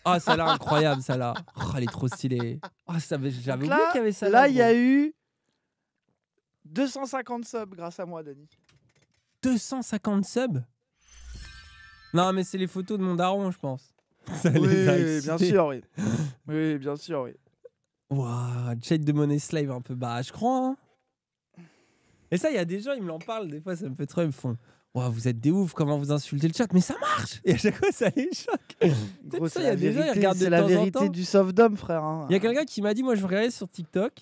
Ah, celle-là, incroyable, celle-là. Oh, elle est trop stylée. Oh, j'avais oublié Là, qu'il y avait celle-là. là, il y a gros. eu 250 subs grâce à moi, Dani. 250 subs. Non, mais c'est les photos de mon daron, je pense. Ça les a Oui, bien excités. sûr, oui. Oui, bien sûr, oui. Waouh, chat de monnaie slave un peu bas, je crois. Hein. Et ça, il y a des gens, ils me l'en parlent, des fois, ça me fait trop, ils me font waouh, vous êtes des ouf, comment vous insultez le chat, mais ça marche. Et à chaque fois, ça les choque. Gros, ça, c'est il y a la des gens, ils vérité, regardent de c'est la temps en vérité temps. du soft-dom, frère. Hein. Il y a quelqu'un qui m'a dit, moi, je regardais sur TikTok.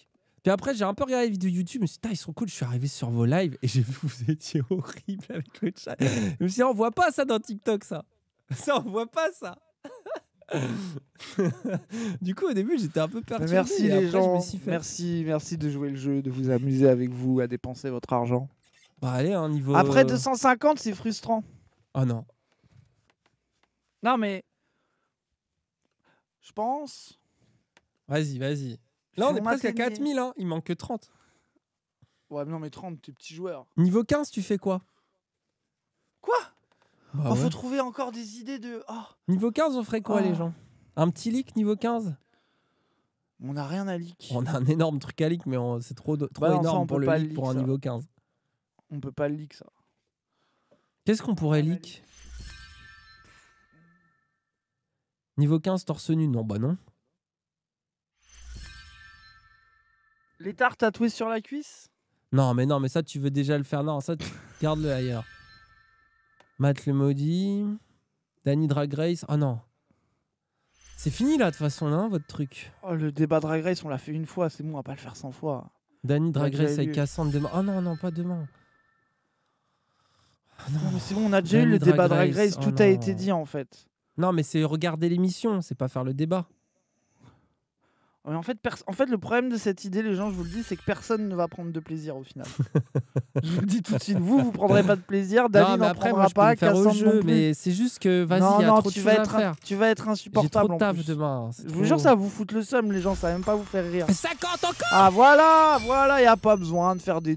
Puis après, j'ai un peu regardé les vidéos YouTube. Je me suis dit, ils sont cool. Je suis arrivé sur vos lives et j'ai vu que vous étiez horrible avec le chat. Je me suis dit, on voit pas ça dans TikTok, ça. Ça, on voit pas ça. Du coup, au début, j'étais un peu perturbé. Merci et les après, je me gens. suis fait. Merci de jouer le jeu, de vous amuser avec vous, à dépenser votre argent. Bah, allez, un niveau. Après 250, c'est frustrant. Oh non. Non, mais. Je pense. Vas-y. Là, Si on est on presque à atteignait- 4000. Hein. Il manque que 30. Ouais, mais non, mais 30, t'es petit joueur. Niveau 15, tu fais quoi? Quoi? Bah, Oh, faut ouais. trouver encore des idées de. Oh, Niveau 15, on ferait quoi, Oh. les gens? Un petit leak niveau 15? on n'a rien à leak. On a un énorme truc à leak, mais c'est trop Bah non, ça, énorme on pour peut le pas leak le pour un leak, ça. niveau 15. On peut pas le leak, ça. Qu'est-ce qu'on pourrait leak? Niveau 15, torse nu? Non, bah non. Les tartes tatouées sur la cuisse? Non, mais ça, tu veux déjà le faire. Non, ça, garde-le ailleurs. Matt le maudit. Danny Drag Race. Ah non. C'est fini là, de toute façon, là, votre truc. Oh, le débat Drag Race, on l'a fait une fois, c'est bon, on va pas le faire 100 fois. Danny On Drag l'a déjà Race avec eu. Cassandre demain. Oh non, pas demain. Non, mais c'est bon, on a déjà eu Danny le débat Drag Drag Race, Race, tout oh a non. été dit en fait. Non, mais c'est regarder l'émission, c'est pas faire le débat. Mais en fait, le problème de cette idée, les gens, je vous le dis, c'est que personne ne va prendre de plaisir au final. Je vous le dis tout de suite, vous prendrez pas de plaisir, David n'en prendra pas, Cassandre non plus. Mais c'est juste que, vas-y, il y a trop de choses à faire. Tu vas être insupportable. J'ai trop de taf demain. Je vous jure, ça va vous foutre le seum, les gens, ça va même pas vous faire rire. 50 encore. Ah voilà, y a pas besoin de faire des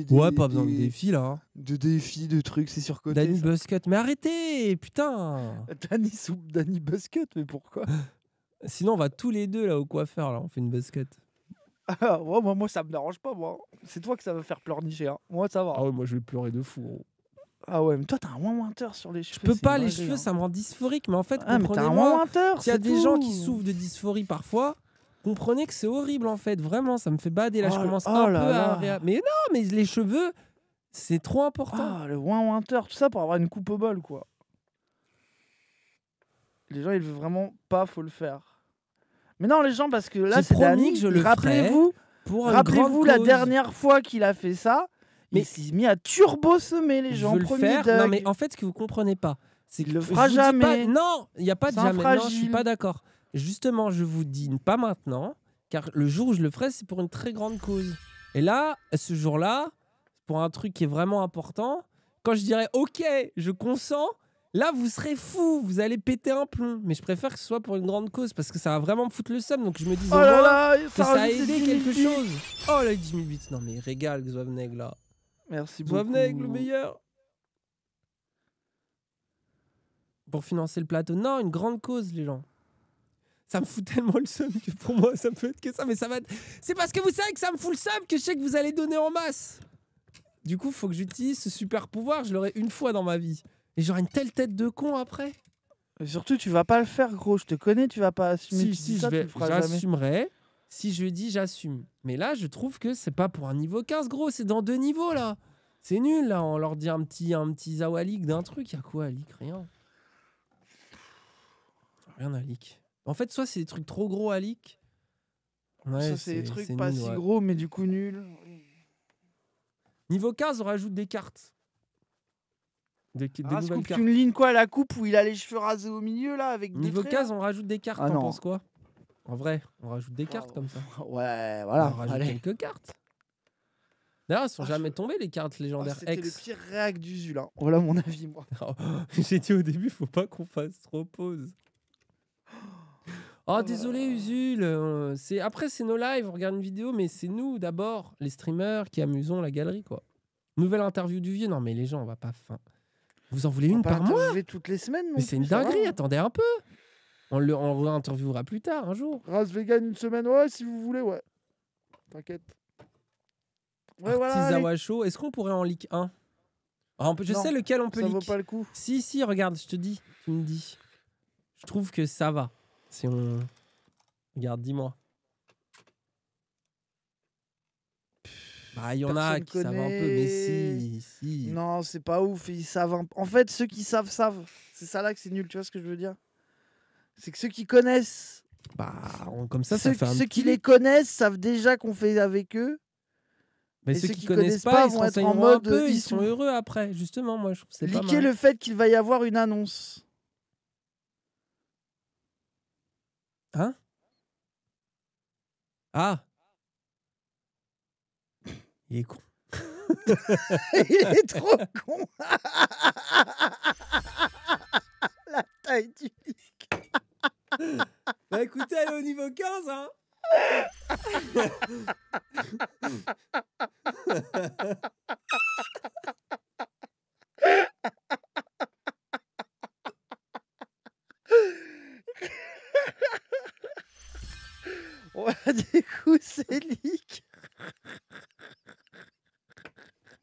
ouais, pas besoin de défis là. De défis, de trucs, c'est surcoté. Danny Buzzcut, mais arrêtez, putain. Danny Buzzcut, mais pourquoi? Sinon, on va tous les deux là au coiffeur, là, on fait une buzzcut. Ouais, moi, ça me dérange pas, moi. C'est toi que ça va faire pleurnicher, hein. Moi, ça va. Ah ouais, moi, je vais pleurer de fou. Gros. Ah ouais, mais toi, t'as un ouin-ouinteur sur les cheveux. Je peux pas, les cheveux, ça me rend dysphorique. Mais en fait, comprenez-moi, s'il y a des gens qui souffrent de dysphorie parfois, comprenez que c'est horrible, en fait. Vraiment, ça me fait bader. Là, je commence un peu à... Mais non, mais les cheveux, c'est trop important. Ah, le ouin-ouinteur, tout ça pour avoir une coupe au bol, quoi. Les gens, ils veulent vraiment pas, faut le faire. Mais non, les gens, parce que là, c'est promis que je le ferai. Rappelez-vous la dernière fois qu'il a fait ça, mais il s'est mis à turbo-semer les gens. Je veux le faire. Non, mais en fait, ce que vous comprenez pas, c'est qu'il le fera jamais. Non, il n'y a pas de jamais. Non, je suis pas d'accord. Justement, je vous dis pas maintenant, car le jour où je le ferai, c'est pour une très grande cause. Et là, ce jour-là, pour un truc qui est vraiment important, quand je dirais OK, je consens. Là, vous serez fous, vous allez péter un plomb. Mais je préfère que ce soit pour une grande cause parce que ça va vraiment me foutre le seum. Donc je me dis au moins que ça a aidé quelque chose. Oh là, 10 000 bits. Non mais régale, Xovneg là. Merci beaucoup. Xovneg, le meilleur. Pour financer le plateau. Non, une grande cause, les gens. Ça me fout tellement le seum que pour moi, ça peut être que ça. Mais ça va être... C'est parce que vous savez que ça me fout le seum que je sais que vous allez donner en masse. Du coup, il faut que j'utilise ce super pouvoir. Je l'aurai une fois dans ma vie. Et j'aurai une telle tête de con après. Et surtout, tu vas pas le faire, gros. Je te connais, tu vas pas assumer. Si, j'assumerai. Si je dis, j'assume. Mais là, je trouve que c'est pas pour un niveau 15, gros. C'est dans 2 niveaux, là. C'est nul, là. On leur dit un petit Zawa leak d'un truc. Il y a quoi à leak? Rien. Rien à leak. En fait, soit c'est des trucs trop gros à leak. Ouais, ça, c'est des trucs pas si gros, mais du coup nuls. Niveau 15, on rajoute des cartes. Des nouvelles cartes. Une ligne quoi, la coupe où il a les cheveux rasés au milieu là avec Niveau 15, on rajoute des cartes. T'en penses quoi? En vrai, on rajoute des cartes comme ça. Ouais, voilà. On rajoute quelques cartes. D'ailleurs, elles sont jamais tombées les cartes légendaires C'était X. le pire réac d'Usul. Hein. Voilà mon avis, moi. J'ai dit au début, faut pas qu'on fasse trop pause. Oh, désolé Usul. Après, c'est nos lives, on regarde une vidéo, mais c'est nous d'abord, les streamers, qui amusons la galerie, quoi. Nouvelle interview du vieux. Non, mais les gens, on va pas. Vous en voulez une par mois? Toutes les semaines. Mais c'est une dinguerie, attendez un peu. On le réinterviewera plus tard, un jour. Race vegan une semaine, ouais, si vous voulez, ouais. T'inquiète. Ouais, voilà. Zawa Show, est-ce qu'on pourrait en leak 1? Je sais lequel on peut leak. Ça vaut pas le coup. Si, regarde, je te dis. Tu me dis. Je trouve que ça va. Si on... Regarde, dis-moi. Bah, il y en a qui savent un peu, mais si. Non, c'est pas ouf. Ils savent En fait, ceux qui savent. C'est ça là que c'est nul, tu vois ce que je veux dire? C'est que ceux qui connaissent... Bah, comme ça fait un Ceux qui les connaissent savent déjà qu'on fait avec eux. Mais ceux qui connaissent pas, ils vont être en mode... Ils sont heureux après, justement, moi, je trouve que c'est pas mal. Liquer le fait qu'il va y avoir une annonce. Hein? Ah! Il est con. Il est trop con. La taille du leak. Bah écoutez, elle est au niveau 15, hein. Ouais, du coup, c'est leak.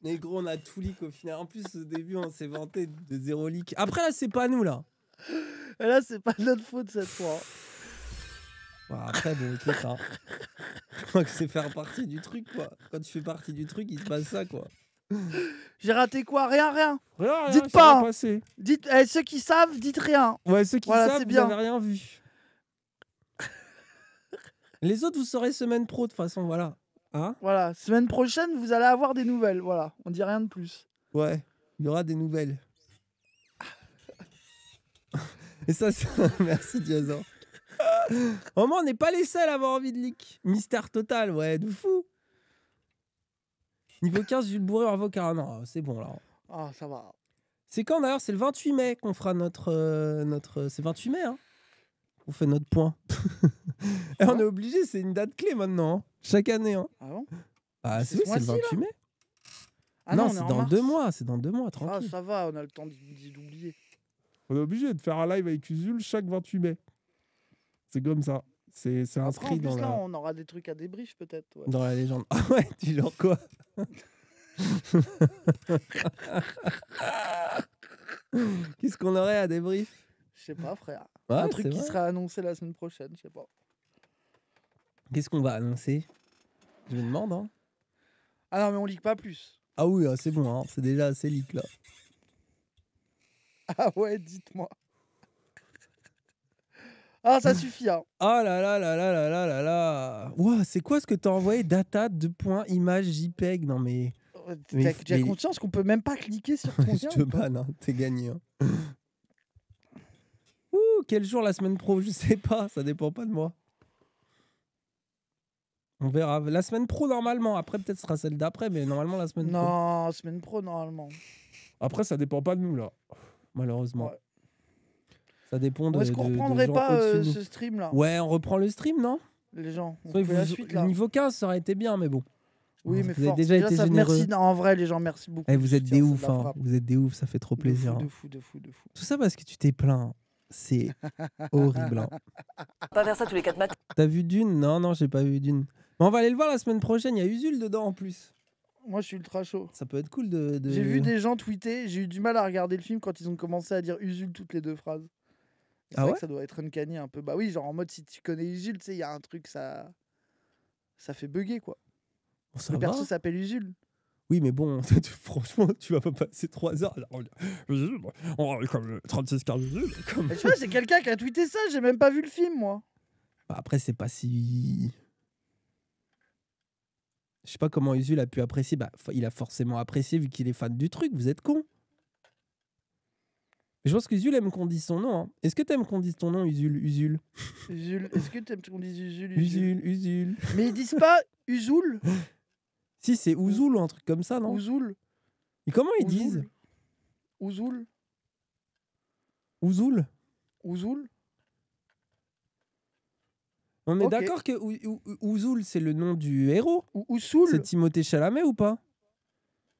Mais gros, on a tout leak au final. En plus, au début, on s'est vanté de 0 leak. Après, là, c'est pas nous, là. Et là, c'est pas de notre faute cette fois. Ouais, après, bon, écoute, hein. Je crois que c'est faire partie du truc, quoi. Quand tu fais partie du truc, il se passe ça, quoi. J'ai raté quoi? Rien. Rien, dites pas. Dites, ceux qui savent, dites rien. Ouais, ceux qui savent, vous n'avez rien vu. Les autres, vous saurez semaine pro, de toute façon, voilà. Hein? Voilà, semaine prochaine, vous allez avoir des nouvelles. Voilà, on dit rien de plus. Ouais, il y aura des nouvelles. Et ça, c'est... Merci, Diazan. Au moins, on n'est pas les seuls à avoir envie de leak. Mystère total, ouais, de fou. Niveau 15, Jules Bourré, avocat. Non, c'est bon, là. Ah, ça va. C'est quand, d'ailleurs? C'est le 28 mai qu'on fera notre... C'est 28 mai, hein. On fait notre point. Et on est obligé, c'est une date clé maintenant. Hein. Chaque année. Hein. Ah bon? Ah, c'est le 28 mai. Ah non, c'est dans 2 mois. C'est dans 2 mois, tranquille. Ah, ça va, on a le temps d'oublier. On est obligé de faire un live avec Usul chaque 28 mai. C'est comme ça. C'est inscrit en plus, dans là, la... on aura des trucs à débrief peut-être. Ouais. Dans la légende. Ah ouais, tu genre quoi? Qu'est-ce qu'on aurait à débrief? Je sais pas, frère. Ouais, un truc qui sera annoncé la semaine prochaine, je sais pas. Qu'est-ce qu'on va annoncer? Je me demande. Hein. Ah non, mais on leak pas plus. Ah oui, c'est bon, hein. C'est déjà assez leak là. Ah ouais, dites-moi. Ah, ça suffit, hein. Oh là là là là là là là là. Ouah, c'est quoi ce que t'as envoyé? Data, image JPEG. Non mais... Tu as conscience qu'on peut même pas cliquer sur ton lien? Je te banne, hein. T'es gagné. Hein. Ouh, quel jour la semaine pro? Je sais pas, ça dépend pas de moi. On verra. La semaine pro, normalement. Après, peut-être ce sera celle d'après, mais normalement, la semaine pro. Non, semaine pro, normalement. Après, ça dépend pas de nous, là. Malheureusement. Ouais. Ça dépend de. Est-ce qu'on reprendrait pas ce stream, là? Ouais, on reprend le stream, non? Les gens, on fait la suite, là. Le niveau 15, ça aurait été bien, mais bon. Oui, mais vous avez déjà été généreux. Merci, en vrai, les gens, merci beaucoup. Eh, vous êtes des ouf, hein. Vous êtes des ouf, ça fait trop plaisir. De fou. Tout ça parce que tu t'es plaint. C'est horrible. Hein. Pas faire ça tous les 4 matins. T'as vu Dune? Non, j'ai pas vu Dune. Mais on va aller le voir la semaine prochaine. Il y a Usul dedans en plus. Moi, je suis ultra chaud. Ça peut être cool de... J'ai vu des gens tweeter. J'ai eu du mal à regarder le film quand ils ont commencé à dire Usul toutes les 2 phrases. C'est vrai que ça doit être uncanny un peu. Bah oui, genre en mode si tu connais Usul, tu sais, il y a un truc, ça fait bugger quoi. Bon, le perso s'appelle Usul. Oui, mais bon, franchement, tu vas pas passer 3 heures. Usul, on comme 36 quarts Usul. Tu vois, c'est quelqu'un qui a tweeté ça. J'ai même pas vu le film, moi. Bah, après, c'est pas si... Je sais pas comment Usul a pu apprécier. Bah, il a forcément apprécié vu qu'il est fan du truc. Vous êtes con. Je pense qu'Usul aime qu'on dise son nom. Hein. Est-ce que t'aimes qu'on dise ton nom, Usul? Usul. Est-ce que t'aimes qu'on dise Usul? Usul. Mais ils disent pas Usul? Si, c'est Ouzoul ou un truc comme ça, non? Ouzoul. Et comment ils disent? Ouzoul. Ouzoul. Ouzoul. On est d'accord que Ouzoul, c'est le nom du héros? Oussoul. C'est Timothée Chalamet ou pas?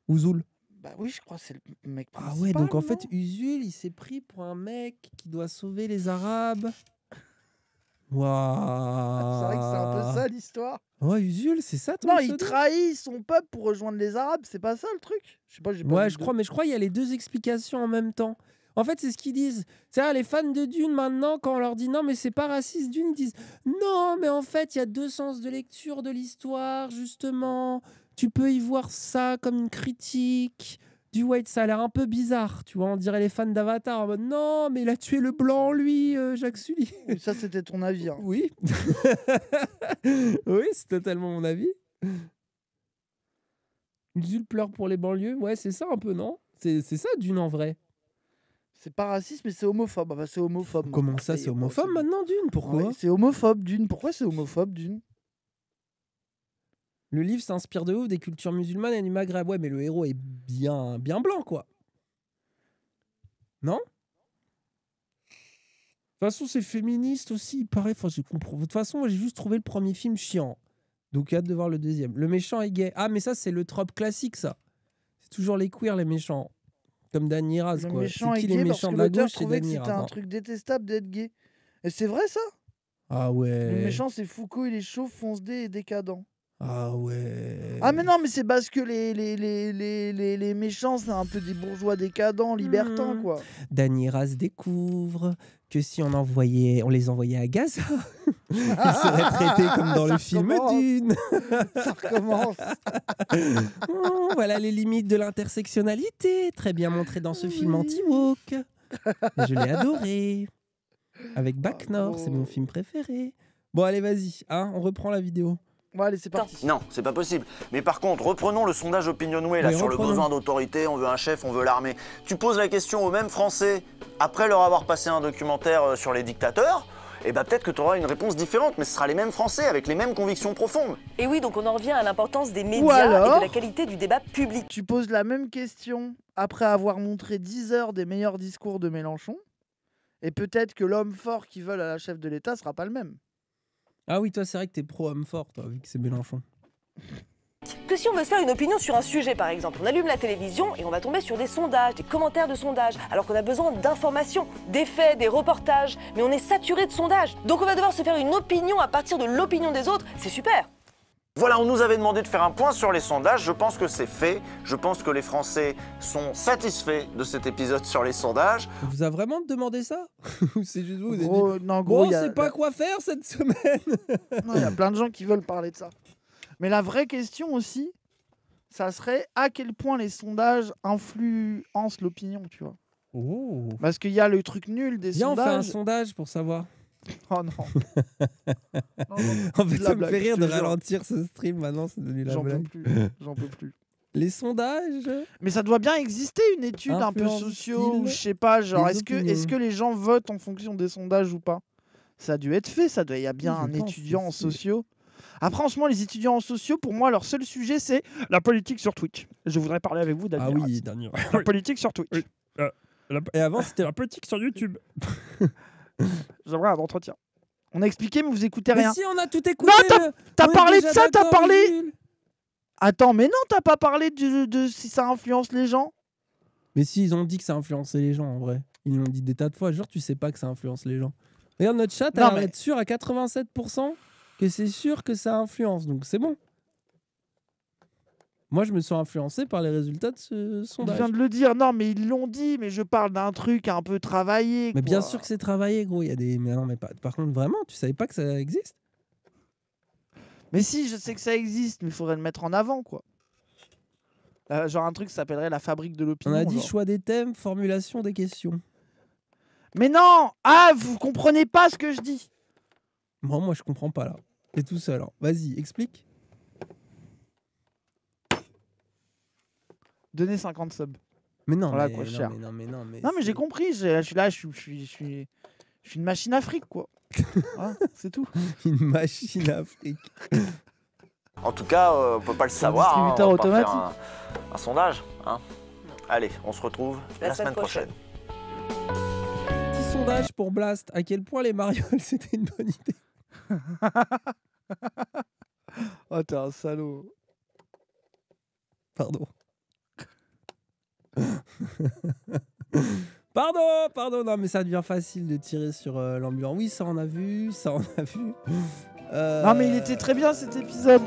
Ouzoul. Bah oui, je crois que c'est le mec principal. Ah ouais, donc en fait, Usul, il s'est pris pour un mec qui doit sauver les Arabes. Waouh. C'est vrai que c'est un peu ça l'histoire. Ouais, Usul, c'est ça ton Non, il trahit son peuple pour rejoindre les Arabes, c'est pas ça le truc? Je sais pas, ouais, je crois, mais je crois qu'il y a les 2 explications en même temps. En fait, c'est ce qu'ils disent. C'est-à-dire, les fans de Dune, maintenant, quand on leur dit non, mais c'est pas raciste, Dune, ils disent non, mais en fait, il y a 2 sens de lecture de l'histoire, justement. Tu peux y voir ça comme une critique du white. Ça a l'air un peu bizarre, tu vois. On dirait les fans d'Avatar en mode non, mais il a tué le blanc, lui, Jacques Sully. Ça, c'était ton avis. Hein. Oui. Oui, c'est totalement mon avis. Usul pleure pour les banlieues. Ouais, c'est ça un peu, non? C'est ça, Dune, en vrai. C'est pas raciste, mais c'est homophobe. Bah, c'est homophobe. Comment ça, c'est homophobe maintenant, Dune? Pourquoi? Ouais, c'est homophobe, Dune. Pourquoi c'est homophobe, Dune? Le livre s'inspire de ouf des cultures musulmanes et du Maghreb. Ouais, mais le héros est bien blanc, quoi. Non? De toute façon, c'est féministe aussi, il paraît. Enfin, je comprends. De toute façon, moi, j'ai juste trouvé le premier film chiant. Donc, hâte de voir le deuxième. Le méchant est gay. Ah, mais ça, c'est le trope classique, ça. C'est toujours les queers, les méchants. Comme Danny Raz, quoi. C'est qui les méchants de la gauche? C'est Danny Raz. C'était un truc détestable d'être gay. Et c'est vrai, ça? Ah ouais. Le méchant, c'est Foucault, il est chauve, fonce-dé et décadent. Ah ouais. Ah mais non, mais c'est parce que les méchants, c'est un peu des bourgeois décadents, libertins, quoi. Danny Raz découvre que si on les envoyait à Gaza, ils seraient traités comme dans le film Dune. Ça recommence. Voilà les limites de l'intersectionnalité, très bien montré dans ce film anti-woke. Je l'ai adoré. Avec Bac Nord, c'est mon film préféré. Bon allez, vas-y, hein, on reprend la vidéo. Bon, allez, c'est parti. Non, c'est pas possible. Mais par contre, reprenons le sondage Opinionway là, sur le besoin d'autorité, on veut un chef, on veut l'armée. Tu poses la question aux mêmes Français, après leur avoir passé un documentaire sur les dictateurs, et bah peut-être que tu auras une réponse différente, mais ce sera les mêmes Français avec les mêmes convictions profondes. Et oui, donc on en revient à l'importance des médias et de la qualité du débat public. Tu poses la même question après avoir montré 10 heures des meilleurs discours de Mélenchon, et peut-être que l'homme fort qu'ils veulent à la chef de l'État sera pas le même. Ah oui, toi, c'est vrai que t'es pro-homme fort, toi, vu que c'est Mélenchon. Que si on veut se faire une opinion sur un sujet, par exemple, on allume la télévision et on va tomber sur des sondages, des commentaires de sondages, alors qu'on a besoin d'informations, des faits, des reportages, mais on est saturé de sondages. Donc on va devoir se faire une opinion à partir de l'opinion des autres, c'est super. Voilà, on nous avait demandé de faire un point sur les sondages, je pense que c'est fait. Je pense que les Français sont satisfaits de cet épisode sur les sondages. On vous a vraiment demandé ça? Ou c'est juste vous, Gros, avez dit, non, gros, bon, on sait pas quoi faire cette semaine. Non, il y a plein de gens qui veulent parler de ça. Mais la vraie question aussi, ça serait à quel point les sondages influencent l'opinion, tu vois. Oh. Parce qu'il y a le truc nul des Viens, sondages. on fait un sondage pour savoir. Oh non. En fait, ça me blague, fait rire je de te jure. ralentir ce stream maintenant, c'est devenu la J'en peux blague. plus. J'en peux plus. Les sondages. Mais ça doit bien exister une étude un peu sociaux, ou je sais pas, genre les est-ce que les gens votent en fonction des sondages ou pas? Ça a dû être fait, ça doit. Il y a bien un étudiant en sociaux. Après, franchement, les étudiants en sociaux, pour moi, leur seul sujet, c'est la politique sur Twitch. Je voudrais parler avec vous, Daniel. Ah oui, Daniel. La politique sur Twitch. Oui. Et avant, c'était la politique sur YouTube. J'aimerais un entretien. On a expliqué, mais vous écoutez Mais rien. si, on a tout écouté. Non, t'as On est parlé de déjà ça, t'as d'accord, parlé. Jules. Attends, mais non, t'as pas parlé de si ça influence les gens. Mais si, ils ont dit que ça influençait les gens, en vrai. Ils l'ont dit des tas de fois. Genre, tu sais pas que ça influence les gens. Regarde, notre chat, elle a l'air d'être sûr à 87% que c'est sûr que ça influence. Donc, c'est bon. Moi, je me sens influencé par les résultats de ce Je sondage. viens de le dire. Non, mais ils l'ont dit, mais je parle d'un truc un peu travaillé. Mais quoi. bien sûr que c'est travaillé, gros. Il y a des... Mais non, mais pas... Par contre, vraiment, tu savais pas que ça existe? Mais si, je sais que ça existe, mais il faudrait le mettre en avant, quoi. Genre un truc qui s'appellerait la fabrique de l'opinion. On a dit genre. choix des thèmes, formulation des questions. Mais non! Ah, vous comprenez pas ce que je dis. Bon, moi, je comprends pas, là. T'es tout seul. Hein. Vas-y, explique. Donnez 50 subs. Mais non, voilà, mais, quoi, non, cher. mais non, mais non, mais Non, mais j'ai compris. Je suis là, je suis une machine Afrique, quoi. Voilà, c'est tout. Une machine Afrique. En tout cas, on peut pas le savoir. Hein, distributeur on va pas automatique. faire un sondage. Hein. Allez, on se retrouve la semaine prochaine. Petit sondage pour Blast. À quel point les marioles, c'était une bonne idée? Oh, t'es un salaud. Pardon. Pardon, non mais ça devient facile de tirer sur l'ambulance. Oui, ça on a vu, ça on a vu. Non, mais il était très bien cet épisode.